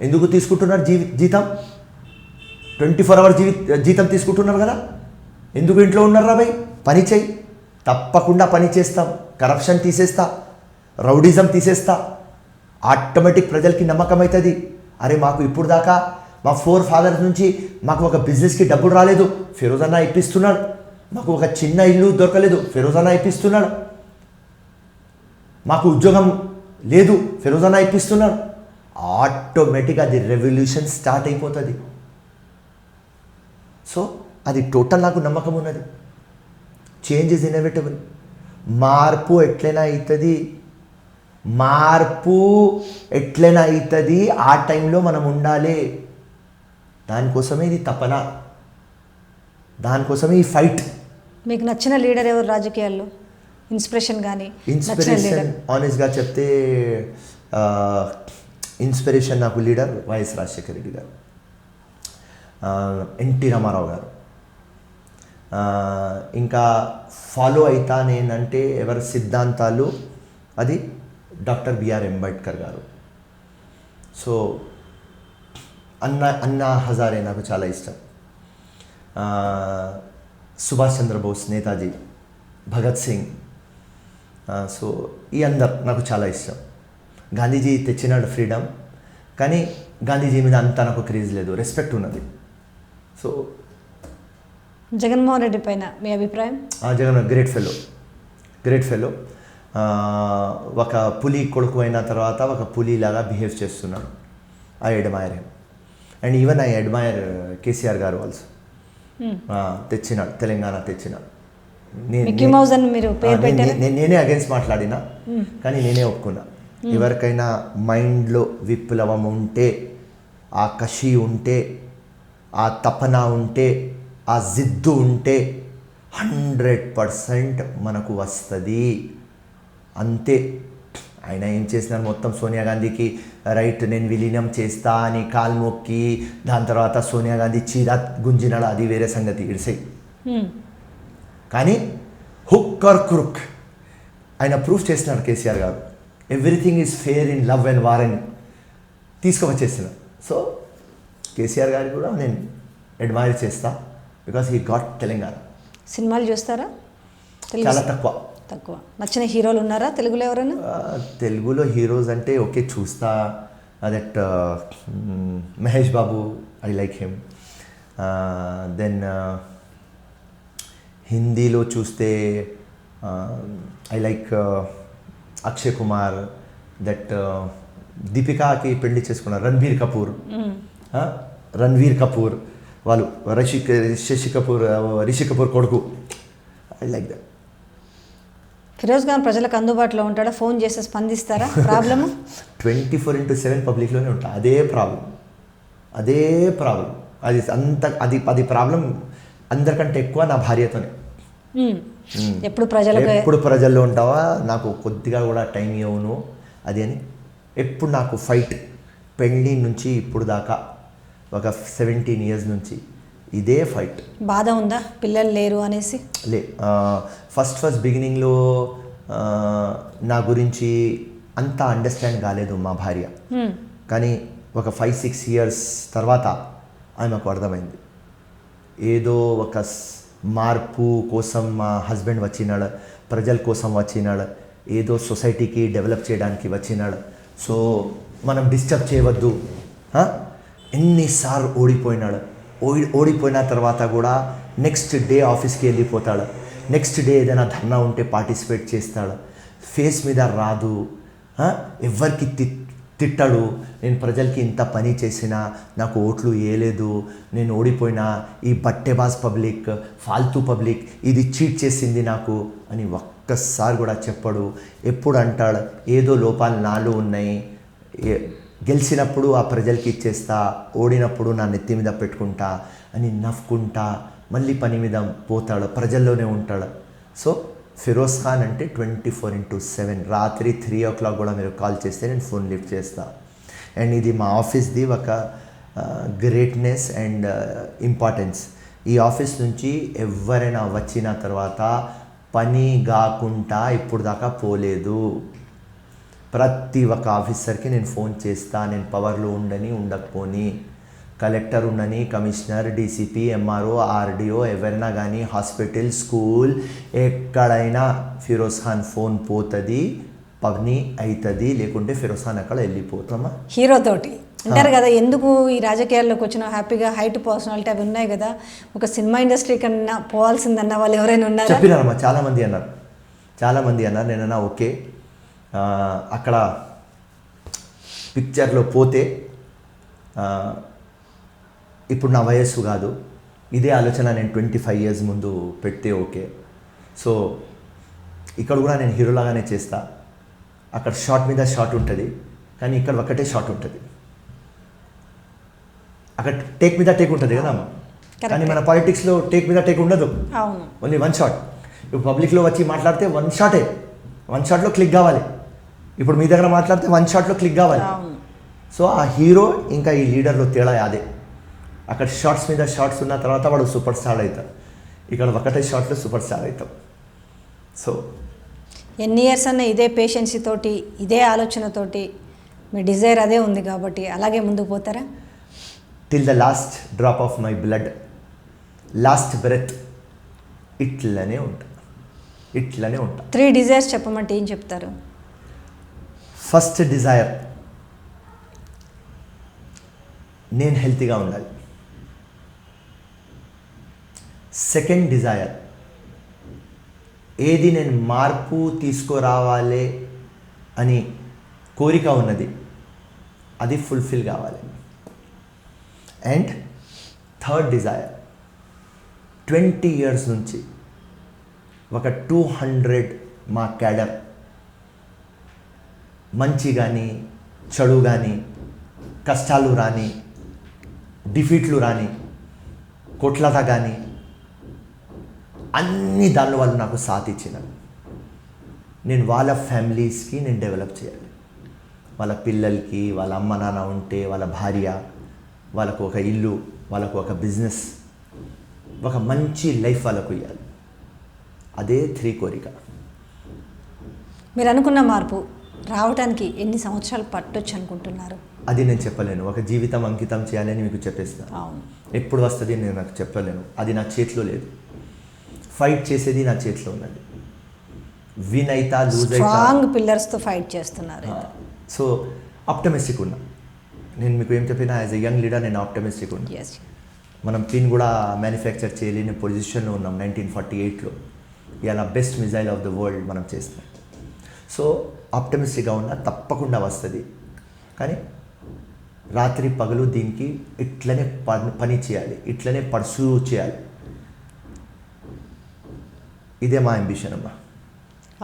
ఎందుకు తీసుకుంటున్నారు జీతం? 24 hours జీతం తీసుకుంటున్నారు కదా, ఎందుకు ఇంట్లో ఉన్నారు రా భయ్? పని చేయి, తప్పకుండా పని చేస్తాం. కరప్షన్ తీసేస్తా, రౌడిజం తీసేస్తా. ఆటోమేటిక్ ప్రజలకి నమ్మకం అవుతుంది. అరే మాకు ఇప్పుడు దాకా మా 4 fathers నుంచి మాకు ఒక బిజినెస్కి డబ్బులు రాలేదు, ఫిరోజ్ అన్న ఇప్పిస్తున్నాడు. మాకు ఒక చిన్న ఇల్లు దొరకలేదు, ఫిరోజ్ అన్న ఇప్పిస్తున్నాడు. మాకు ఉద్యోగం లేదు, ఫిరోజ్ అన్న ఇప్పిస్తున్నాడు. ఆటోమేటిక్గా అది రెవల్యూషన్ స్టార్ట్ అయిపోతుంది. సో అది టోటల్ నాకు నమ్మకం ఉన్నది. Change is inevitable. మార్పు ఎట్లయినా అవుతుంది. మార్పు ఎట్లైనా అవుతుంది, ఆ టైంలో మనం ఉండాలి. దానికోసమే ఇది తపన, దానికోసమే ఈ ఫైట్. మీకు నచ్చిన లీడర్ ఎవరు రాజకీయాల్లో? ఇన్స్పిరేషన్ కానీ ఇన్స్పిరేషన్ ఆనెస్ట్గా చెప్తే ఇన్స్పిరేషన్ నాకు లీడర్ వైఎస్ రాజశేఖర రెడ్డి గారు, ఎన్టీ రామారావు గారు. ఇంకా ఫాలో అవుతా నేనంటే ఎవరి సిద్ధాంతాలు, అది డాక్టర్ బిఆర్ అంబేద్కర్ గారు. సో అన్నా హజారే నాకు చాలా ఇష్టం. సుభాష్ చంద్రబోస్, నేతాజీ, భగత్ సింగ్. సో ఈ అందరు నాకు చాలా ఇష్టం. గాంధీజీ తెచ్చినాడు ఫ్రీడమ్, కానీ గాంధీజీ మీద అంతా నాకు క్రేజ్ లేదు, రెస్పెక్ట్ ఉన్నది. సో జగన్మోహన్ రెడ్డి పైన మీ అభిప్రాయం? Jagan great fellow. ఒక పులి కొడుకు అయిన తర్వాత ఒక పులిలాగా బిహేవ్ చేస్తున్నాడు. I admire him. And even I admire KCR గారు ఆల్సో. తెచ్చినాడు, తెలంగాణ తెచ్చినాడు. నేనే అగేన్స్ట్ మాట్లాడినా, కానీ నేనే ఒప్పుకున్నా. ఎవరికైనా మైండ్లో విప్లవం ఉంటే, ఆ కషి ఉంటే, ఆ తపన ఉంటే, ఆ జిద్దు ఉంటే 100% మనకు వస్తుంది. అంతే. ఆయన ఏం చేసినారు, మొత్తం సోనియా గాంధీకి రైట్ నేను విలీనం చేస్తా అని కాలు మొక్కి, దాని తర్వాత సోనియా గాంధీ చీర గుంజినాడు, అది వేరే సంగతి, ఇడిసే. కానీ హుక్ ఆర్ క్రుక్ ఆయన ప్రూఫ్ చేసినాడు కేసీఆర్ గారు. Everything is fair in love and war అని తీసుకువచ్చేస్తున్నాడు. సో కేసీఆర్ గారికి కూడా నేను అడ్మైర్ చేస్తా, బికాస్ హీ గాట్ తెలంగాణ. సినిమాలు చూస్తారా? చాలా తక్కువ. నచ్చిన హీరోలు ఉన్నారా తెలుగులో ఎవరైనా? తెలుగులో హీరోస్ అంటే ఓకే చూస్తా. That Mahesh Babu, I like him. Then హిందీలో చూస్తే I like Akshay Kumar. That దీపికాకి పెళ్లి చేసుకున్నారు రణ్వీర్ కపూర్ వాళ్ళు, రిషి కపూర్ కొడుకు. I like that. Feroz Khan ప్రజలకు అందుబాటులో ఉంటాడా? ఫోన్ చేస్తే స్పందిస్తారా? ప్రాబ్లము 24/7 పబ్లిక్లోనే ఉంటా. అదే ప్రాబ్లం. అది ప్రాబ్లం అందరికంటే ఎక్కువ నా భార్యతోనే. ఎప్పుడు ప్రజల్లో ఉంటావా, నాకు కొద్దిగా కూడా టైం ఇవ్వను అది అని. ఎప్పుడు నాకు ఫైట్, పెళ్ళి నుంచి ఇప్పుడు దాకా ఒక 17 years నుంచి ఇదే ఫైట్. బాధ ఉందా పిల్లలు లేరు అనేసి? ఫస్ట్ బిగినింగ్లో నా గురించి అంతా అండర్స్టాండ్ కాలేదు మా భార్య. కానీ ఒక 5-6 years తర్వాత ఆమెకు అర్థమైంది. ఏదో ఒక మార్పు కోసం మా హస్బెండ్ వచ్చినాడు, ప్రజల కోసం వచ్చినాడు, ఏదో సొసైటీకి డెవలప్ చేయడానికి వచ్చినాడు. సో మనం డిస్టర్బ్ చేయవద్దు. ఎన్నిసార్లు ఓడిపోయిన తర్వాత కూడా నెక్స్ట్ డే ఆఫీస్కి వెళ్ళిపోతాడు. నెక్స్ట్ డే ఏదైనా ధర్నా ఉంటే పార్టిసిపేట్ చేస్తాడు. ఫేస్ మీద రాదు, ఎవరికి తిట్టాడు. నేను ప్రజలకి ఇంత పని చేసినా నాకు ఓట్లు వేయలేదు, నేను ఓడిపోయినా, ఈ బట్టెబాజ్ పబ్లిక్, ఫాల్తూ పబ్లిక్ ఇది చీట్ చేసింది నాకు అని ఒక్కసారి కూడా చెప్పాడు. ఎప్పుడు అంటాడు ఏదో లోపాలు నాలో ఉన్నాయి, గెలిచినప్పుడు ఆ ప్రజలకి ఇచ్చేస్తా, ఓడినప్పుడు నా నెత్తి మీద పెట్టుకుంటా అని నవ్వుకుంటా మళ్ళీ పని మీద పోతాడు, ప్రజల్లోనే ఉంటాడు. సో ఫిరోజ్ ఖాన్ అంటే 24/7. రాత్రి 3 o'clock కూడా మీరు కాల్ చేస్తే నేను ఫోన్ లిఫ్ట్ చేస్తా. అండ్ ఇది మా ఆఫీస్ది ఒక గ్రేట్నెస్ అండ్ ఇంపార్టెన్స్. ఈ ఆఫీస్ నుంచి ఎవరైనా వచ్చిన తర్వాత పని కాకుండా ఇప్పుడు దాకా పోలేదు. ప్రతి ఒక్క ఆఫీసర్కి నేను ఫోన్ చేస్తా. నేను పవర్లో ఉండకపోని, కలెక్టర్ ఉండని, కమిషనర్, డీసీపీ, ఎంఆర్ఓ, ఆర్డీఓ ఎవరైనా కానీ, హాస్పిటల్, స్కూల్ ఎక్కడైనా ఫిరోజ్ ఖాన్ ఫోన్ పోతుంది, పని అవుతుంది. లేకుంటే ఫిరోజ్ ఖాన్ అక్కడ వెళ్ళిపోతామా. హీరోతోటి అంటారు కదా, ఎందుకు ఈ రాజకీయాల్లోకి వచ్చిన హ్యాపీగా హైట్ పర్సనాలిటీ అవి ఉన్నాయి కదా, ఒక సినిమా ఇండస్ట్రీ కన్నా పోవాల్సిందన్న వాళ్ళు ఎవరైనా ఉన్నారు? చెప్పినారమ్మా, చాలామంది అన్నారు. నేనన్నా ఓకే, అక్కడ పిక్చర్లో పోతే ఇప్పుడు నా వయస్సు కాదు, ఇదే ఆలోచన నేను 25 years ముందు పెడితే ఓకే. సో ఇక్కడ కూడా నేను హీరోలాగానే చేస్తా. అక్కడ షాట్ మీద షాట్ ఉంటుంది, కానీ ఇక్కడ ఒకటే షాట్ ఉంటుంది. అక్కడ టేక్ మీద టేక్ ఉంటుంది కదా అమ్మ, కానీ మన పాలిటిక్స్లో టేక్ మీద టేక్ ఉండదు, అవును. Only one shot. ఇప్పుడు పబ్లిక్లో వచ్చి మాట్లాడితే వన్ షాటే, వన్ షాట్లో క్లిక్ కావాలి. ఇప్పుడు మీ దగ్గర మాట్లాడితే వన్ షాట్లో క్లిక్ కావాలి. అవును. సో ఆ హీరో ఇంకా ఈ లీడర్లో తేడా అదే. అక్కడ షార్ట్స్ మీద షార్ట్స్ ఉన్న తర్వాత వాడు సూపర్ స్టార్ అవుతాడు, ఇక్కడ ఒకటే షాట్లో సూపర్ స్టార్ అవుతాం. సో ఎన్ని ఇయర్స్ అన్న ఇదే పేషెన్సీ తోటి, ఇదే ఆలోచనతోటి, మీ డిజైర్ అదే ఉంది కాబట్టి అలాగే ముందుకు పోతారా? Till the last drop of my blood, last breath ఇట్లనే ఉంటా, ఇట్లనే ఉంటా. 3 డిజైర్స్ చెప్పమంటే ఏం చెప్తారు? ఫస్ట్ డిజైర్, నేను హెల్తీగా ఉండాలి. సెకండ్ డిజైర్, ఏది నేను మార్పు తీసుకురావాలి అని కోరిక ఉన్నది అది ఫుల్ఫిల్ కావాలి. అండ్ థర్డ్ డిజైర్, 20 years నుంచి ఒక 200 మా క్యాడర్ మంచి కానీ చెడు కానీ కష్టాలు రాని డిఫీట్లు రాని కొట్లాట కానీ అన్ని దాని వాళ్ళు నాకు సాథ్ ఇచ్చినారు. నేను వాళ్ళ ఫ్యామిలీస్కి నేను డెవలప్ చేయాలి, వాళ్ళ పిల్లలకి వాళ్ళ అమ్మ నాన్న ఉంటే వాళ్ళ భార్య, వాళ్ళకు ఒక ఇల్లు, వాళ్ళకు ఒక బిజినెస్, ఒక మంచి లైఫ్ వాళ్ళకు ఇవ్వాలి. అదే 3 కోరిక. మీరు అనుకున్న మార్పు రావడానికి ఎన్ని సంవత్సరాలు పట్టొచ్చు అనుకుంటున్నారు? అది నేను చెప్పలేను. ఒక జీవితం అంకితం చేయాలని మీకు చెప్పేస్తాను. అవును. ఎప్పుడు వస్తుంది నేను నాకు చెప్పలేను, అది నా చేతిలో లేదు. ఫైట్ చేసేది నా చేతిలో ఉన్నది. విన్ అయితా లూజ్ అయితా, స్ట్రాంగ్ పిల్లర్స్తో ఫైట్ చేస్తున్నారు. సో ఆప్టమిస్టిక్ ఉన్నా. నేను మీకు ఏం చెప్పినా యాజ్ ఎ యంగ్ లీడర్ నేను ఆప్టమిస్టిక్ ఉన్నా. ఎస్. మనం పిన్ కూడా మ్యానుఫ్యాక్చర్ చేయలేని పొజిషన్లో ఉన్నాం 1948లో. ఇలా best missile of the world మనం చేస్తాం. సో ఆప్టమిస్టిక్గా ఉన్నా, తప్పకుండా వస్తుంది. కానీ రాత్రి పగలు దీనికి ఇట్లనే పని చేయాలి, ఇట్లనే పర్సూ చేయాలి. ఇదే మా అంబిషన్ అమ్మా.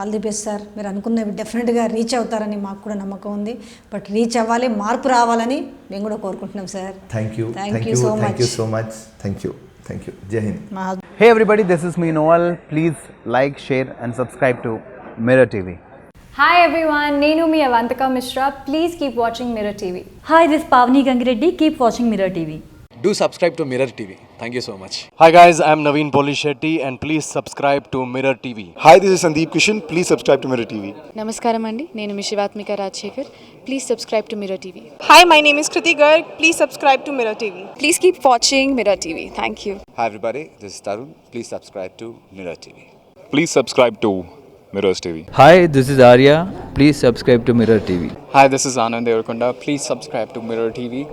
All the best sir. మీరు అనుకున్నవి డెఫినెట్గా రీచ్ అవుతారని మాకు కూడా నమ్మకం ఉంది. బట్ రీచ్ అవ్వాలి, మార్పు రావాలని మేము కూడా కోరుకుంటున్నాం sir. Thank you so much. జై Hind. Hey everybody, this is me Noel. Please like, share and subscribe to Mirror TV. Hi everyone, Nenu mi Avantika Mishra. Please keep watching Mirror TV. Hi, this is Pavni Gangireddy. Keep watching Mirror TV. Do subscribe to Mirror TV. Thank you so much. Hi guys, I'm Naveen Polishetty and please subscribe to Mirror TV. Hi, this is Sandeep Kishan. Please subscribe to Mirror TV. నమస్కారం అండి, నేను మీ Shivathmika Rajasekhar. Please subscribe to Mirror TV. Hi, my name is Kriti Garg. Please subscribe to Mirror TV. Please keep watching mirror TV. Thank you. Hi everybody, this is Tarun. Please subscribe to Mirror TV. Please subscribe to Mirrors TV. Hi, this is Arya. Please subscribe to Mirror TV. Hi, this is Anand Devarkonda. Please subscribe to Mirror TV.